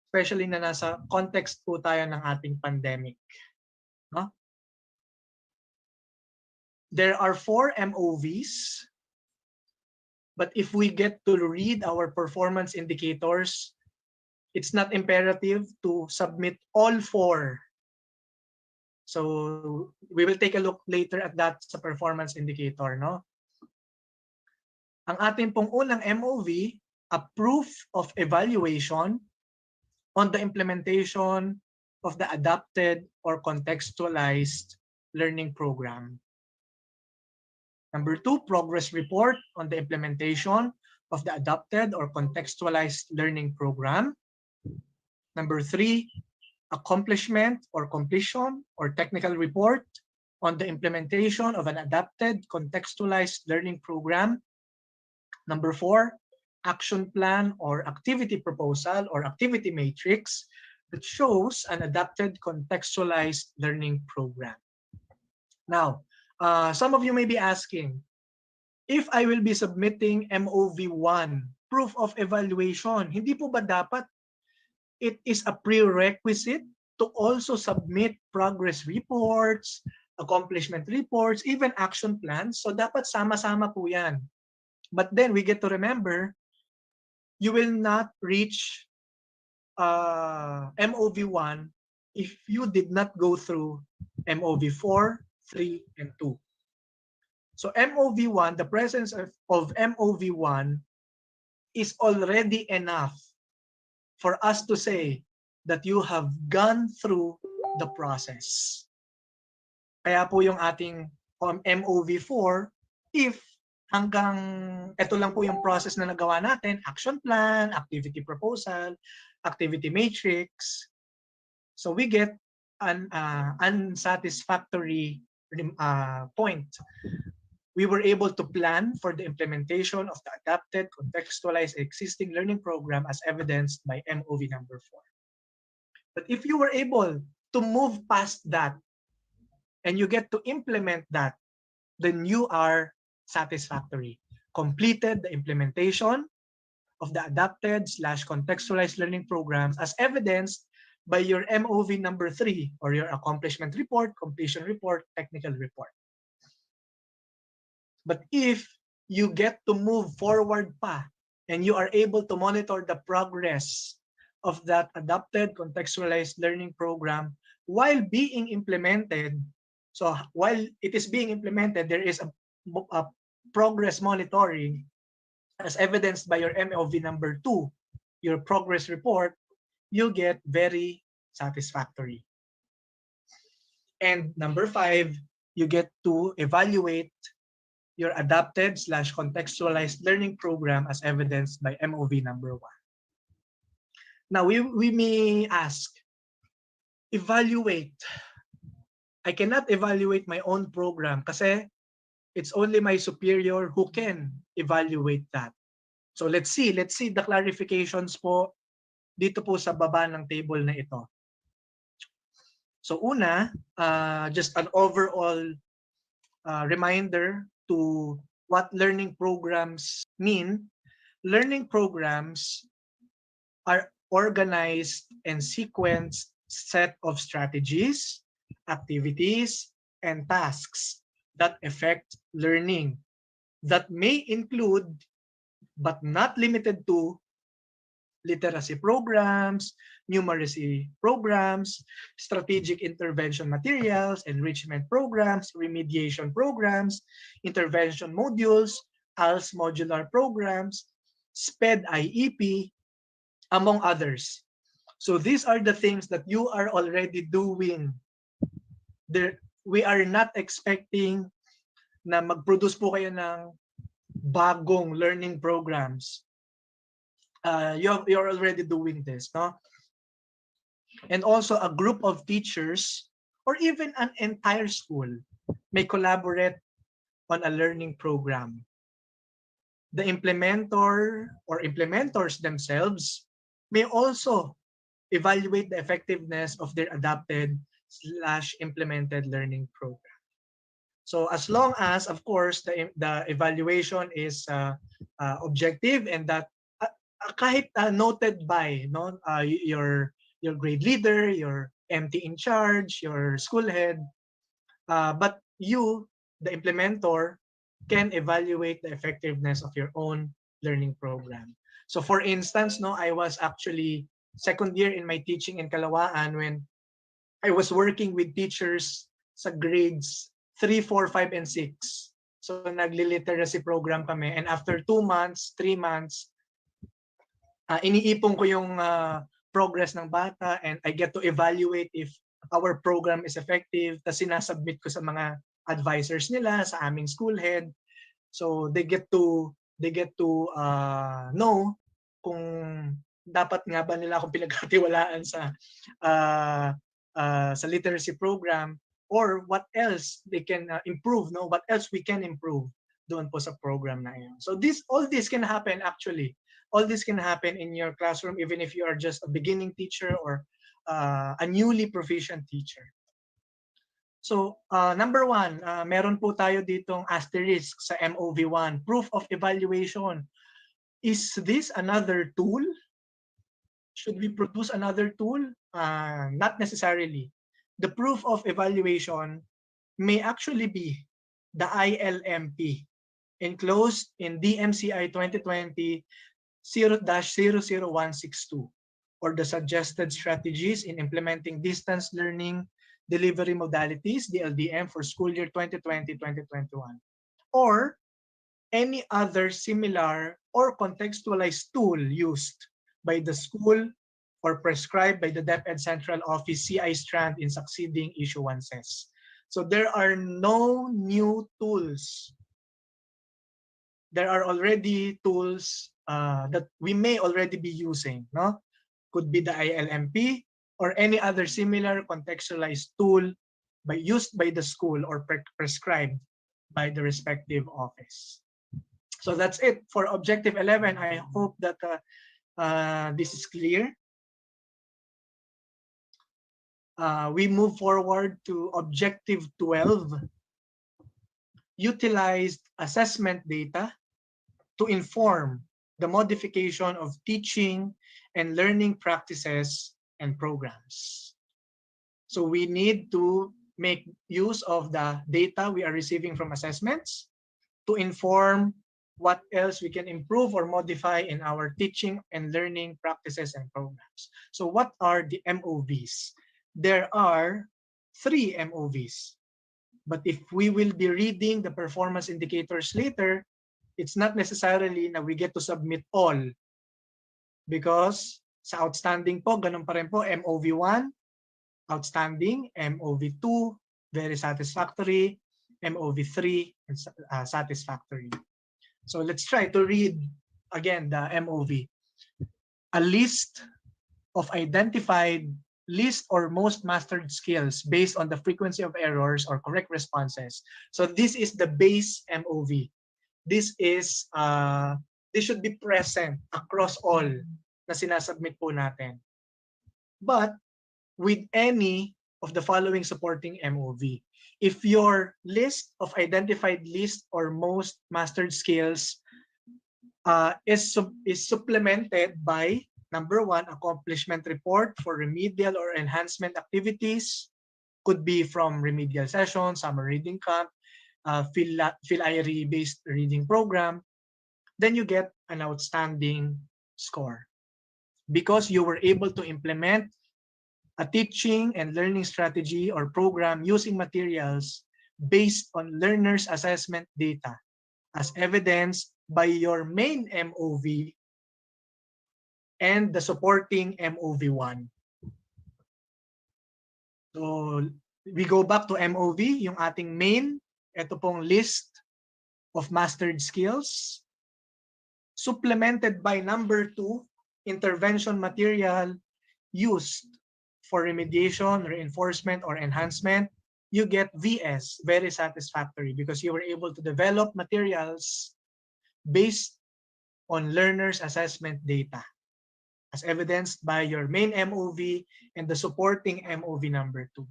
especially na nasa context po tayo ng ating pandemic. No? There are 4 MOVs, but if we get to read our performance indicators, it's not imperative to submit all 4. So we will take a look later at that sa performance indicator, no? Ang ating pong unang MOV, a proof of evaluation on the implementation of the adapted or contextualized learning program. Number 2, progress report on the implementation of the adapted or contextualized learning program. Number 3, accomplishment or completion or technical report on the implementation of an adapted contextualized learning program. Number 4, action plan or activity proposal or activity matrix that shows an adapted contextualized learning program. Now, some of you may be asking, if I will be submitting MOV1, proof of evaluation, hindi po ba dapat it is a prerequisite to also submit progress reports, accomplishment reports, even action plans? So dapat sama-sama po yan. But then we get to remember, you will not reach MOV1 if you did not go through MOV4, 3, and 2. So MOV1, the presence of MOV1 is already enough for us to say that you have gone through the process. Kaya po yung ating MOV4, if hanggang ito lang po yung process na nagawa natin, action plan, activity proposal, activity matrix. So we get an unsatisfactory point. We were able to plan for the implementation of the adapted, contextualized existing learning program as evidenced by MOV number 4. But if you were able to move past that and you get to implement that, then you are satisfactory, completed the implementation of the adapted/contextualized learning programs as evidenced by your MOV number 3 or your accomplishment report, completion report, technical report. But if you get to move forward pa and you are able to monitor the progress of that adapted contextualized learning program while being implemented. So while it is being implemented, there is a progress monitoring as evidenced by your MOV number 2, your progress report, you get very satisfactory. And number 5, you get to evaluate your adapted/contextualized learning program as evidenced by MOV number 1. Now, we may ask, evaluate. I cannot evaluate my own program kasi it's only my superior who can evaluate that. So let's see the clarifications po dito po sa baba ng table na ito. So una, just an overall reminder to what learning programs mean. Learning programs are organized and sequenced set of strategies, activities, and tasks that affect learning that may include but not limited to literacy programs, numeracy programs, strategic intervention materials, enrichment programs, remediation programs, intervention modules, ALS modular programs, SPED IEP, among others. So these are the things that you are already doing. We are not expecting na mag-produce po kayo ng bagong learning programs. You're already doing this, no? And also a group of teachers or even an entire school may collaborate on a learning program. The implementer or implementers themselves may also evaluate the effectiveness of their adapted/implemented learning program. So as long as, of course, the evaluation is objective and that kahit noted by your grade leader, your MT in charge, your school head, but you, the implementer, can evaluate the effectiveness of your own learning program. So for instance, I was actually second year in my teaching in Kalawaan when I was working with teachers sa grades 3, 4, 5, and 6. So nagli-literacy program kami, and after 2 months, 3 months, iniipon ko yung progress ng bata and I get to evaluate if our program is effective. Tapos sinasubmit ko sa mga advisors nila, sa aming school head. So they get to know kung dapat nga ba nila akong pinagkatiwalaan sa literacy program, or what else they can improve, what else we can improve doon po sa program na yun. So all this can happen actually. All this can happen in your classroom even if you are just a beginning teacher or a newly proficient teacher. So number 1, meron po tayo ditong asterisk sa MOV1, proof of evaluation. Is this another tool? Should we produce another tool? Not necessarily. The proof of evaluation may actually be the ILMP enclosed in DMCI 2020 0-00162, or the suggested strategies in implementing distance learning delivery modalities, DLDM, for school year 2020-2021, or any other similar or contextualized tool used by the school or prescribed by the DepEd Central Office CI strand in succeeding issuances. So there are no new tools. There are already tools that we may already be using. Could be the ILMP or any other similar contextualized tool used by the school or prescribed by the respective office. So that's it for Objective 11. I hope that this is clear. We move forward to Objective 12. Utilized assessment data to inform the modification of teaching and learning practices and programs. So we need to make use of the data we are receiving from assessments to inform what else we can improve or modify in our teaching and learning practices and programs. So what are the MOVs? There are 3 MOVs. But if we will be reading the performance indicators later, it's not necessarily na we get to submit all. Because sa outstanding po, ganun pa rin po, MOV1, outstanding, MOV2, very satisfactory, MOV3, satisfactory. So let's try to read again the MOV. A list of identified least or most mastered skills based on the frequency of errors or correct responses. So this is the base MOV. This should be present across all na sinasubmit po natin. But with any of the following supporting MOV, if your list of identified least or most mastered skills is supplemented by number 1, accomplishment report for remedial or enhancement activities, could be from remedial session, summer reading camp, Phil-IRE-based reading program, then you get an outstanding score because you were able to implement a teaching and learning strategy or program using materials based on learners' assessment data as evidenced by your main MOV and the supporting MOV1. So we go back to MOV, yung ating main, ito pong list of mastered skills, supplemented by number 2, intervention material used for remediation, reinforcement, or enhancement. You get VS, very satisfactory, because you were able to develop materials based on learners' assessment data, as evidenced by your main MOV and the supporting MOV number 2.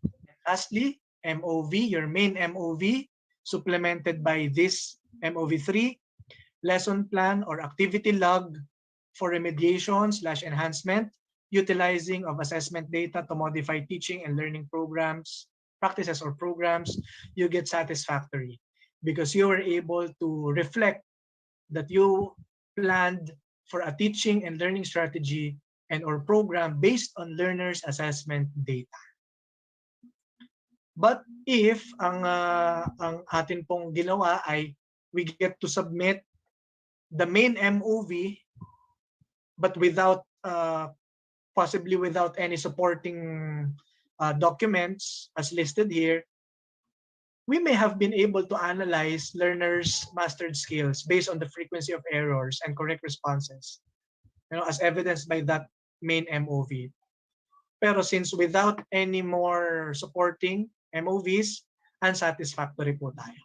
And lastly, MOV, your main MOV, supplemented by this MOV3, lesson plan or activity log for remediation/enhancement, utilizing of assessment data to modify teaching and learning programs, practices or programs. You get satisfactory because you were able to reflect that you planned for a teaching and learning strategy and or program based on learners' assessment data. But if ang atin pong ginawa ay we get to submit the main MOV but without possibly without any supporting documents as listed here, we may have been able to analyze learners' mastered skills based on the frequency of errors and correct responses, as evidenced by that main MOV. Pero since without any more supporting MOVs, unsatisfactory po tayo.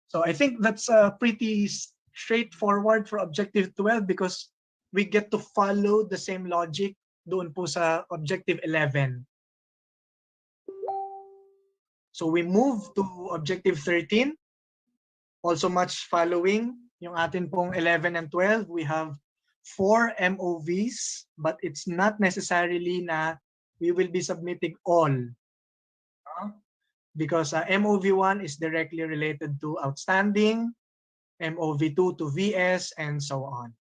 So I think that's pretty straightforward for Objective 12 because we get to follow the same logic doon po sa Objective 11. So we move to Objective 13, also much following yung atin pong 11 and 12. We have 4 MOVs, but it's not necessarily na we will be submitting all. Because MOV1 is directly related to outstanding, MOV2 to VS, and so on.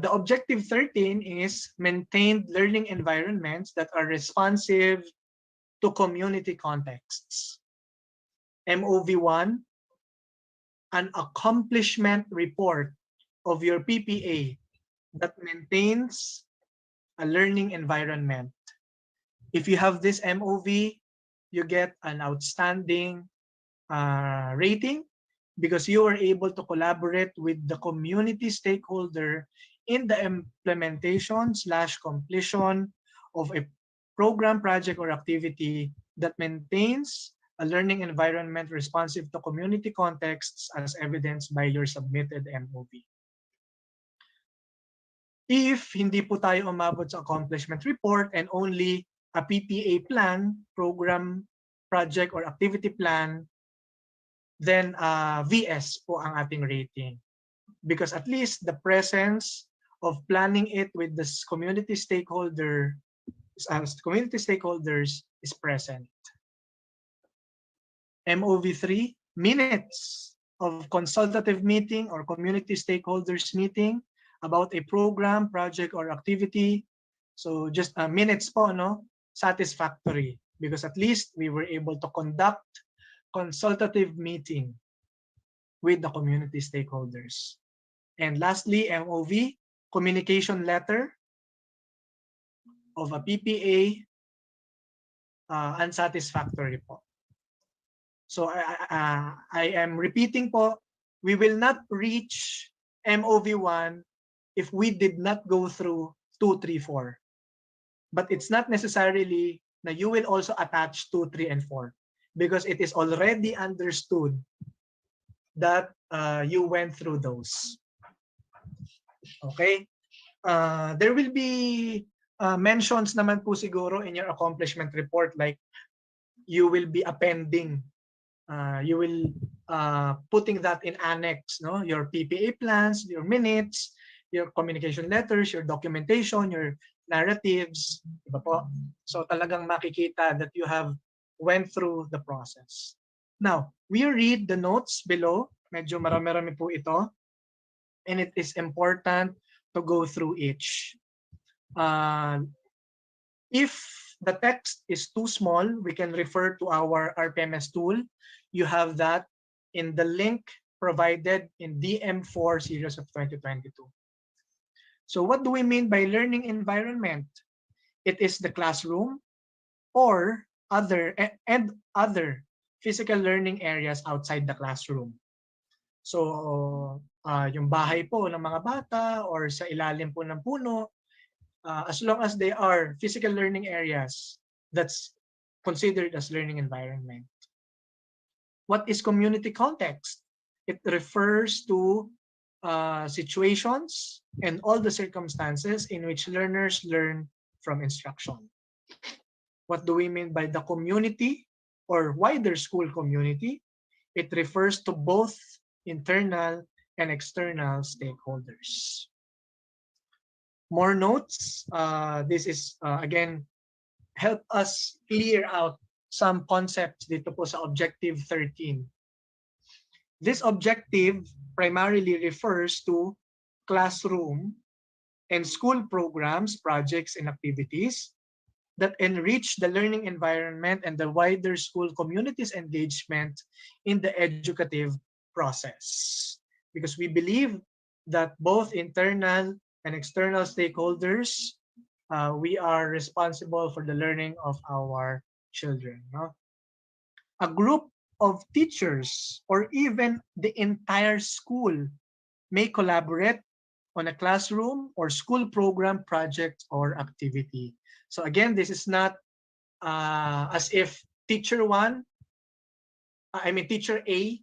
The Objective 13 is maintained learning environments that are responsive to community contexts. MOV1, an accomplishment report of your PPA that maintains a learning environment. If you have this MOV, you get an outstanding rating because you were able to collaborate with the community stakeholder in the implementation/completion of a program, project, or activity that maintains a learning environment responsive to community contexts as evidenced by your submitted MOV. If hindi po tayo umabot sa accomplishment report and only a PPA plan, program, project, or activity plan, then VS po ang ating rating. Because at least the presence of planning it with the community stakeholders is present. MOV3, minutes of consultative meeting or community stakeholders meeting about a program, project, or activity. So just minutes po, no? Satisfactory, because at least we were able to conduct consultative meeting with the community stakeholders. And lastly, MOV, communication letter of a PPA, unsatisfactory po. So I am repeating po, we will not reach MOV1 if we did not go through 2, 3, 4. But it's not necessarily that you will also attach 2, 3, and 4, because it is already understood that you went through those. Okay? There will be mentions naman po siguro in your accomplishment report, like you will be appending, you will putting that in annex, no? Your PPA plans, your minutes, your communication letters, your documentation, your narratives, diba po? So talagang makikita that you have went through the process. Now, we read the notes below. Medyo marami-rami po ito. And it is important to go through each. If the text is too small, we can refer to our RPMS tool. You have that in the link provided in DM4 series of 2022. So what do we mean by learning environment? It is the classroom or other physical learning areas outside the classroom. So yung bahay po ng mga bata or sa ilalim po ng puno, as long as they are physical learning areas, that's considered as learning environment. What is community context? It refers to situations and all the circumstances in which learners learn from instruction. What do we mean by the community or wider school community? It refers to both internal and external stakeholders. More notes. This is, again, help us clear out some concepts dito po sa Objective 13. This objective primarily refers to classroom and school programs, projects, and activities that enrich the learning environment and the wider school community's engagement in the educative process. Because we believe that both internal and external stakeholders, we are responsible for the learning of our children. No? A group of teachers or even the entire school may collaborate on a classroom or school program, project, or activity. So again, this is not as if teacher A,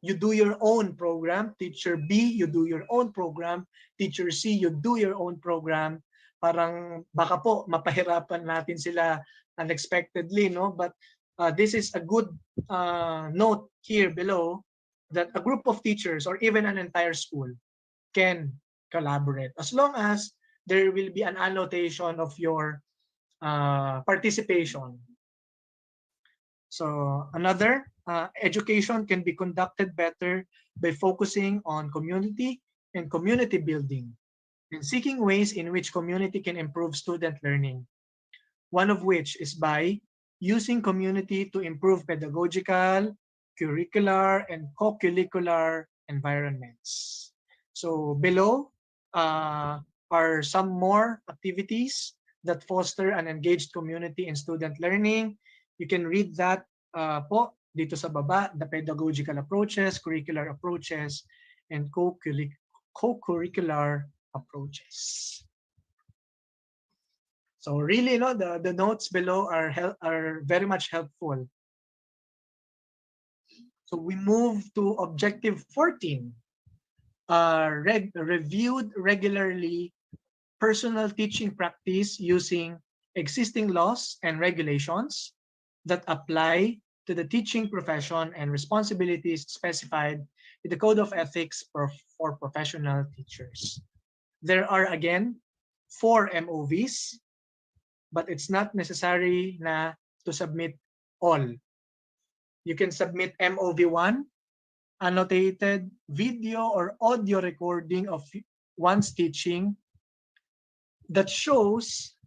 you do your own program, teacher B, you do your own program, teacher C, you do your own program. Parang baka po mapahirapan natin sila unexpectedly, no? But this is a good note here below that a group of teachers or even an entire school can collaborate as long as there will be an annotation of your participation. So another, education can be conducted better by focusing on community and community building and seeking ways in which community can improve student learning. One of which is by using community to improve pedagogical, curricular, and co-curricular environments. So below are some more activities that foster an engaged community in student learning. You can read that po dito sa baba, the pedagogical approaches, curricular approaches, and co-curricular approaches. So really, the notes below are very much helpful. So we move to Objective 14. Reviewed regularly personal teaching practice using existing laws and regulations that apply to the teaching profession and responsibilities specified in the Code of Ethics for professional teachers. There are again 4 MOVs, but it's not necessary na to submit all. You can submit MOV1, annotated video or audio recording of one's teaching that shows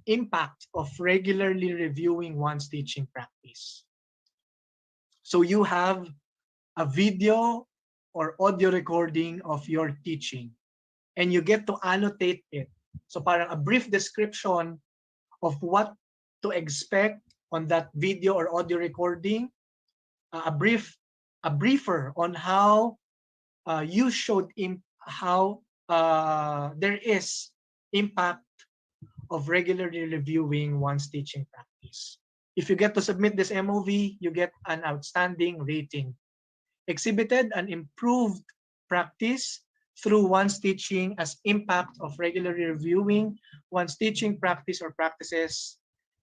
impact of regularly reviewing one's teaching practice. So you have a video or audio recording of your teaching and you get to annotate it. So parang a brief description of what to expect on that video or audio recording, a briefer on how you showed how there is impact of regularly reviewing one's teaching practice. If you get to submit this MOV, you get an outstanding rating. Exhibited an improved practice through one's teaching as impact of regularly reviewing one's teaching practice or practices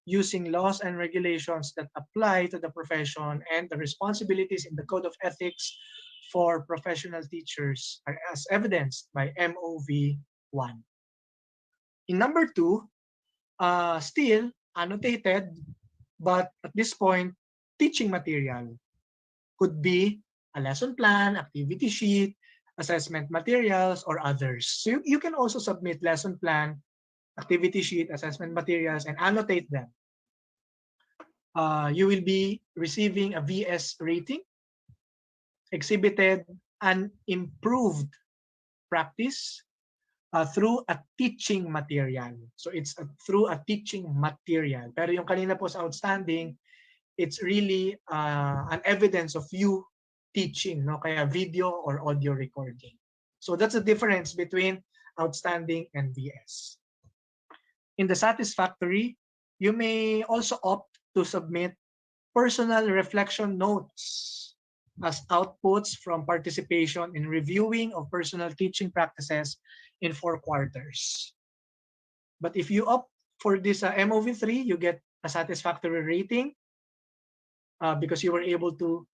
using laws and regulations that apply to the profession and the responsibilities in the Code of Ethics for professional teachers are as evidenced by MOV1. In number 2, still annotated, but at this point, teaching material could be a lesson plan, activity sheet, assessment materials, or others. So you can also submit lesson plan, activity sheet, assessment materials, and annotate them. You will be receiving a VS rating, exhibited an improved practice through a teaching material. So it's through a teaching material. Pero yung kanina po sa outstanding, it's really an evidence of you teaching, no? Kaya video or audio recording. So that's the difference between outstanding and VS. In the satisfactory, you may also opt to submit personal reflection notes as outputs from participation in reviewing of personal teaching practices in 4 quarters. But if you opt for this MOV3, you get a satisfactory rating because you were able to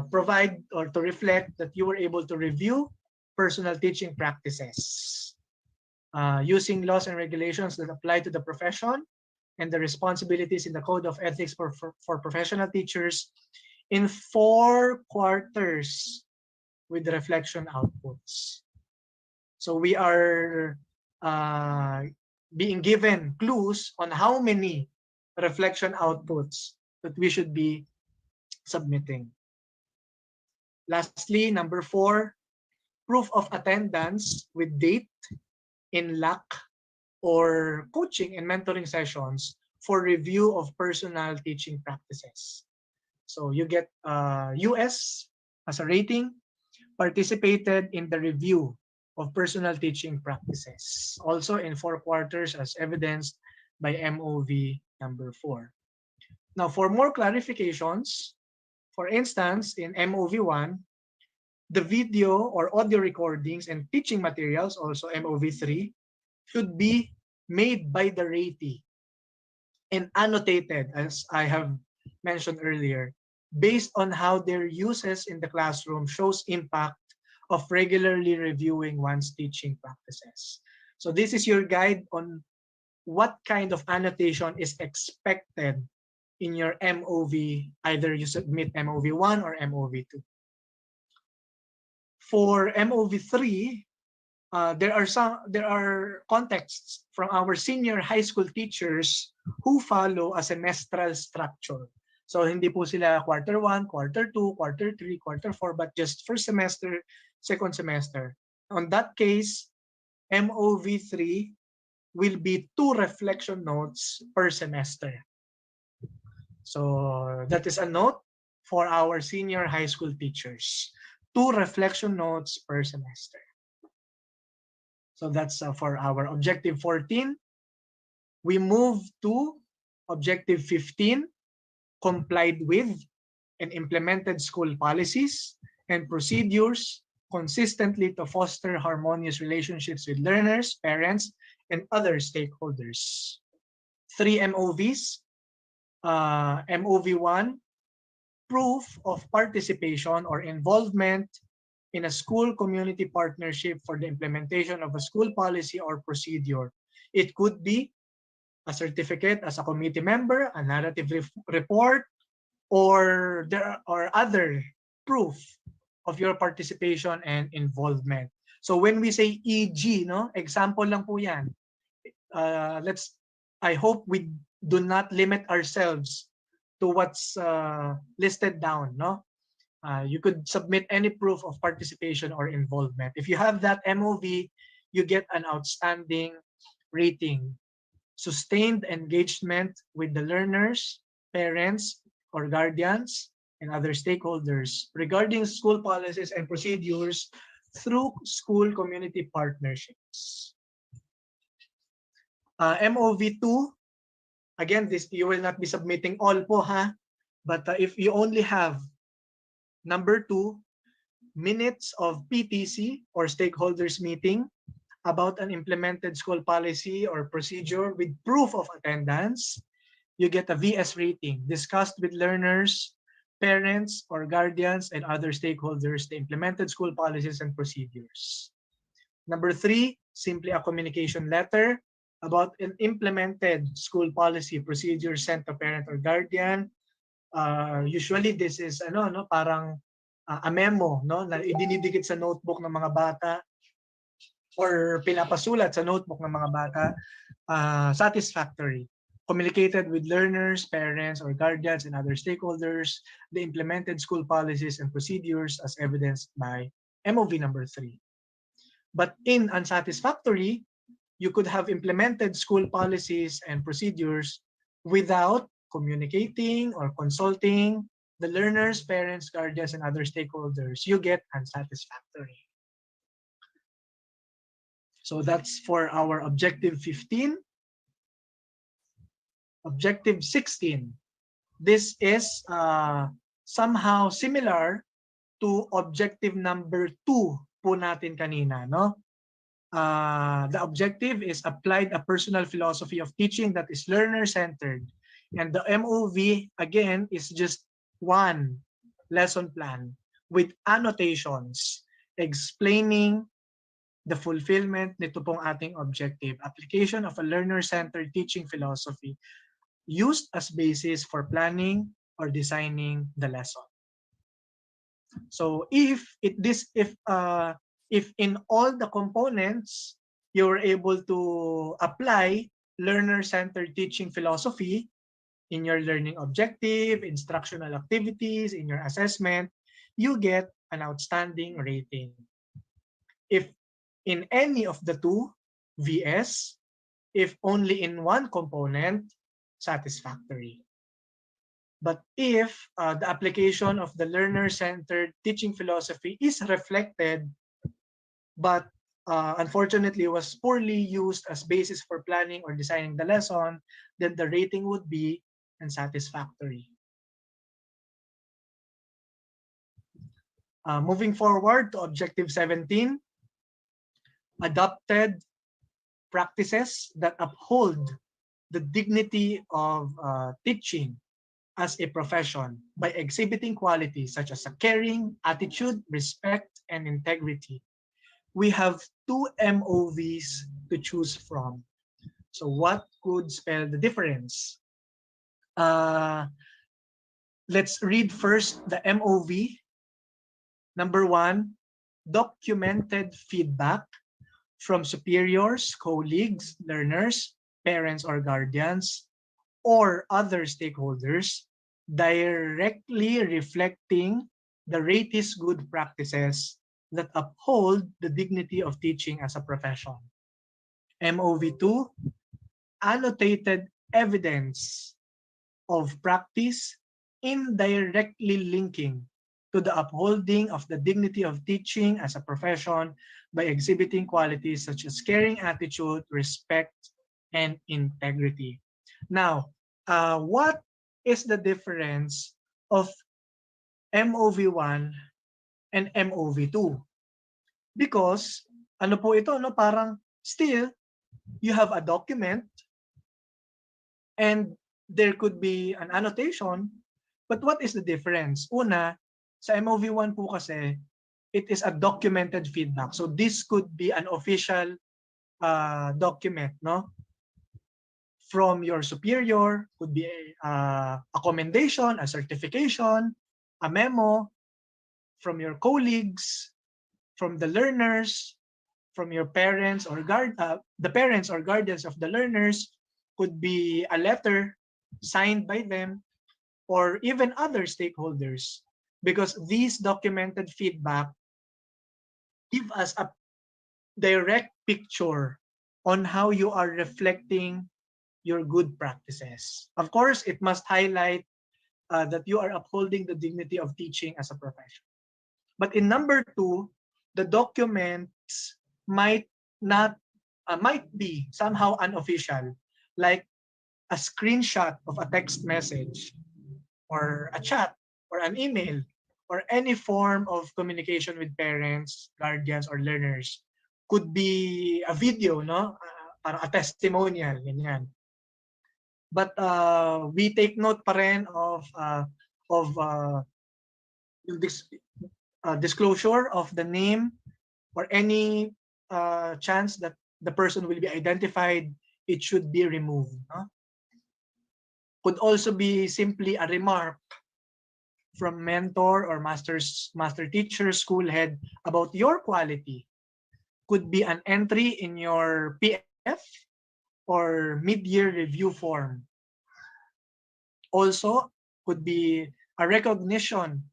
provide or to reflect that you were able to review personal teaching practices using laws and regulations that apply to the profession and the responsibilities in the Code of Ethics for professional teachers in 4 quarters with reflection outputs. So we are being given clues on how many reflection outputs that we should be submitting. Lastly, number 4, proof of attendance with date in LAC or coaching and mentoring sessions for review of personal teaching practices. So you get US as a rating, participated in the review of personal teaching practices, also in 4 quarters as evidenced by MOV number 4. Now, for more clarifications, for instance, in MOV1, the video or audio recordings and teaching materials, also MOV3, should be made by the ratee and annotated, as I have mentioned earlier, based on how their uses in the classroom shows impact of regularly reviewing one's teaching practices. So this is your guide on what kind of annotation is expected in your MOV, either you submit MOV1 or MOV2. For MOV3, there are contexts from our senior high school teachers who follow a semestral structure. So hindi po sila quarter 1, quarter 2, quarter 3, quarter 4, but just first semester, second semester. On that case, MOV3 will be 2 reflection notes per semester. So that is a note for our senior high school teachers. 2 reflection notes per semester. So that's for our objective 14. We move to objective 15, complied with and implemented school policies and procedures consistently to foster harmonious relationships with learners, parents, and other stakeholders. 3 MOVs. MOV1, proof of participation or involvement in a school community partnership for the implementation of a school policy or procedure. It could be a certificate as a committee member, a narrative report, or there are other proof of your participation and involvement. So when we say EG, no, example lang po yan. I hope we do not limit ourselves to what's listed down, no? You could submit any proof of participation or involvement. If you have that MOV, you get an outstanding rating. Sustained engagement with the learners, parents, or guardians, and other stakeholders regarding school policies and procedures through school community partnerships. MOV2, again, this you will not be submitting all po, ha? But if you only have number 2, minutes of PTC or stakeholders meeting about an implemented school policy or procedure with proof of attendance, you get a VS rating, discussed with learners, parents, or guardians, and other stakeholders the implemented school policies and procedures. Number 3, simply a communication letter about an implemented school policy procedure sent to parent or guardian. Usually this is parang a memo, no, na idinidikit sa notebook ng mga bata or pinapasulat sa notebook ng mga bata. Satisfactory. Communicated with learners, parents, or guardians, and other stakeholders the implemented school policies and procedures as evidenced by MOV number 3. But in unsatisfactory, you could have implemented school policies and procedures without communicating or consulting the learners, parents, guardians, and other stakeholders. You get unsatisfactory. So that's for our objective 15. Objective 16. This is somehow similar to objective number 2 po natin kanina, no? The objective is applied a personal philosophy of teaching that is learner-centered. And the MOV, again, is just one lesson plan with annotations explaining the fulfillment nito pong ating objective. Application of a learner-centered teaching philosophy used as basis for planning or designing the lesson. So if in all the components you're able to apply learner-centered teaching philosophy in your learning objective, instructional activities, in your assessment, you get an outstanding rating. If in any of the two, VS. If only in one component, satisfactory. But if the application of the learner-centered teaching philosophy is reflected, but unfortunately was poorly used as basis for planning or designing the lesson, then the rating would be unsatisfactory. Moving forward to objective 17, adopted practices that uphold the dignity of teaching as a profession by exhibiting qualities such as a caring attitude, respect, and integrity. We have two MOVs to choose from. So what could spell the difference? Let's read first the MOV. Number 1, documented feedback from superiors, colleagues, learners, parents or guardians, or other stakeholders, directly reflecting the RATIS good practices that uphold the dignity of teaching as a profession. MOV2, annotated evidence of practice indirectly linking to the upholding of the dignity of teaching as a profession by exhibiting qualities such as caring attitude, respect, and integrity. Now, what is the difference of MOV1 and MOV2? Because ano po ito, no, parang still you have a document and there could be an annotation, but what is the difference? Una, sa MOV1 po kasi it is a documented feedback. So this could be an official document, no? from your superior, could be a commendation, a certification, a memo from your colleagues, from the learners, from your parents or the parents or guardians of the learners, could be a letter signed by them, or even other stakeholders, because these documented feedback give us a direct picture on how you are reflecting your good practices. Of course, it must highlight that you are upholding the dignity of teaching as a profession. But in number 2, the documents might be somehow unofficial, like a screenshot of a text message, or a chat, or an email, or any form of communication with parents, guardians, or learners. Could be a video, no? Para a testimonial, ganyan. But we take note pa rin of this disclosure of the name, or any chance that the person will be identified, it should be removed. No? Could also be simply a remark from mentor or master teacher, school head about your quality. Could be an entry in your PF or mid-year review form. Also, could be a recognition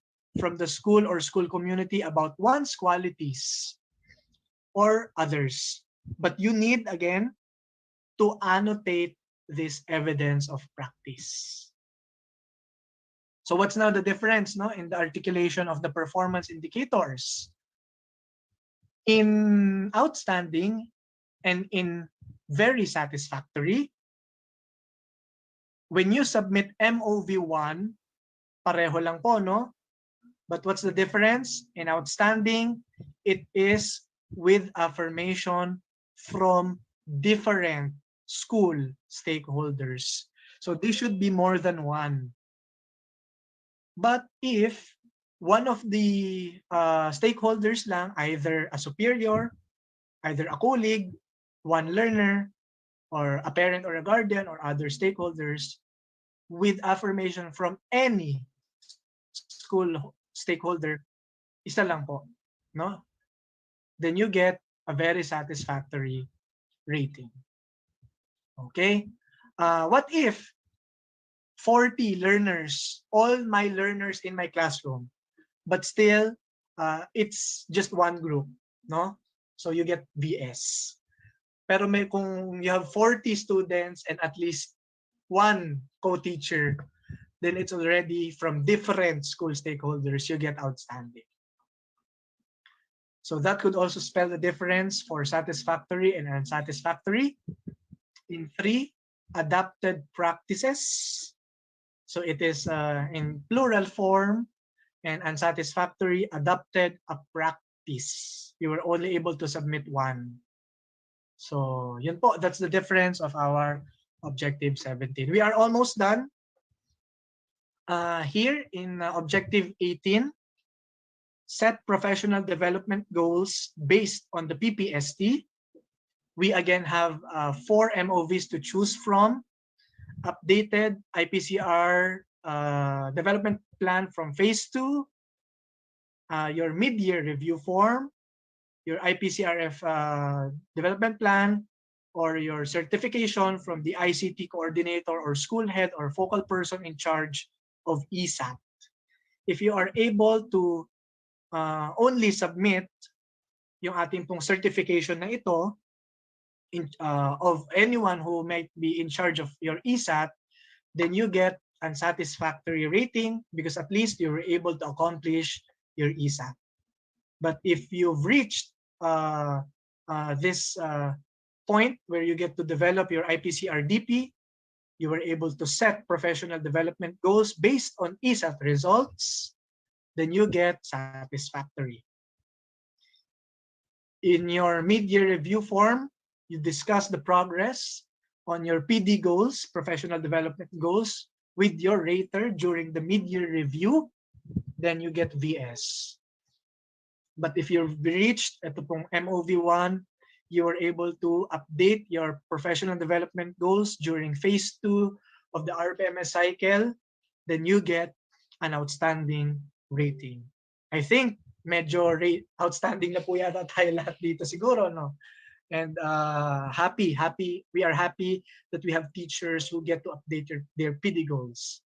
from the school or school community about one's qualities or others. But you need, again, to annotate this evidence of practice. So what's now the difference, no, in the articulation of the performance indicators? In outstanding and in very satisfactory, when you submit MOV1, pareho lang po, no? But what's the difference? In outstanding, it is with affirmation from different school stakeholders. So this should be more than one. But if one of the stakeholders lang, either a superior, either a colleague, one learner, or a parent or a guardian, or other stakeholders, with affirmation from any school stakeholder, isa lang po, no? Then you get a very satisfactory rating. Okay? What if 40 learners, all my learners in my classroom, but still it's just one group, no? So you get VS. Pero kung you have 40 students and at least one co-teacher, then it's already from different school stakeholders, you get outstanding. So that could also spell the difference for satisfactory and unsatisfactory. In 3, adapted practices. So it is in plural form, and unsatisfactory, adopted a practice. You were only able to submit 1. So yun po, that's the difference of our objective 17. We are almost done. Here in objective 18, set professional development goals based on the PPST. We again have 4 MOVs to choose from. Updated IPCR development plan from phase 2, your mid-year review form, your IPCRF development plan, or your certification from the ICT coordinator or school head or focal person in charge of ESAT. If you are able to only submit yung ating pong certification na ito of anyone who might be in charge of your ESAT, then you get unsatisfactory rating because at least you were able to accomplish your ESAT. But if you've reached this point where you get to develop your IPCR-DP, you were able to set professional development goals based on ESAT results, then you get satisfactory. In your mid-year review form, you discuss the progress on your PD goals, professional development goals, with your rater during the mid-year review, then you get VS. But if you've reached ito pong MOV1, you were able to update your professional development goals during phase 2 of the RPMS cycle, then you get an outstanding rating. I think medyo outstanding na po yata tayo lahat dito siguro, no? And we are happy that we have teachers who get to update their PD goals.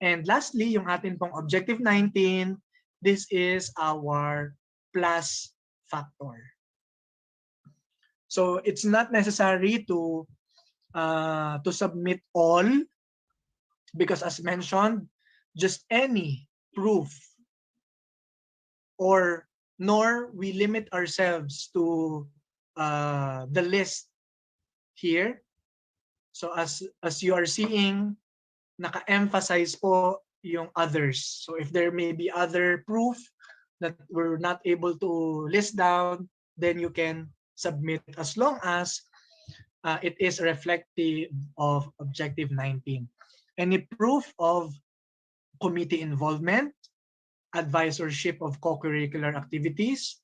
And lastly, yung atin pong objective 19, this is our plus factor. So it's not necessary to submit all, because as mentioned, just any proof, or nor we limit ourselves to the list here. So as you are seeing, naka-emphasize po yung others. So if there may be other proof that we're not able to list down, then you can submit as long as it is reflective of objective 19. Any proof of committee involvement, advisorship of co-curricular activities,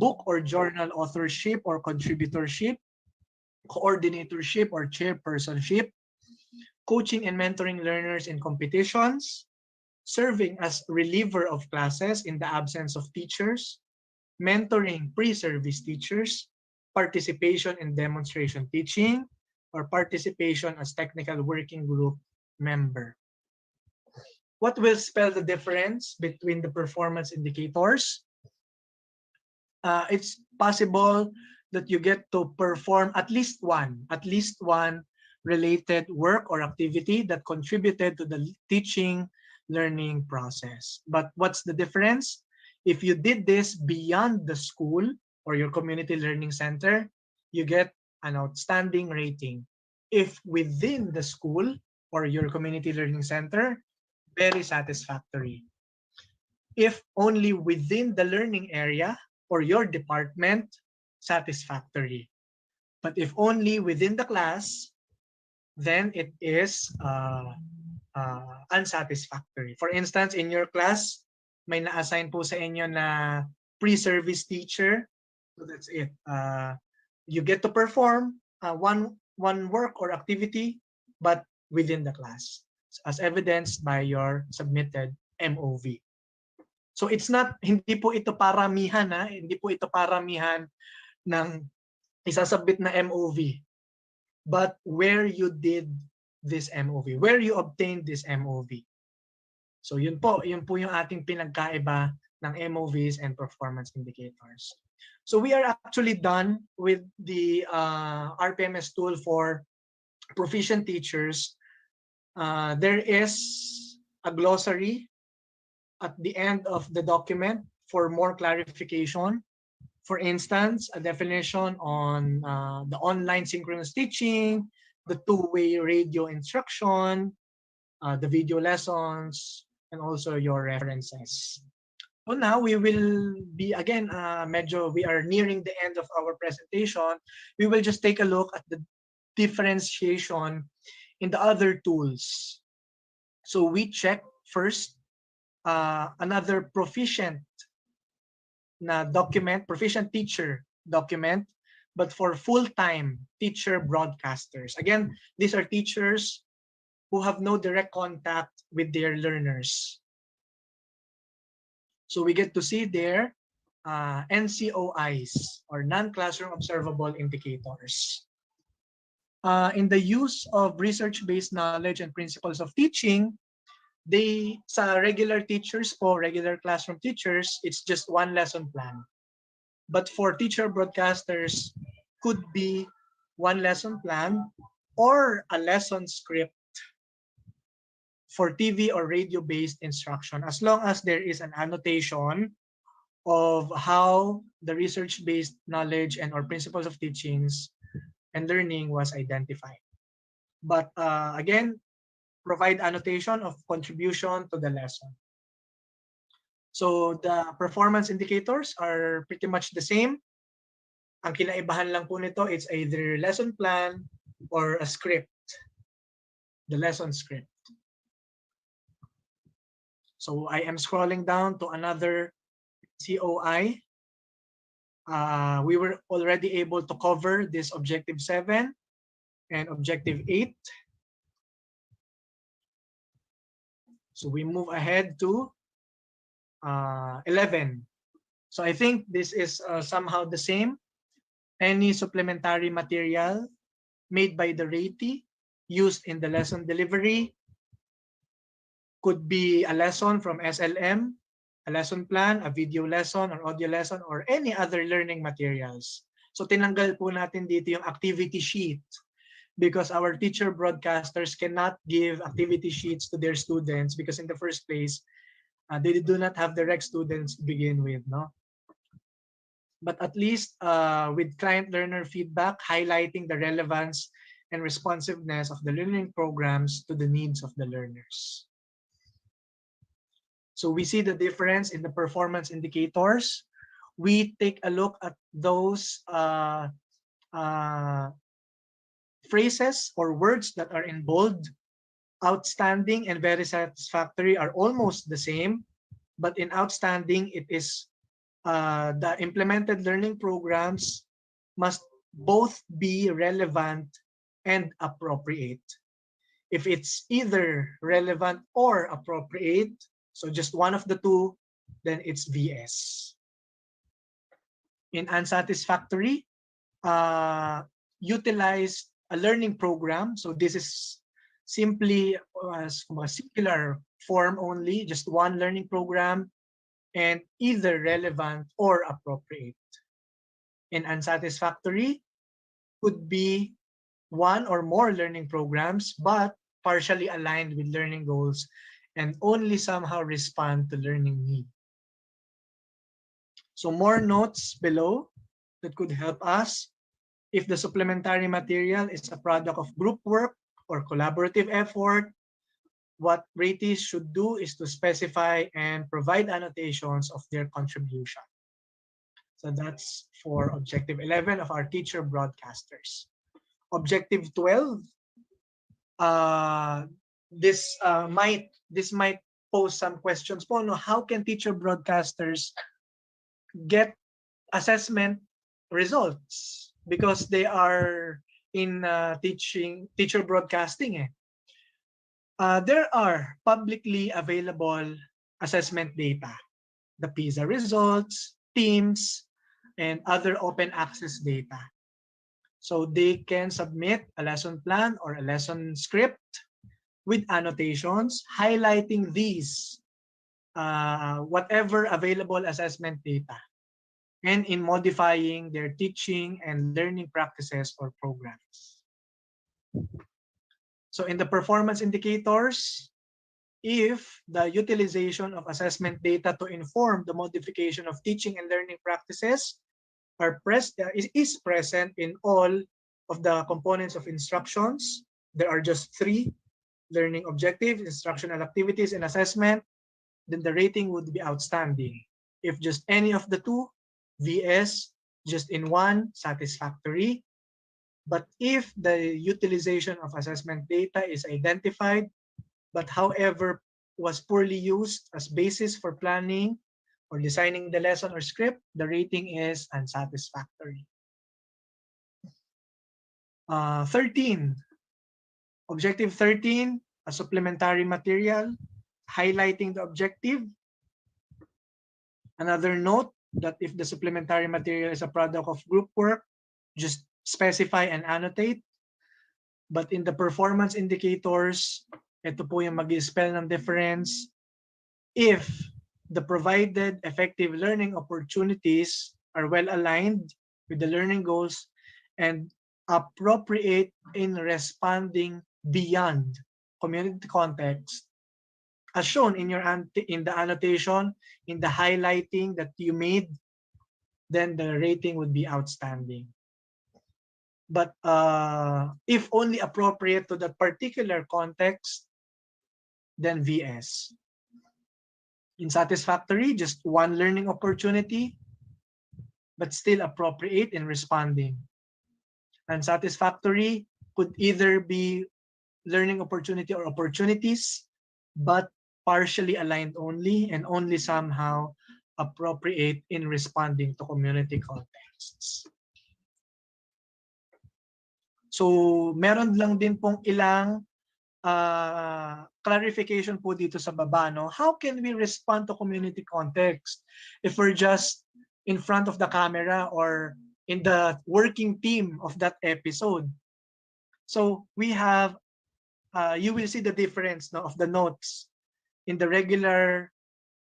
book or journal authorship or contributorship, coordinatorship or chairpersonship, coaching and mentoring learners in competitions, serving as reliever of classes in the absence of teachers, mentoring pre-service teachers, participation in demonstration teaching, or participation as technical working group member. What will spell the difference between the performance indicators? It's possible that you get to perform at least one related work or activity that contributed to the teaching learning process. But what's the difference? If you did this beyond the school or your community learning center, you get an outstanding rating. If within the school or your community learning center, very satisfactory. If only within the learning area or your department, satisfactory. But if only within the class, then it is unsatisfactory. For instance, in your class, may na-assign po sa inyo na pre-service teacher. So that's it. You get to perform one work or activity, but within the class, as evidenced by your submitted MOV. So it's not, hindi po ito paramihan, hindi po ito paramihan ng isasubmit na MOV, but where you did this MOV, where you obtained this MOV. So yun po yung ating pinagkaiba ng MOVs and performance indicators. So we are actually done with the RPMS tool for proficient teachers. There is a glossary at the end of the document for more clarification. For instance, a definition on the online synchronous teaching, the two-way radio instruction, the video lessons, and also your references. So now we will be, again, we are nearing the end of our presentation. We will just take a look at the differentiation in the other tools. So we check first another proficient document, proficient teacher document, but for full-time teacher broadcasters. Again, these are teachers who have no direct contact with their learners. So we get to see their NCOIs, or non-classroom observable indicators. In the use of research-based knowledge and principles of teaching, sa regular teachers po, regular classroom teachers, it's just one lesson plan. But for teacher broadcasters, could be one lesson plan or a lesson script for TV or radio-based instruction, as long as there is an annotation of how the research-based knowledge and or principles of teachings and learning was identified. But again, provide annotation of contribution to the lesson. So the performance indicators are pretty much the same. Ang kinaibahan lang po nito, it's either lesson plan or a script, the lesson script. So I am scrolling down to another COI. We were already able to cover this objective 7 and objective 8. So we move ahead to 11. So I think this is somehow the same. Any supplementary material made by the ratee used in the lesson delivery could be a lesson from SLM, a lesson plan, a video lesson, or audio lesson, or any other learning materials. So tinanggal po natin dito yung activity sheet because our teacher broadcasters cannot give activity sheets to their students because in the first place, they do not have direct students to begin with, no? But at least with client learner feedback, highlighting the relevance and responsiveness of the learning programs to the needs of the learners. So we see the difference in the performance indicators. We take a look at those phrases or words that are in bold. Outstanding and very satisfactory are almost the same, but in outstanding, it is the implemented learning programs must both be relevant and appropriate. If it's either relevant or appropriate, so just one of the two, then it's VS. In unsatisfactory, utilize a learning program. So this is simply a singular form only, just one learning program, and either relevant or appropriate. In unsatisfactory, could be one or more learning programs, but partially aligned with learning goals and only somehow respond to learning need. So more notes below that could help us. If the supplementary material is a product of group work or collaborative effort, what ratees should do is to specify and provide annotations of their contribution. So that's for objective 11 of our teacher broadcasters. Objective 12, this might pose some questions po, no? How can teacher broadcasters get assessment results because they are in teacher broadcasting? There are publicly available assessment data, the PISA results, Teams, and other open access data. So they can submit a lesson plan or a lesson script with annotations highlighting these, whatever available assessment data, and in modifying their teaching and learning practices or programs. So in the performance indicators, if the utilization of assessment data to inform the modification of teaching and learning practices is present in all of the components of instructions, there are just 3: learning objectives, instructional activities, and assessment, then the rating would be outstanding. If just any of the two, VS, just in one, satisfactory. But if the utilization of assessment data is identified, but however was poorly used as basis for planning or designing the lesson or script, the rating is unsatisfactory. 13, objective 13, a supplementary material highlighting the objective. Another note that if the supplementary material is a product of group work, just specify and annotate. But in the performance indicators, ito po yung mag-spell ng difference. If the provided effective learning opportunities are well aligned with the learning goals and appropriate in responding beyond community context, as shown in the annotation, in the highlighting that you made, then the rating would be outstanding. But if only appropriate to that particular context, then VS. Unsatisfactory, just one learning opportunity, but still appropriate in responding. Unsatisfactory could either be learning opportunity or opportunities, but partially aligned only and only somehow appropriate in responding to community contexts. So meron lang din pong ilang clarification po dito sa baba, no? How can we respond to community context if we're just in front of the camera or in the working team of that episode? So we have, you will see the difference, no, of the notes in the regular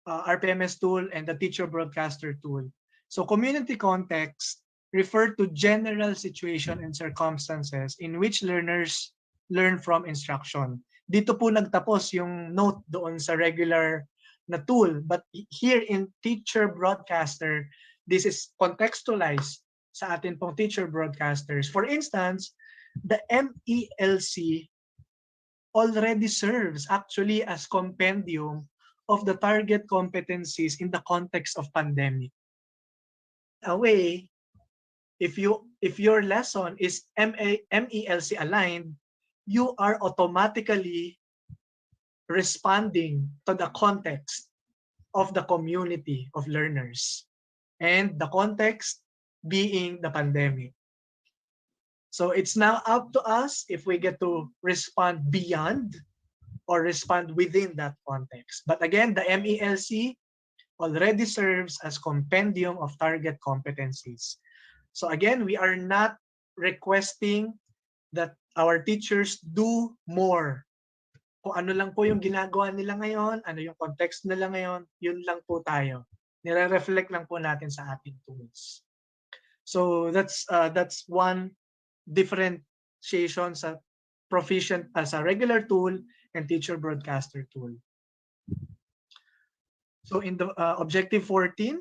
RPMS tool and the teacher broadcaster tool. So community context refer to general situation and circumstances in which learners learn from instruction. Dito po nagtapos yung note doon sa regular na tool. But here in teacher broadcaster, this is contextualized sa atin pong teacher broadcasters. For instance, the MELC already serves actually as compendium of the target competencies in the context of pandemic. Away, if your lesson is MELC aligned, you are automatically responding to the context of the community of learners, and the context being the pandemic. So it's now up to us if we get to respond beyond or respond within that context. But again, the MELC already serves as compendium of target competencies. So again, we are not requesting that our teachers do more. Kung ano lang po yung ginagawa nila ngayon, ano yung context nila ngayon, yun lang po tayo. Nire-reflect lang po natin sa ating tools. So that's one differentiation sa proficient as a regular tool and teacher broadcaster tool. So in the objective 14,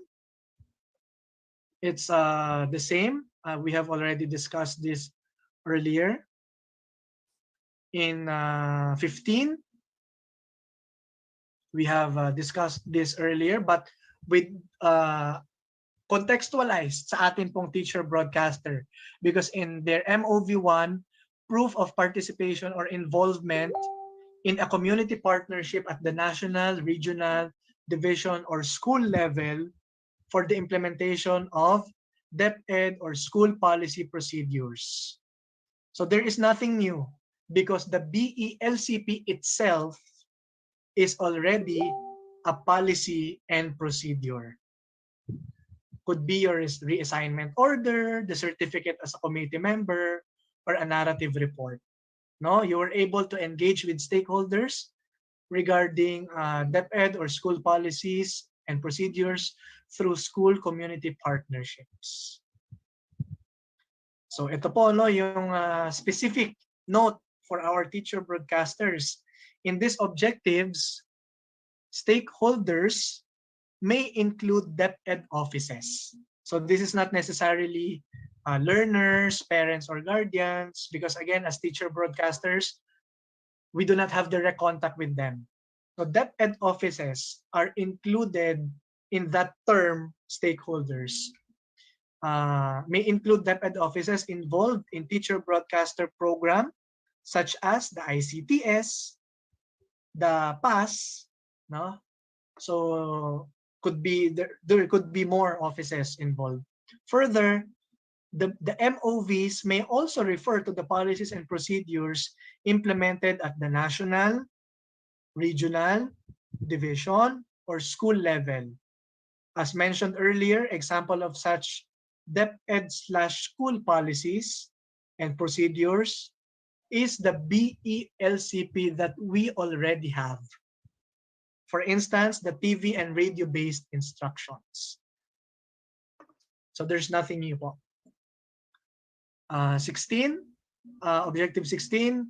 it's the same. We have already discussed this earlier. In 15, we have discussed this earlier, but with contextualized sa atin pong teacher broadcaster, because in their MOV1, proof of participation or involvement in a community partnership at the national, regional, division, or school level for the implementation of DepEd or school policy procedures. So there is nothing new because the BELCP itself is already a policy and procedure. Could be your reassignment order, the certificate as a committee member, or a narrative report. No, you were able to engage with stakeholders regarding DepEd or school policies and procedures through school community partnerships. So ito po, no, yung specific note for our teacher broadcasters. In these objectives, stakeholders may include DepEd offices. So this is not necessarily learners, parents, or guardians, because again, as teacher broadcasters, we do not have direct contact with them. So DepEd offices are included in that term, stakeholders. May include DepEd offices involved in teacher broadcaster program, such as the ICTS, the PAS, no? So could be there could be more offices involved. Further, the MOVs may also refer to the policies and procedures implemented at the national, regional, division, or school level. As mentioned earlier, example of such DepEd/school policies and procedures is the BELCP that we already have. For instance, the TV and radio-based instructions. So there's nothing new po. 16, objective 16,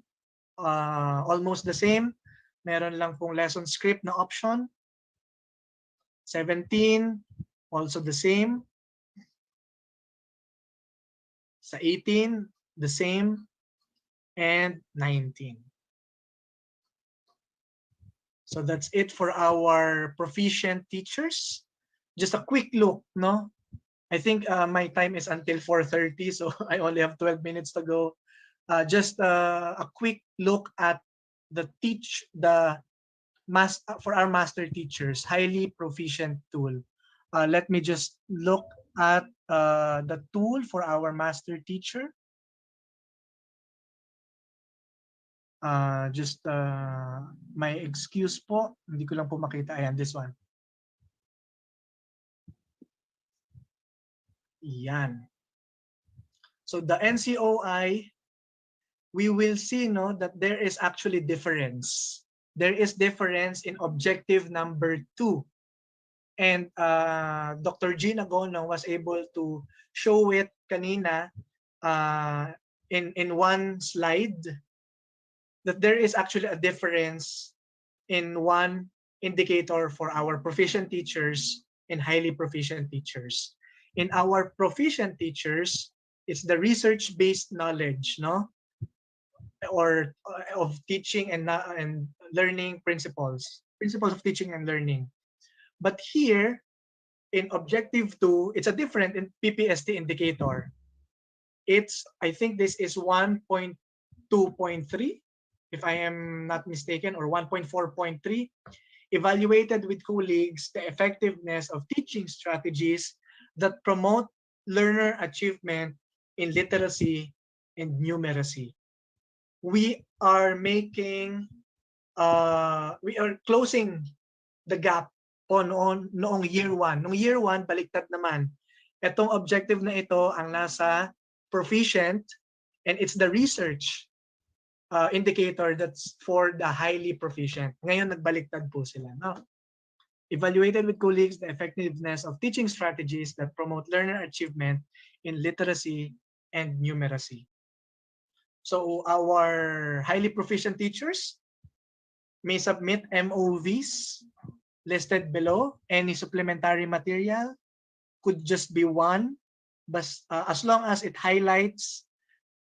almost the same. Meron lang pong lesson script na option. 17, also the same. Sa 18, the same. And 19. So that's it for our proficient teachers. Just a quick look, no? I think my time is until 4:30, so I only have 12 minutes to go. Just a quick look at for our master teachers, highly proficient tool. Let me just look at the tool for our master teacher. Just my excuse po, hindi ko lang po makita. Ayan, this one. Yan. So the NCOI, we will see that there is actually difference. There is difference in objective number 2. And Dr. Gina Gono was able to show it kanina in one slide that there is actually a difference in one indicator for our proficient teachers and highly proficient teachers. In our proficient teachers, it's the research-based knowledge, or of teaching and learning principles of teaching and learning. But here, in objective 2, it's a different in PPST indicator. I think this is 1.2.3, if I am not mistaken, or 1.4.3, evaluated with colleagues the effectiveness of teaching strategies that promote learner achievement in literacy and numeracy. We are closing the gap noong year 1. Noong year 1, baliktad naman. Itong objective na ito ang nasa proficient, and it's the research indicator that's for the highly proficient. Ngayon, nagbaliktad po sila. Evaluated with colleagues the effectiveness of teaching strategies that promote learner achievement in literacy and numeracy. So our highly proficient teachers may submit MOVs listed below. Any supplementary material could just be one, but as long as it highlights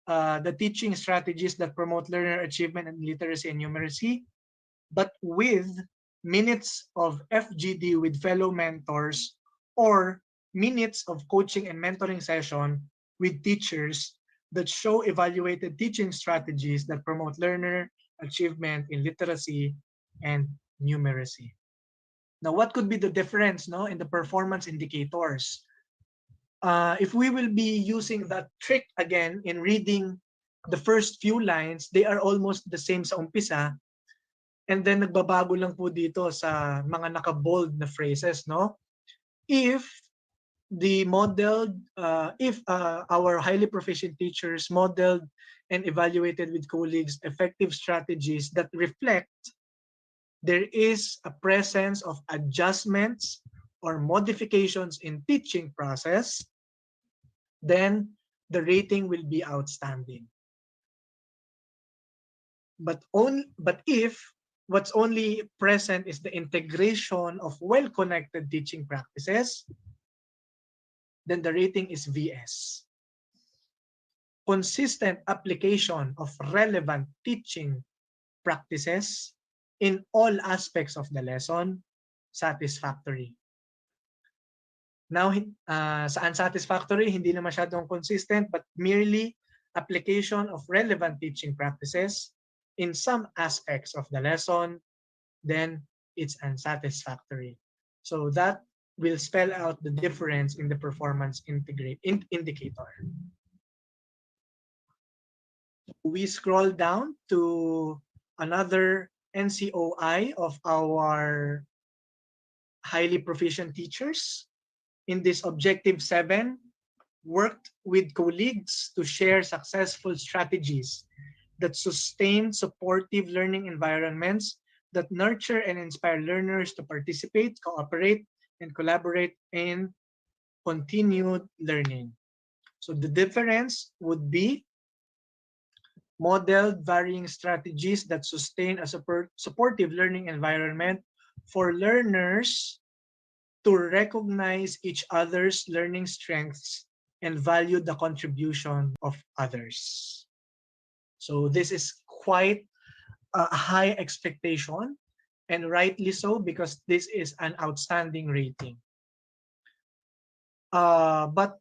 the teaching strategies that promote learner achievement in literacy and numeracy, but with minutes of FGD with fellow mentors or minutes of coaching and mentoring session with teachers that show evaluated teaching strategies that promote learner achievement in literacy and numeracy. Now, what could be the difference in the performance indicators? If we will be using that trick again in reading the first few lines, they are almost the same sa umpisa. And then nagbabago lang po dito sa mga naka-bold na phrases, If the modeled, our highly proficient teachers modeled and evaluated with colleagues effective strategies that reflect there is a presence of adjustments or modifications in teaching process, then the rating will be outstanding. But if what's only present is the integration of well-connected teaching practices, then the rating is VS. Consistent application of relevant teaching practices in all aspects of the lesson, satisfactory. Now, sa unsatisfactory, hindi na masyadong consistent, but merely application of relevant teaching practices in some aspects of the lesson, then it's unsatisfactory. So that will spell out the difference in the performance indicator. We scroll down to another NCOI of our highly proficient teachers. In this objective 7, worked with colleagues to share successful strategies that sustain supportive learning environments that nurture and inspire learners to participate, cooperate, and collaborate in continued learning. So the difference would be modeled varying strategies that sustain a supportive learning environment for learners to recognize each other's learning strengths and value the contribution of others. So this is quite a high expectation, and rightly so, because this is an outstanding rating. But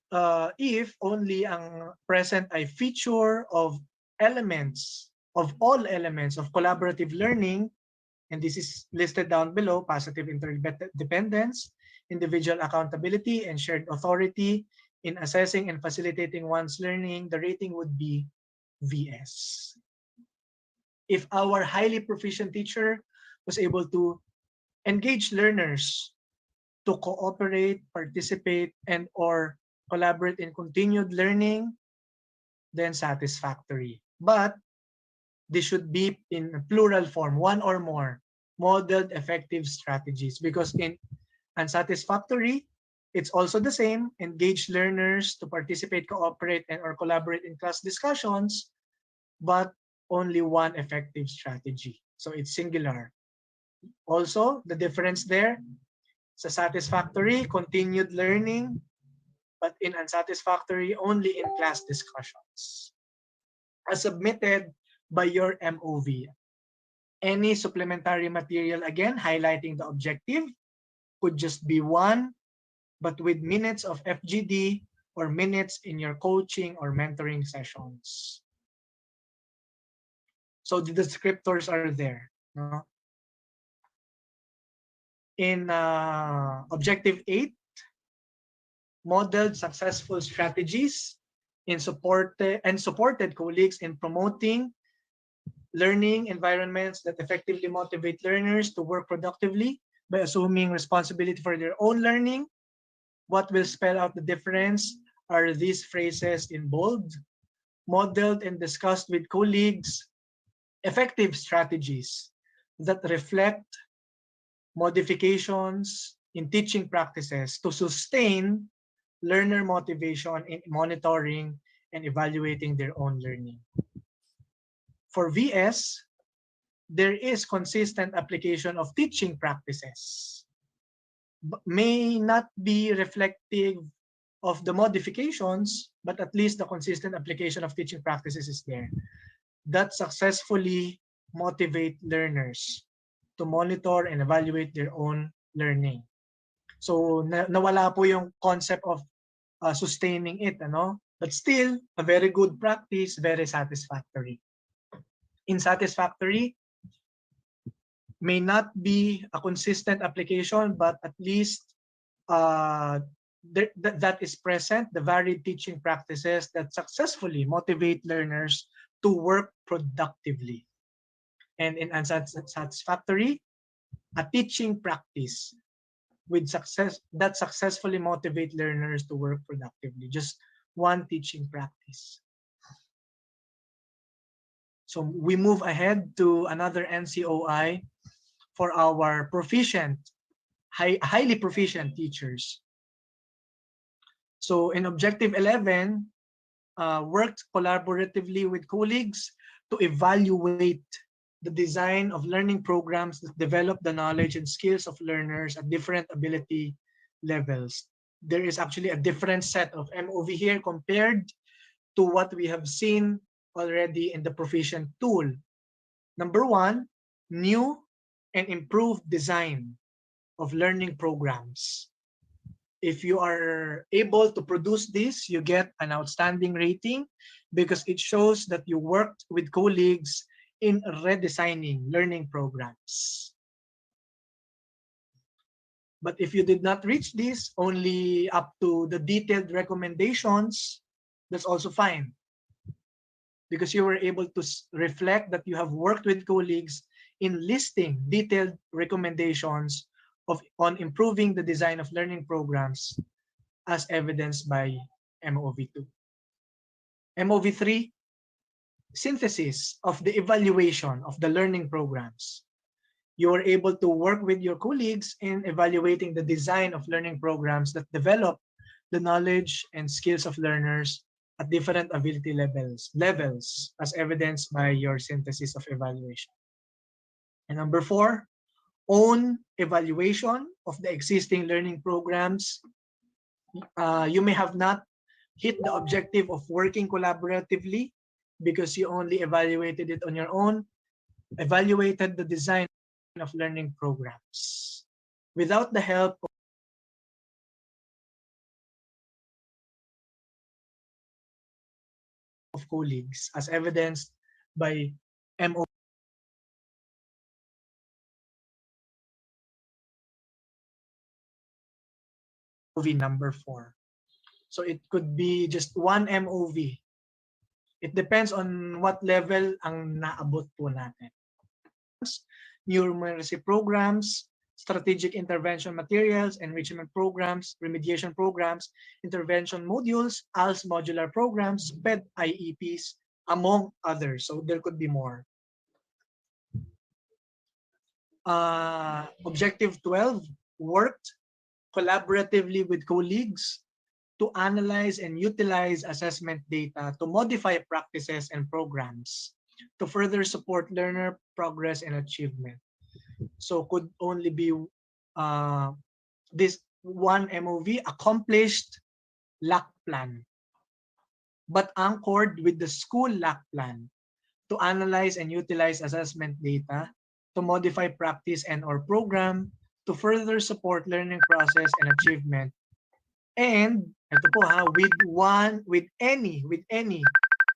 if only ang present ay feature of all elements of collaborative learning, And this is listed down below: positive interdependence, individual accountability, and shared authority in assessing and facilitating one's learning. The rating would be VS. If our highly proficient teacher was able to engage learners to cooperate, participate, and or collaborate in continued learning, then satisfactory. But this should be in plural form, one or more modeled effective strategies, because in unsatisfactory, it's also the same: engage learners to participate, cooperate, and or collaborate in class discussions, but only one effective strategy. So it's singular. Also, the difference there, sa satisfactory, continued learning, but in unsatisfactory, only in class discussions. As submitted by your MOV. Any supplementary material, again, highlighting the objective, could just be one, but with minutes of FGD or minutes in your coaching or mentoring sessions. So the descriptors are there. No? In objective 8, modeled successful strategies in supported colleagues in promoting learning environments that effectively motivate learners to work productively by assuming responsibility for their own learning. What will spell out the difference are these phrases in bold: modeled and discussed with colleagues, effective strategies that reflect modifications in teaching practices to sustain learner motivation in monitoring and evaluating their own learning. For VS, there is consistent application of teaching practices. May not be reflective of the modifications, but at least the consistent application of teaching practices is there that successfully motivate learners to monitor and evaluate their own learning. So nawala po yung concept of sustaining it, ano? But still, a very good practice, very satisfactory. Insatisfactory may not be a consistent application, but at least that is present, the varied teaching practices that successfully motivate learners to work productively. And in unsatisfactory, a teaching practice with success that successfully motivate learners to work productively. Just one teaching practice. So we move ahead to another NCOI for our proficient, highly proficient teachers. So in objective 11, worked collaboratively with colleagues to evaluate the design of learning programs that develop the knowledge and skills of learners at different ability levels. There is actually a different set of MOV here compared to what we have seen already in the proficient tool. Number 1, new and improved design of learning programs. If you are able to produce this, you get an outstanding rating because it shows that you worked with colleagues in redesigning learning programs. But if you did not reach this, only up to the detailed recommendations, that's also fine. Because you were able to reflect that you have worked with colleagues in listing detailed recommendations on improving the design of learning programs as evidenced by MOV2. MOV3, synthesis of the evaluation of the learning programs. You are able to work with your colleagues in evaluating the design of learning programs that develop the knowledge and skills of learners at different ability levels as evidenced by your synthesis of evaluation. And number 4, own evaluation of the existing learning programs. You may have not hit the objective of working collaboratively because you only evaluated it on your own, evaluated the design of learning programs without the help of colleagues as evidenced by MO MOV number 4. So it could be just one MOV. It depends on what level ang naabot po natin. Numeracy programs, strategic intervention materials, enrichment programs, remediation programs, intervention modules, ALS modular programs, PED IEPs, among others. So there could be more. Objective 12, worked collaboratively with colleagues to analyze and utilize assessment data to modify practices and programs to further support learner progress and achievement. So could only be this one MOV, accomplished LAC plan, but anchored with the school LAC plan to analyze and utilize assessment data to modify practice and or program to further support learning process and achievement. And ito po ha, with any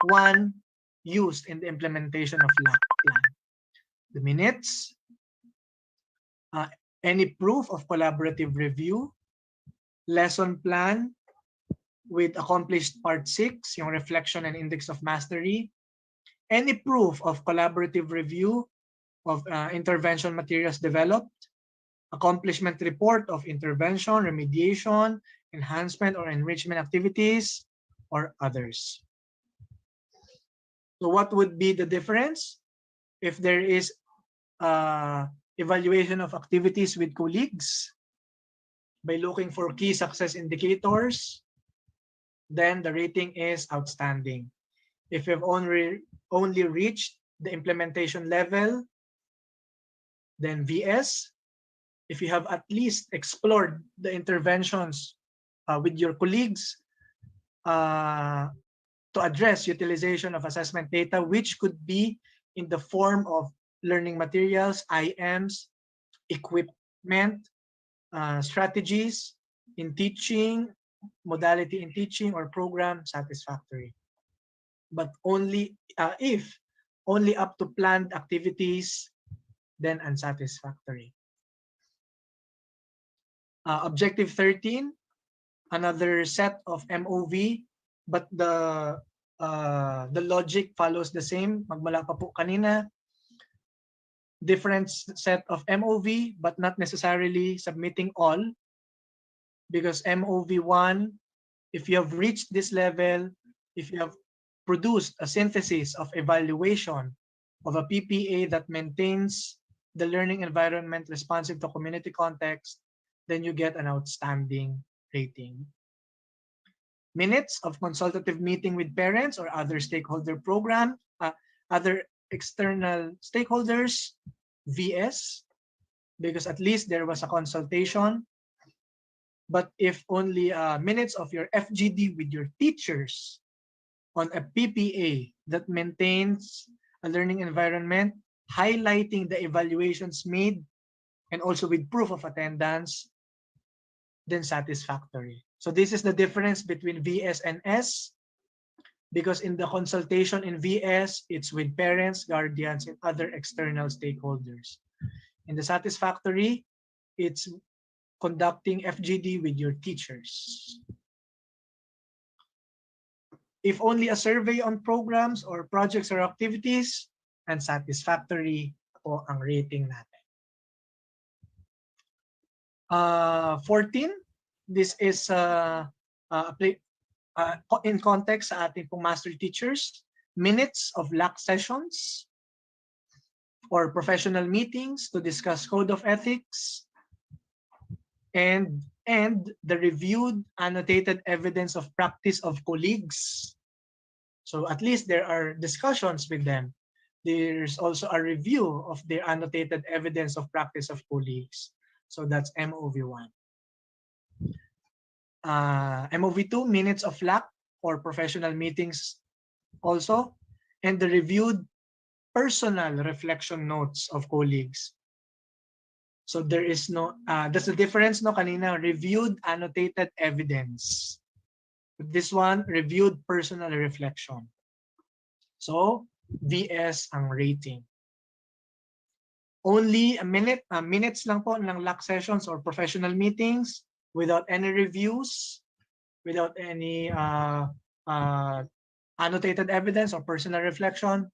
one used in the implementation of LAC plan. The minutes, any proof of collaborative review, lesson plan with accomplished part 6, yung reflection and index of mastery, any proof of collaborative review of intervention materials developed, accomplishment report of intervention, remediation, enhancement or enrichment activities, or others. So what would be the difference? If there is evaluation of activities with colleagues by looking for key success indicators, then the rating is outstanding. If you've only reached the implementation level, then VS. If you have at least explored the interventions with your colleagues to address utilization of assessment data, which could be in the form of learning materials, IMs, equipment, strategies in teaching, modality in teaching, or program, satisfactory. But only if only up to planned activities, then unsatisfactory. Objective 13, another set of MOV, but the logic follows the same. Magmula pa po kanina. Different set of MOV, but not necessarily submitting all. Because MOV1, if you have reached this level, if you have produced a synthesis of evaluation of a PPA that maintains the learning environment responsive to community context, then you get an outstanding rating. Minutes of consultative meeting with parents or other stakeholder program, other external stakeholders, VS, because at least there was a consultation. But if only minutes of your FGD with your teachers on a PPA that maintains a learning environment, highlighting the evaluations made, and also with proof of attendance, then satisfactory. So this is the difference between VS and S, because in the consultation in VS, it's with parents, guardians, and other external stakeholders. In the satisfactory, it's conducting FGD with your teachers. If only a survey on programs or projects or activities, and satisfactory po ang rating natin. 14, this is in context sa ating pong master teachers, minutes of LAC sessions or professional meetings to discuss code of ethics, and the reviewed annotated evidence of practice of colleagues. So at least there are discussions with them. There's also a review of the annotated evidence of practice of colleagues. So that's MOV1. MOV2, minutes of LAC or professional meetings also, and the reviewed personal reflection notes of colleagues. So there is no, that's the difference, no, kanina, reviewed annotated evidence. This one, reviewed personal reflection. So, VS ang rating. Only a minute, minutes lang po ng LAC sessions or professional meetings without any reviews, without any annotated evidence or personal reflection,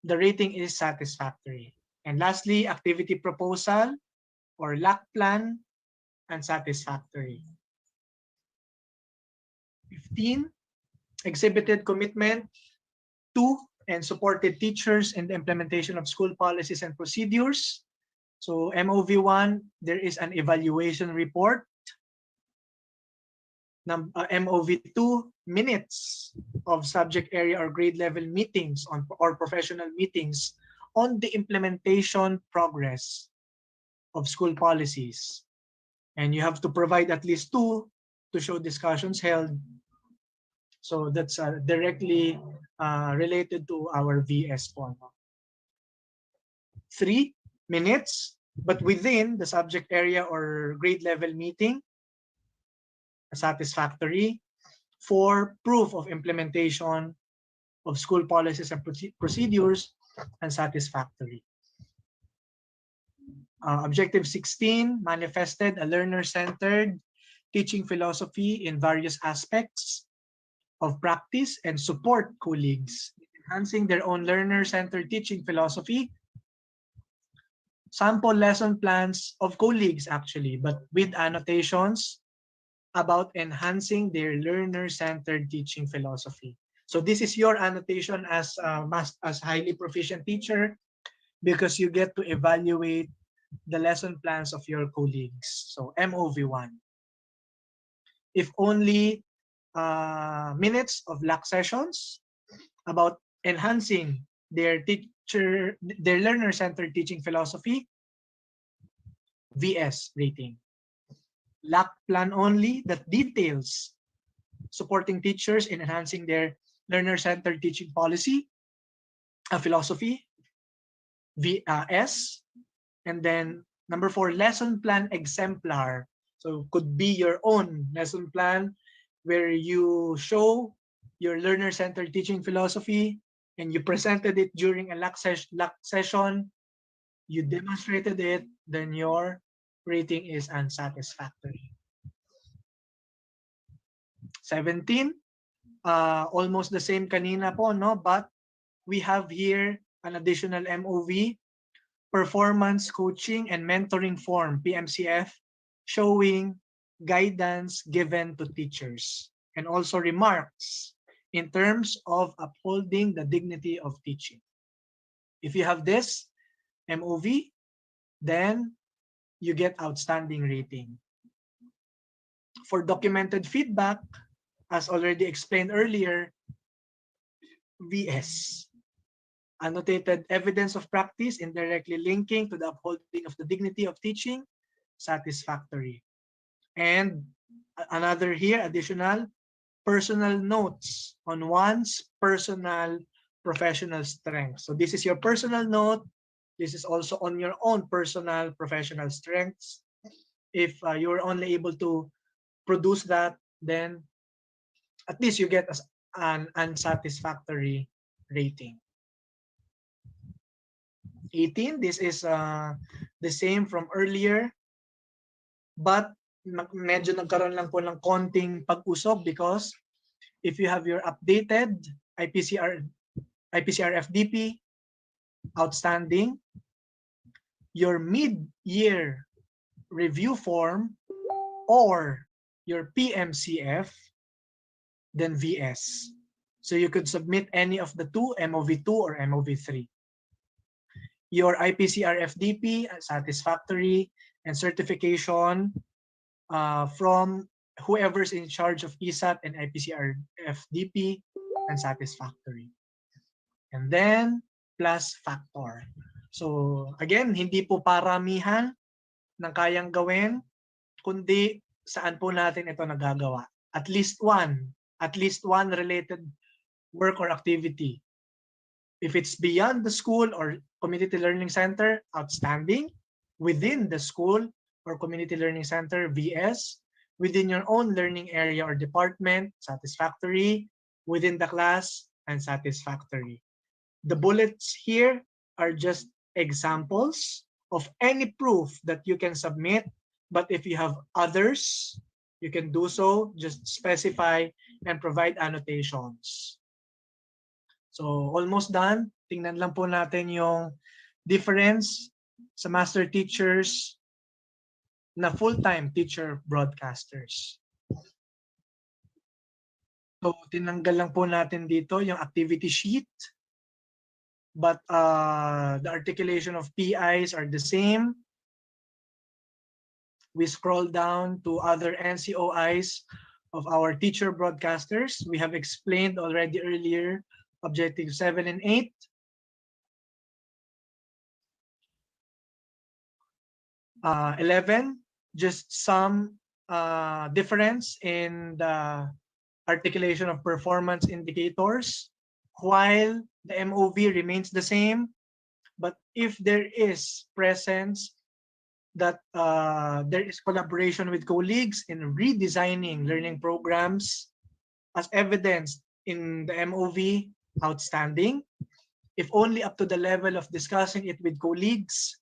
the rating is satisfactory. And lastly, activity proposal or lack plan, unsatisfactory. 15, exhibited commitment to and supported teachers in the implementation of school policies and procedures. So MOV1, there is an evaluation report. MOV2, minutes of subject area or grade level meetings or professional meetings on the implementation progress of school policies. And you have to provide at least 2 to show discussions held. So that's directly related to our VS po. 3 minutes, but within the subject area or grade level meeting, satisfactory. 4, proof of implementation of school policies and procedures, unsatisfactory. Objective 16, manifested a learner-centered teaching philosophy in various aspects of practice and support colleagues, enhancing their own learner-centered teaching philosophy. Sample lesson plans of colleagues actually, but with annotations about enhancing their learner-centered teaching philosophy. So this is your annotation as highly proficient teacher, because you get to evaluate the lesson plans of your colleagues. So MOV1. If only minutes of LAC sessions about enhancing their learner-centered teaching philosophy, VS rating. LAC plan only that details supporting teachers in enhancing their learner-centered teaching policy, philosophy, VS. And then number 4, lesson plan exemplar. So could be your own lesson plan where you show your learner-centered teaching philosophy and you presented it during a LAC session, you demonstrated it, then your rating is unsatisfactory. 17, almost the same kanina po, no? But we have here an additional MOV, performance coaching and mentoring form, PMCF, showing guidance given to teachers and also remarks in terms of upholding the dignity of teaching. If you have this MOV, then you get outstanding rating. For documented feedback, as already explained earlier, VS. Annotated evidence of practice indirectly linking to the upholding of the dignity of teaching, satisfactory. And another here, additional, personal notes on one's personal professional strengths. So this is your personal note. This is also on your own personal professional strengths. If you're only able to produce that, then at least you get an unsatisfactory rating. 18, this is the same from earlier, but medyo nagkaroon lang po ng konting pag-usog because if you have your updated IPCR FDP, outstanding, your mid-year review form or your PMCF, then VS. So you could submit any of the two, MOV2 or MOV3. Your IPCR FDP, satisfactory, and certification from whoever's in charge of ESAT and IPCR FDP, and satisfactory. And then plus factor. So again, hindi po paramihan ng kayang gawin, kundi saan po natin ito nagagawa. At least one related work or activity. If it's beyond the school or community learning center, outstanding. Within the school or community learning center, VS. Within your own learning area or department, satisfactory. Within the class, unsatisfactory. The bullets here are just examples of any proof that you can submit But if you have others, you can do so. Just specify and provide annotations. So almost done. Tingnan lang po natin yung difference sa master teachers na full-time teacher broadcasters. So tinanggal lang po natin dito yung activity sheet. But the articulation of PIs are the same. We scroll down to other NCOIs of our teacher broadcasters. We have explained already earlier objective 7 and 8. Uh, 11, just some difference in the articulation of performance indicators, while the MOV remains the same. But if there is presence that there is collaboration with colleagues in redesigning learning programs as evidenced in the MOV, outstanding. If only up to the level of discussing it with colleagues,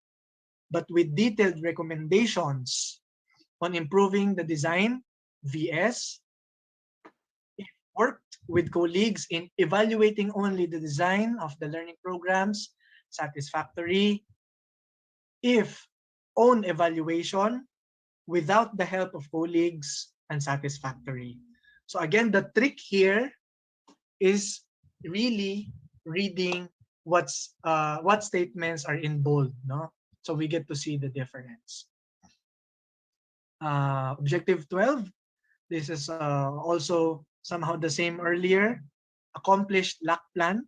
but with detailed recommendations on improving the design, VS. If worked with colleagues in evaluating only the design of the learning programs, satisfactory. If own evaluation without the help of colleagues, unsatisfactory. So again, the trick here is really reading what statements are in bold, no? So we get to see the difference. Objective 12, this is also somehow the same earlier. Accomplished lack plan.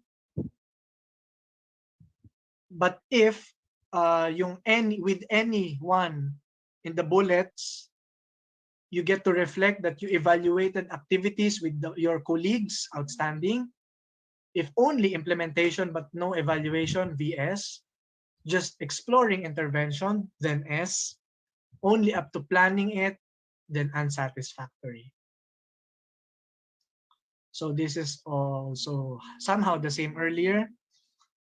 But if with any one in the bullets, you get to reflect that you evaluated activities with your colleagues, outstanding. If only implementation but no evaluation, VS. Just exploring intervention, then S. Only up to planning it, then unsatisfactory. So this is also somehow the same earlier.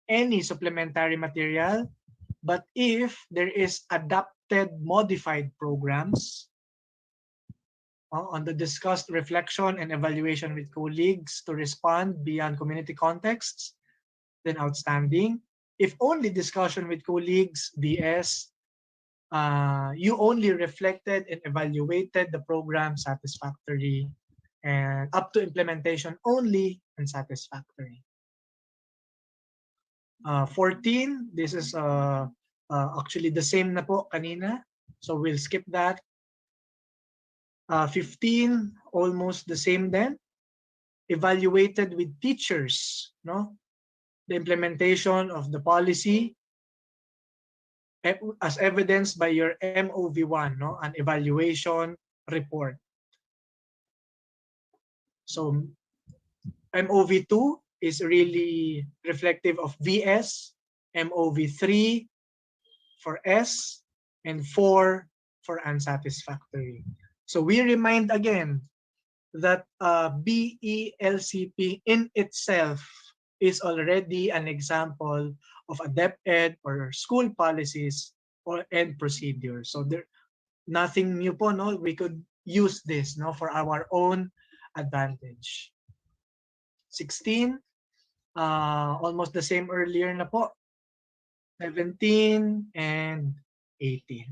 Any supplementary material, but if there is adapted modified programs on the discussed reflection and evaluation with colleagues to respond beyond community contexts, then outstanding. If only discussion with colleagues, BS, you only reflected and evaluated the program, satisfactory, and up to implementation only, unsatisfactory. 14, this is actually the same na po kanina, so we'll skip that. 15, almost the same then. Evaluated with teachers, no? The implementation of the policy as evidenced by your MOV1, no? An evaluation report. So MOV2 is really reflective of VS, MOV3 for S, and 4 for unsatisfactory. So we remind again that BELCP in itself is already an example of a DepEd or school policies and procedures. So there, nothing new po, no? We could use this, no, for our own advantage. 16, almost the same earlier na po. 17 and 18.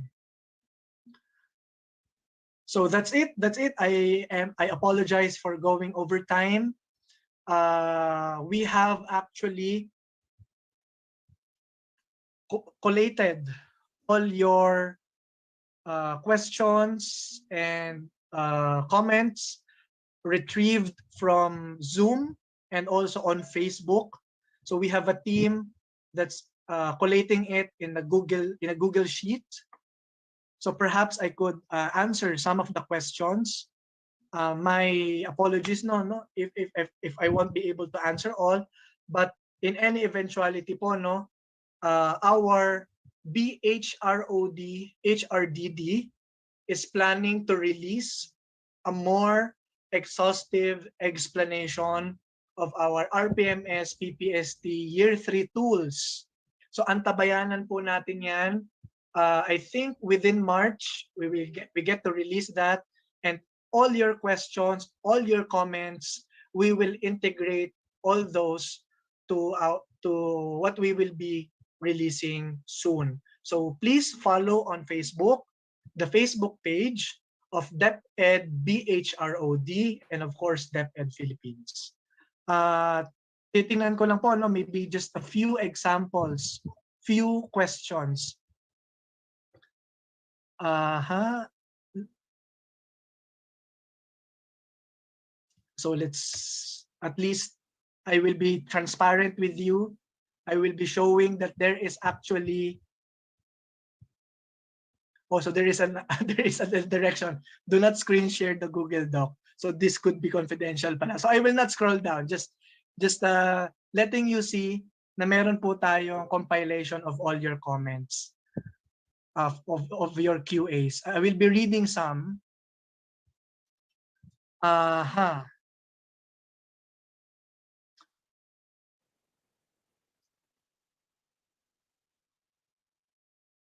So that's it. That's it. I apologize for going over time. We have actually collated all your questions and comments retrieved from Zoom and also on Facebook. So we have a team that's collating it in a Google Sheet. So perhaps I could answer some of the questions. My apologies, no, if I won't be able to answer all, but in any eventuality po, no, our HRDD is planning to release a more exhaustive explanation of our RPMS PPST Year 3 tools. So antabayanan po natin yan I think within March we get to release that, and all your questions, all your comments, we will integrate all those to what we will be releasing soon. So please follow on Facebook, the Facebook page of DepEd BHROD, and of course DepEd Philippines. Titingnan ko lang po, no, maybe just a few examples, few questions. So let's, at least I will be transparent with you. I will be showing that there is actually, also there is an there is a direction. Do not screen share the Google Doc. So this could be confidential pala. So I will not scroll down. Just letting you see na meron po tayong compilation of all your comments of your QAs. I will be reading some.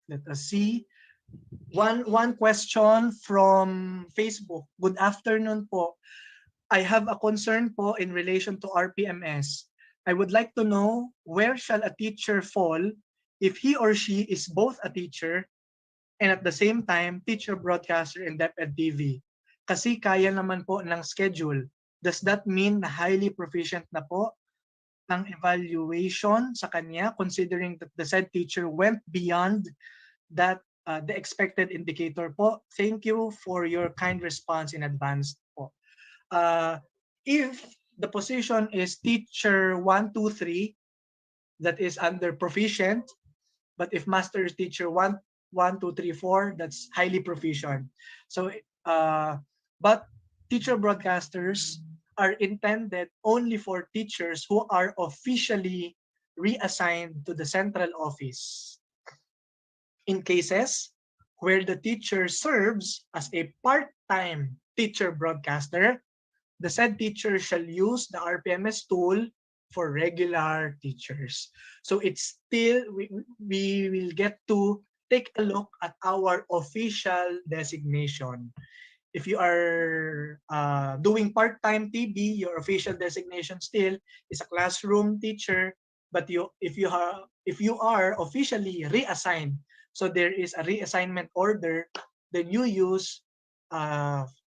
Let us see. One question from Facebook. Good afternoon po. I have a concern po in relation to RPMS. I would like to know, where shall a teacher fall if he or she is both a teacher and at the same time teacher broadcaster in DepEd TV? Kasi kaya naman po ng schedule. Does that mean na highly proficient na po ang evaluation sa kanya, considering that the said teacher went beyond that the expected indicator po? Thank you for your kind response in advance po. If the position is teacher 1, 2, 3, that is under proficient. But if master is teacher 1, 2, 3, 4, that's highly proficient. So, but teacher broadcasters are intended only for teachers who are officially reassigned to the central office. In cases where the teacher serves as a part-time teacher broadcaster, the said teacher shall use the RPMS tool for regular teachers. So it's still, we will get to take a look at our official designation. If you are doing part-time TB, your official designation still is a classroom teacher, but if you are officially reassigned, so there is a reassignment order, then you use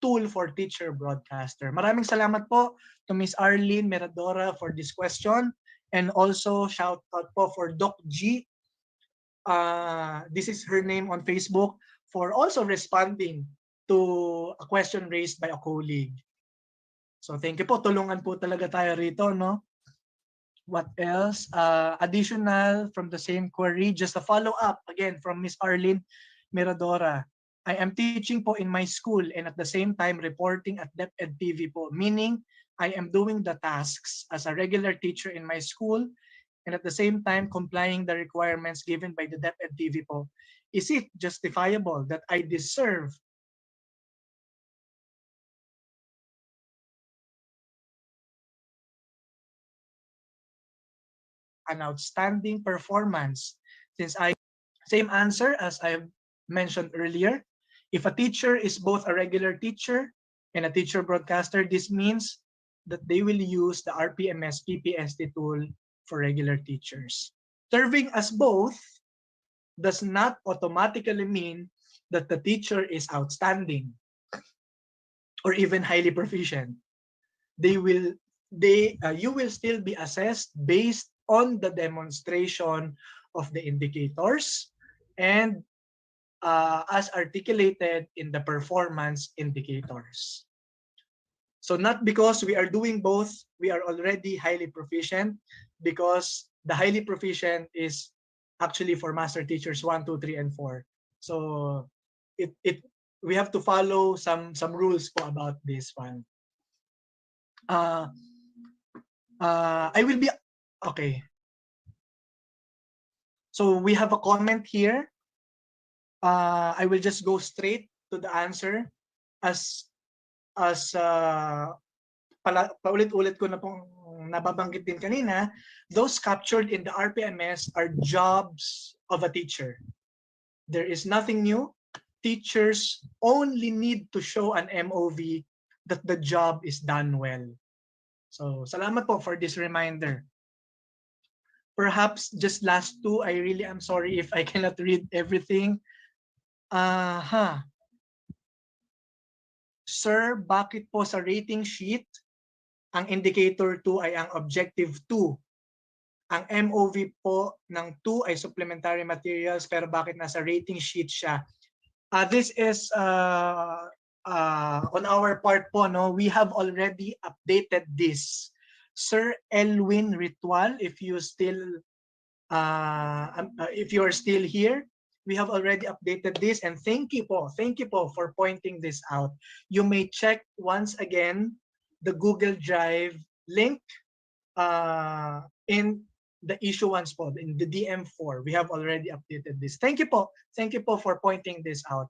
tool for teacher broadcaster. Maraming salamat po to Miss Arlene Meradora for this question, and also shout out po for Doc G. This is her name on Facebook, for also responding to a question raised by a colleague. So thank you po. Tulungan po talaga tayo rito, no? What else? Additional from the same query, just a follow-up again from Miss Arlene Miradora. I am teaching po in my school and at the same time reporting at DepEd TV po, meaning I am doing the tasks as a regular teacher in my school and at the same time complying the requirements given by the DepEd TV po. Is it justifiable that I deserve an outstanding performance? Since same answer as I mentioned earlier, if a teacher is both a regular teacher and a teacher broadcaster, this means that they will use the RPMS PPST tool for regular teachers. Serving as both does not automatically mean that the teacher is outstanding or even highly proficient. You will still be assessed based on the demonstration of the indicators and as articulated in the performance indicators. So not because we are doing both, we are already highly proficient, because the highly proficient is actually for master teachers 1, 2, 3, and 4. So we have to follow some rules po about this one. I will be okay. So we have a comment here. I will just go straight to the answer as paulit-ulit ko na pong nababanggit din kanina. Those captured in the RPMS are jobs of a teacher. There is nothing new. Teachers only need to show an MOV that the job is done well. So, salamat po for this reminder. Perhaps just last two, I really am sorry if I cannot read everything. Sir, bakit po sa rating sheet, ang indicator 2 ay ang objective 2? Ang MOV po ng 2 ay supplementary materials, pero bakit nasa rating sheet siya? This is on our part po, no? We have already updated this. Sir Elwin Ritual, if you are still here, we have already updated this, and thank you po for pointing this out. You may check once again the Google Drive link in the issuance po, in the DM4. We have already updated this. Thank you po for pointing this out.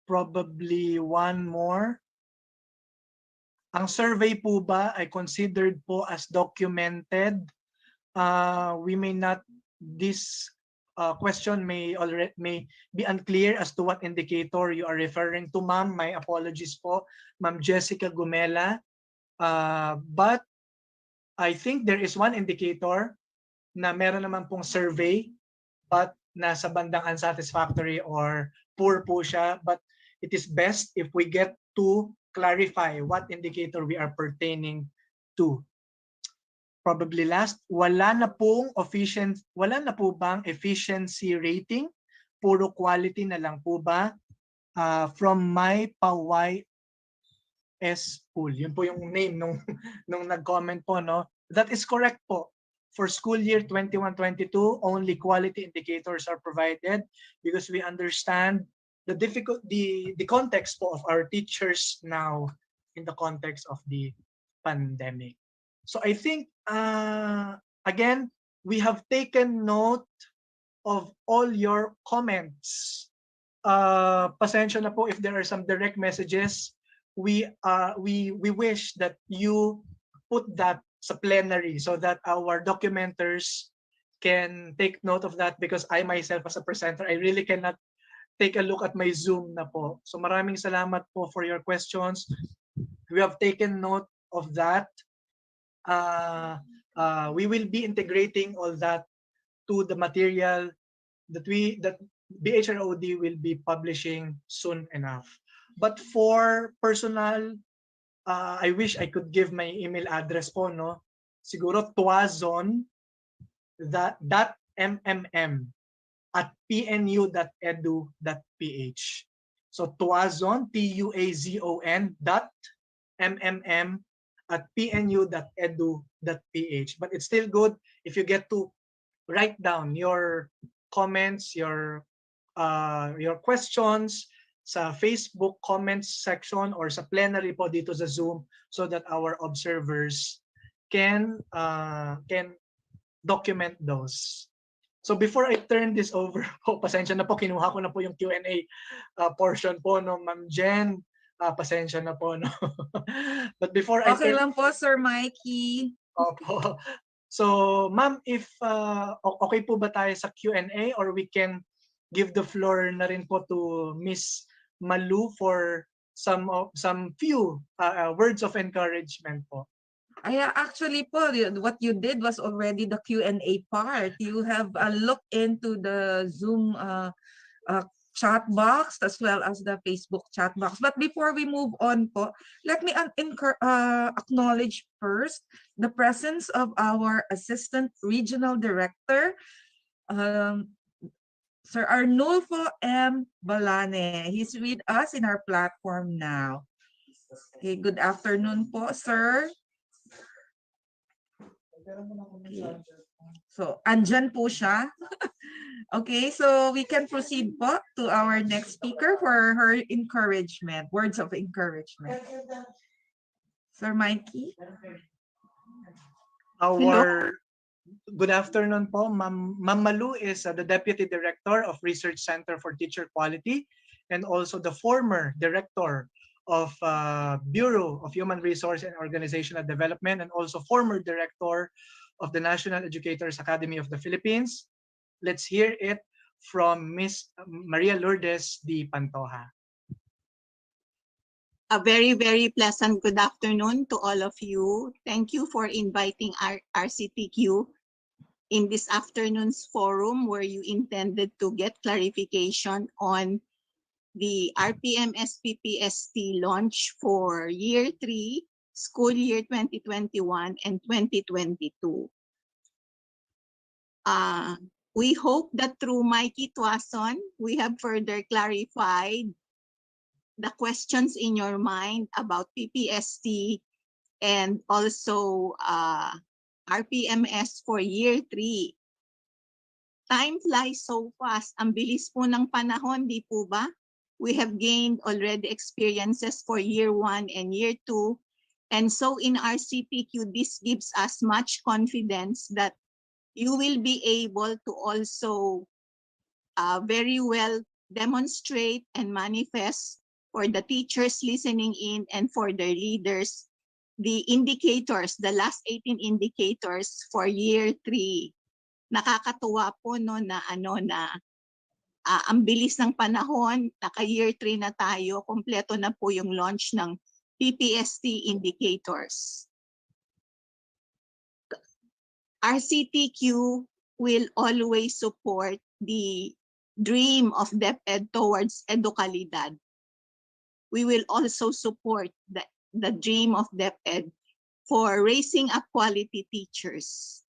Probably one more. Ang survey po ba ay considered po as documented? We may not, this question may be unclear as to what indicator you are referring to, ma'am. My apologies po, Ma'am Jessica Gumela. But I think there is one indicator na meron naman pong survey, but nasa bandang unsatisfactory or poor po siya. But it is best if we get to clarify what indicator we are pertaining to. Probably last, wala na po bang efficiency rating? Puro quality na lang po ba? From my Paway S School. Yun po yung name nung nag-comment po, no? That is correct po. For school year 21-22, only quality indicators are provided because we understand the context po of our teachers now in the context of the pandemic. So I think, again, we have taken note of all your comments. Pasensya na po if there are some direct messages. We wish that you put that sa plenary so that our documenters can take note of that, because I myself as a presenter, I really cannot take a look at my Zoom na po. So maraming salamat po for your questions. We have taken note of that. We will be integrating all that to the material that BHROD will be publishing soon enough. But for personal, I wish I could give my email address po, no? Siguro tuazon.mmm@pnu.edu.ph. So tuazon, tuazon.mmm@pnu.edu.ph. But it's still good if you get to write down your comments, your questions sa Facebook comments section or sa plenary po dito sa Zoom, so that our observers can document those. So before I turn this over po, pasensya na po, kinuha ko na po yung Q&A portion po, no, Ma'am Jen. Pasensya na po, no. But before I Okay turn... lang po, Sir Mikey. Opo. So, ma'am, if okay po ba tayo sa Q&A, or we can give the floor na rin po to Miss Malu for some few words of encouragement po. Actually po, what you did was already the Q&A part. You have looked into the Zoom chat box as well as the Facebook chat box. But before we move on po, let me acknowledge first the presence of our Assistant Regional Director, Sir Arnulfo M. Balane. He's with us in our platform now. Okay, good afternoon po, sir. Okay. So, andyan po siya. Okay, so we can proceed po to our next speaker for her encouragement, words of encouragement. Sir Mikey. Good afternoon po. Ma'am Malu is the Deputy Director of Research Center for Teacher Quality and also the former Director of Bureau of Human Resource and Organizational Development, and also former Director of the National Educators Academy of the Philippines. Let's hear it from Miss Maria Lourdes D. Pantoja. A very, very pleasant good afternoon to all of you. Thank you for inviting our RCTQ in this afternoon's forum where you intended to get clarification on the RPMS PPST launch for year 3, school year 2021 and 2022. We hope that through Mikey Tuason, we have further clarified the questions in your mind about PPST and also RPMS for year 3. Time flies so fast. Ang bilis po ng panahon, di po ba? We have gained already experiences for year 1 and year 2. And so in RCTQ, this gives us much confidence that you will be able to also very well demonstrate and manifest for the teachers listening in and for their leaders, the indicators, the last 18 indicators for year 3. Nakakatuwa po no na ang bilis ng panahon, naka-year 3 na tayo, kompleto na po yung launch ng PPST indicators. RCTQ will always support the dream of DepEd towards edukalidad. We will also support the dream of DepEd for raising up quality teachers.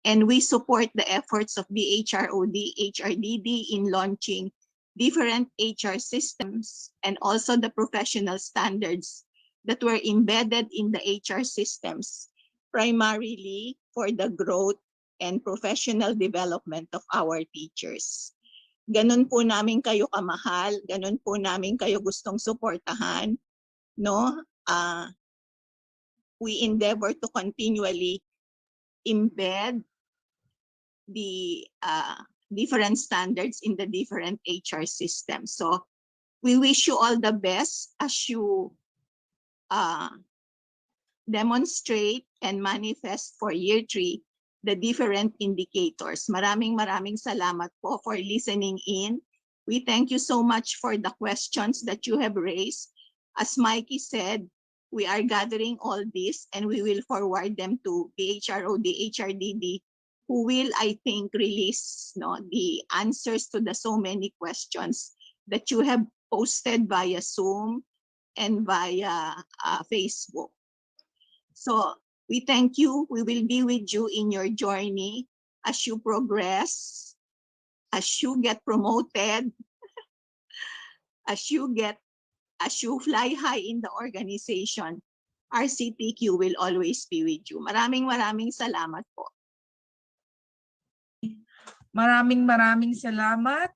And we support the efforts of the HROD, HRDD in launching different HR systems and also the professional standards that were embedded in the HR systems, primarily for the growth and professional development of our teachers. Ganun po namin kayo kamahal, ganun po namin kayo gustong suportahan, no? We endeavor to continually embed the different standards in the different HR systems. So we wish you all the best as you demonstrate and manifest for year 3 the different indicators. Maraming salamat po for listening in. We thank you so much for the questions that you have raised. As Mikey said, we are gathering all this and we will forward them to the HRO, the HRDD, who will, I think, release the answers to the so many questions that you have posted via Zoom and via Facebook. So we thank you. We will be with you in your journey as you progress, as you get promoted, as you fly high in the organization. RCTQ will always be with you. Maraming salamat po. Maraming salamat,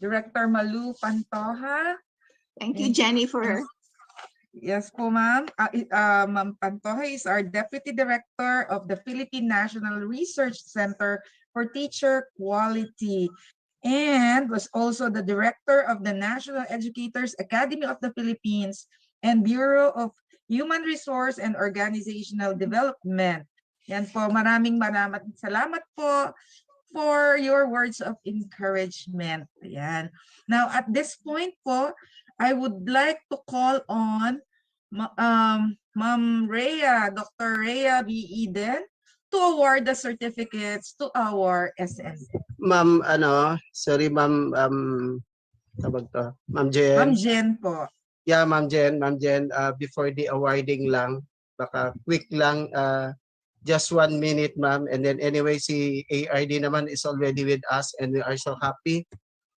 Director Malu Pantoja. Thank you, Jennifer. Yes po, ma'am. Ma'am Pantoja is our Deputy Director of the Philippine National Research Center for Teacher Quality and was also the Director of the National Educators Academy of the Philippines and Bureau of Human Resource and Organizational Development. Yan po, maraming salamat po for your words of encouragement. Ayan. Now, at this point po, I would like to call on Ma'am Rhea, Dr. Rhea B. Eden, to award the certificates to our SM. Ma'am, sorry ma'am, Ma'am Jen. Ma'am Jen po. Yeah, Ma'am Jen, before the awarding lang, baka quick lang, just 1 minute ma'am, and then anyway si ARD naman is already with us and we are so happy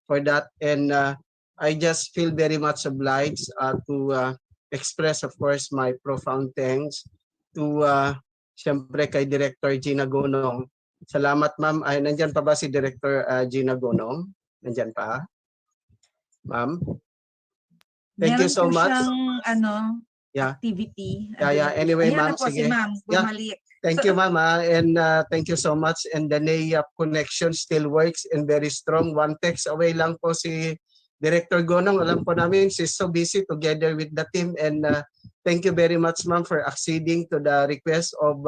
for that, and I just feel very much obliged to express, of course, my profound thanks to siyempre kay Director Gina Gonong. Salamat ma'am. Ay, nandyan pa ba si Director Gina Gonong? Nandyan pa? Ma'am? Thank you so much. Siyang, activity. Anyway, ma'am, Po, sige. Si ma'am, bumalik. Thank you, ma'am, and thank you so much. And the NAIAP connection still works and very strong. One text away lang po si Director Gonong. Alam po namin, she's so busy together with the team. And thank you very much, ma'am, for acceding to the request of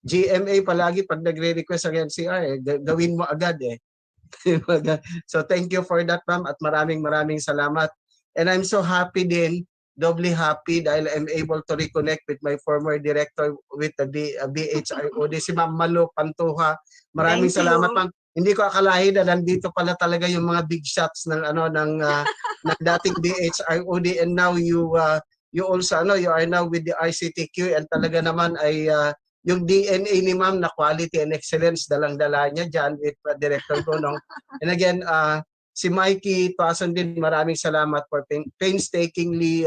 GMA palagi pag nagre-request ang NCR, gawin mo agad eh. So thank you for that, ma'am, at maraming salamat. And I'm so happy din, doubly happy dahil I'm able to reconnect with my former director with the BHIOD, si Ma'am Malo Pantuha. Maraming Thank salamat, you. ma'am. Hindi ko akalain na nandito pala talaga yung mga big shots ng ng dating BHIOD, and now you also you are now with the RCTQ, and talaga naman ay yung DNA ni ma'am na quality and excellence dalang-dala niya dyan with Director Gonong. And again, si Mikey Tuason din, maraming salamat for painstakingly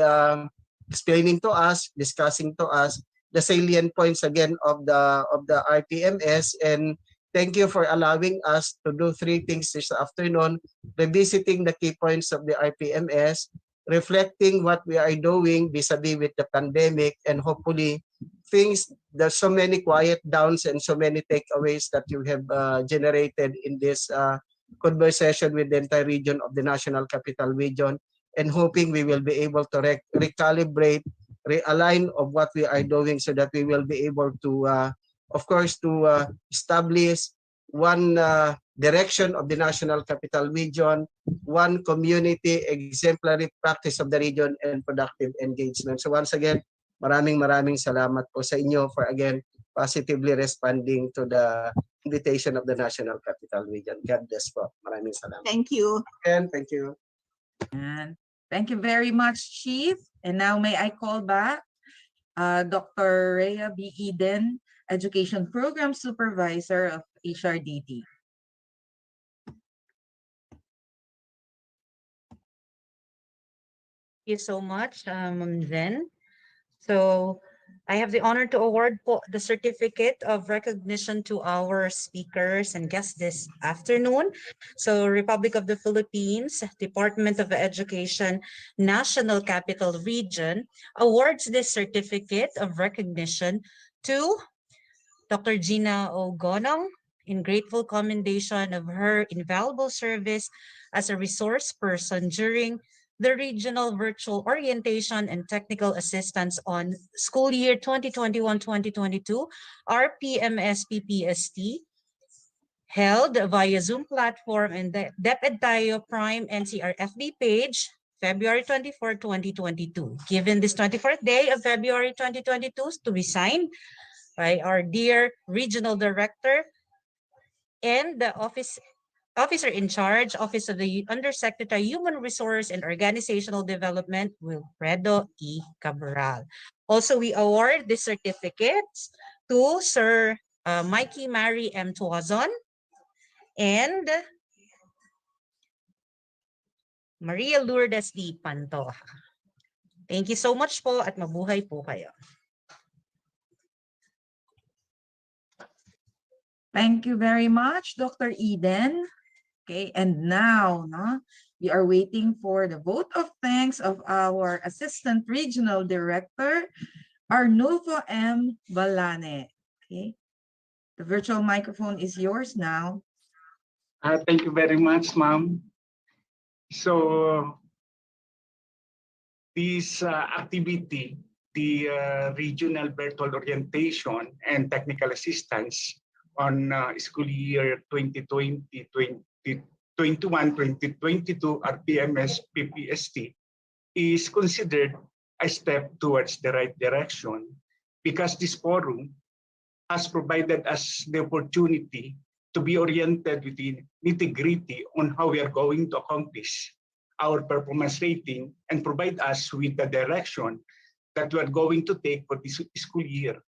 explaining to us, discussing to us the salient points again of the RPMS. And thank you for allowing us to do 3 things this afternoon: revisiting the key points of the RPMS, reflecting what we are doing vis-a-vis with the pandemic, and hopefully there's so many quiet downs and so many takeaways that you have generated in this conversation with the entire region of the National Capital Region, and hoping we will be able to recalibrate, realign of what we are doing so that we will be able to, of course, to establish one direction of the National Capital Region, one community exemplary practice of the region, and productive engagement. So once again, maraming salamat po sa inyo for again positively responding to the invitation of the National Capital Region. God bless po. Maraming salamat. Thank you. And thank you. And thank you very much, Chief. And now may I call back Dr. Rhea B. Eden, Education Program Supervisor of HRDT. Thank you so much, Ma'am Zen. So I have the honor to award the certificate of recognition to our speakers and guests this afternoon. So Republic of the Philippines, Department of Education, National Capital Region awards this certificate of recognition to Dr. Gina Ogonong in grateful commendation of her invaluable service as a resource person during the regional virtual orientation and technical assistance on school year 2021-2022 RPMS PPST held via Zoom platform and the DepEd Tayo Prime NCR FB page February 24, 2022. Given this 24th day of February 2022 to be signed by our dear Regional Director and the Officer in Charge, Office of the Undersecretary, Human Resource and Organizational Development, Wilfredo E. Cabral. Also, we award the certificates to Sir Mikey Mary M. Tuazon and Maria Lourdes D. Pantoja. Thank you so much po at mabuhay po kayo. Thank you very much, Dr. Eden. Okay, and now we are waiting for the vote of thanks of our Assistant Regional Director, Arnulfo M. Balane. Okay, the virtual microphone is yours now. Thank you very much, ma'am. So this activity, the Regional Virtual Orientation and Technical Assistance on school year 2021-2022 RPMS PPST is considered a step towards the right direction because this forum has provided us the opportunity to be oriented with the nitty-gritty on how we are going to accomplish our performance rating and provide us with the direction that we are going to take for this school year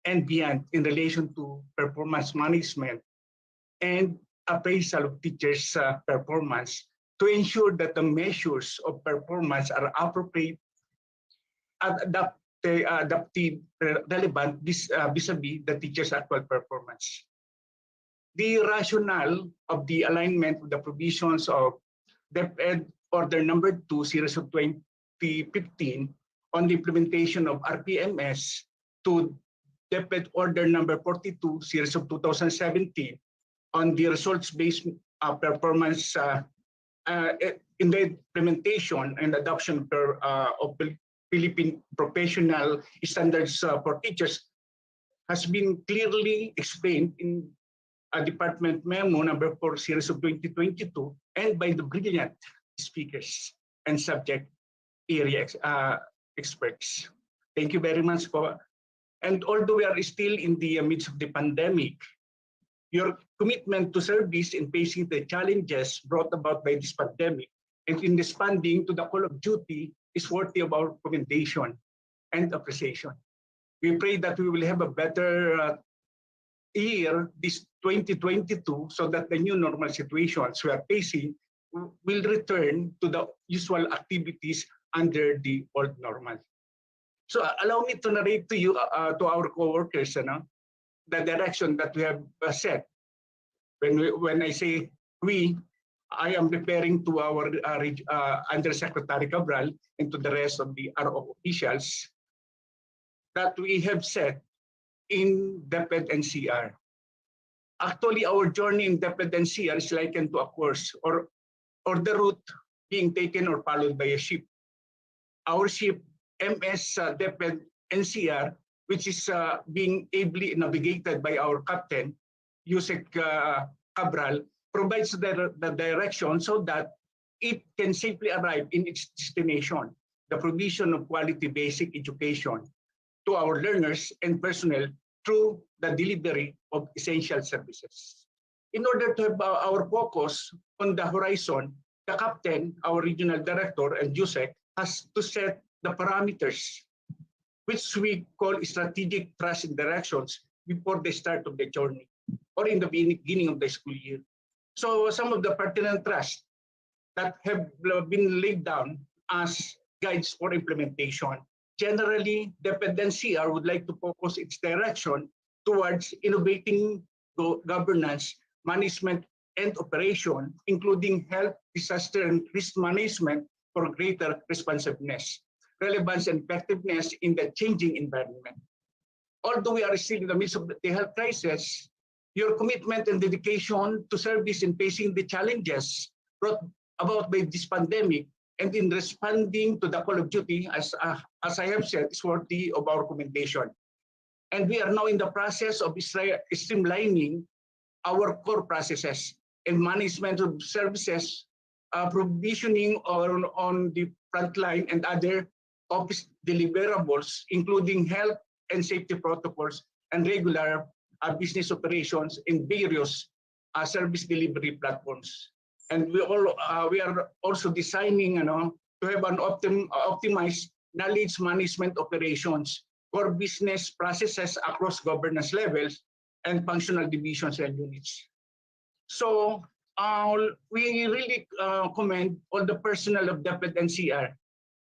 and beyond in relation to performance management and appraisal of teachers' performance to ensure that the measures of performance are appropriate, adaptive, relevant vis-a-vis the teacher's actual performance. The rationale of the alignment with the provisions of DepEd Order Number 2, Series of 2015 on the implementation of RPMS to DepEd Order Number 42, Series of 2017 on the results-based performance in the implementation and adoption of Philippine professional standards for teachers has been clearly explained in a department memo number 4 series of 2022 and by the brilliant speakers and subject area experts. Thank you very much for, and although we are still in the midst of the pandemic, your commitment to service in facing the challenges brought about by this pandemic and in responding to the call of duty is worthy of our commendation and appreciation. We pray that we will have a better year, this 2022, so that the new normal situations we are facing will return to the usual activities under the old normal. So allow me to narrate to you, to our co-workers, the direction that we have set. When I say we, I am referring to our Undersecretary Cabral and to the rest of the RO officials that we have set in DepEd NCR. Actually, our journey in DepEd NCR is likened to a course or the route being taken or followed by a ship. Our ship, MS DepEd NCR, which is being ably navigated by our captain, Yusek Cabral, provides the direction so that it can safely arrive in its destination, the provision of quality basic education to our learners and personnel through the delivery of essential services. In order to have our focus on the horizon, the captain, our regional director, and Yusek has to set the parameters, which we call strategic thrust and directions before the start of the journey or in the beginning of the school year. So some of the pertinent thrusts that have been laid down as guides for implementation. Generally, DepEd NCR would like to focus its direction towards innovating governance, management, and operation, including health, disaster, and risk management for greater responsiveness, relevance, and effectiveness in the changing environment. Although we are still in the midst of the health crisis, your commitment and dedication to service in facing the challenges brought about by this pandemic and in responding to the call of duty, as I have said, is worthy of our commendation. And we are now in the process of streamlining our core processes and management of services, provisioning on the front line and other office deliverables, including health and safety protocols and regular business operations in various service delivery platforms. And we are also designing to have an optimized knowledge management operations for business processes across governance levels and functional divisions and units. So we really commend all the personnel of DepEd NCR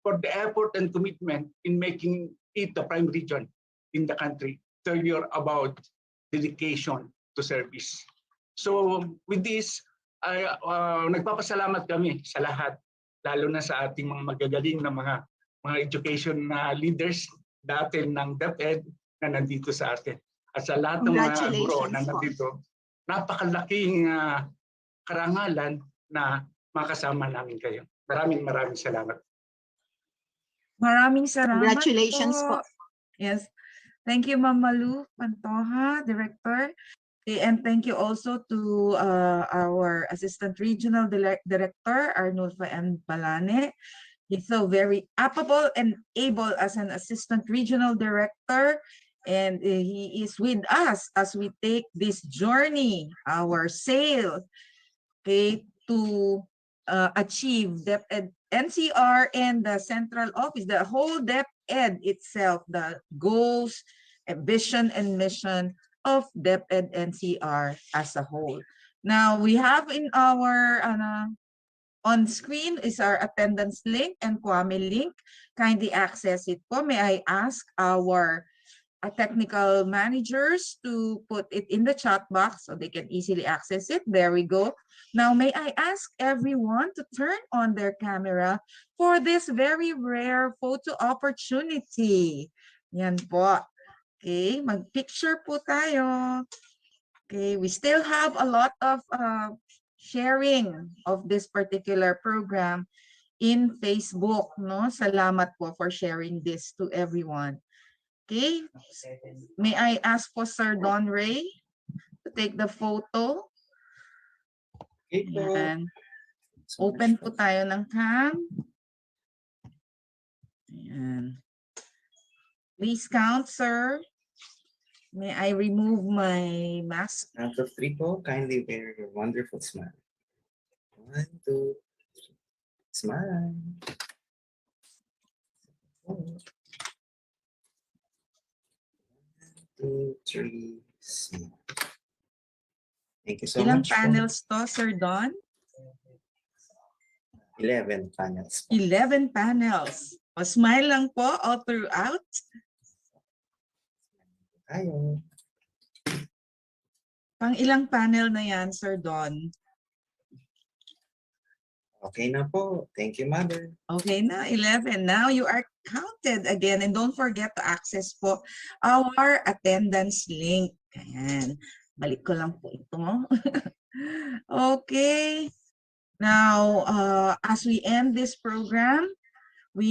for the effort and commitment in making it the prime region in the country. So you're about dedication to service. So with this, nagpapasalamat kami sa lahat, lalo na sa ating mga magagaling na mga education leaders dati ng DepEd na nandito sa atin. At sa lahat ng mga guro na nandito, napakalaking karangalan na makasama namin kayo. Maraming salamat. Maraming salamat. Congratulations po. Yes. Thank you, Ma'am Malu Pantoja, Director. And thank you also to our Assistant Regional Director, Arnulfo M. Balane. He's so very affable and able as an Assistant Regional Director. And he is with us as we take this journey, our sail, okay, to achieve DepEd NCR and the central office, the whole DepEd itself, the goals, vision, and mission of DepEd NCR as a whole. Now we have in our on screen is our attendance link and Kwame link. Kindly access it po. May I ask our technical managers to put it in the chat box so they can easily access it. There we go. Now, may I ask everyone to turn on their camera for this very rare photo opportunity. Yan po. Okay, mag-picture po tayo. Okay, we still have a lot of sharing of this particular program in Facebook. No? Salamat po for sharing this to everyone. Okay. May I ask for Sir Don Ray to take the photo? Ayan. Open po tayo ng cam. Ayan. Please count, sir. May I remove my mask? Out of 3 po, kindly wear your wonderful smile. 1, 2, 3. Smile. 1, 2, 3. Smile. Thank you so Ilang much. panels to, Sir Don? 11 panels. 11 panels. O, smile lang po all throughout. Tayo. Pang ilang panel na yan, Sir Don? Okay na po. Thank you, Mother. Okay na, 11. Now you are counted again. And don't forget to access po our attendance link. Ayan. Balik ko lang po ito. Okay. Now, as we end this program,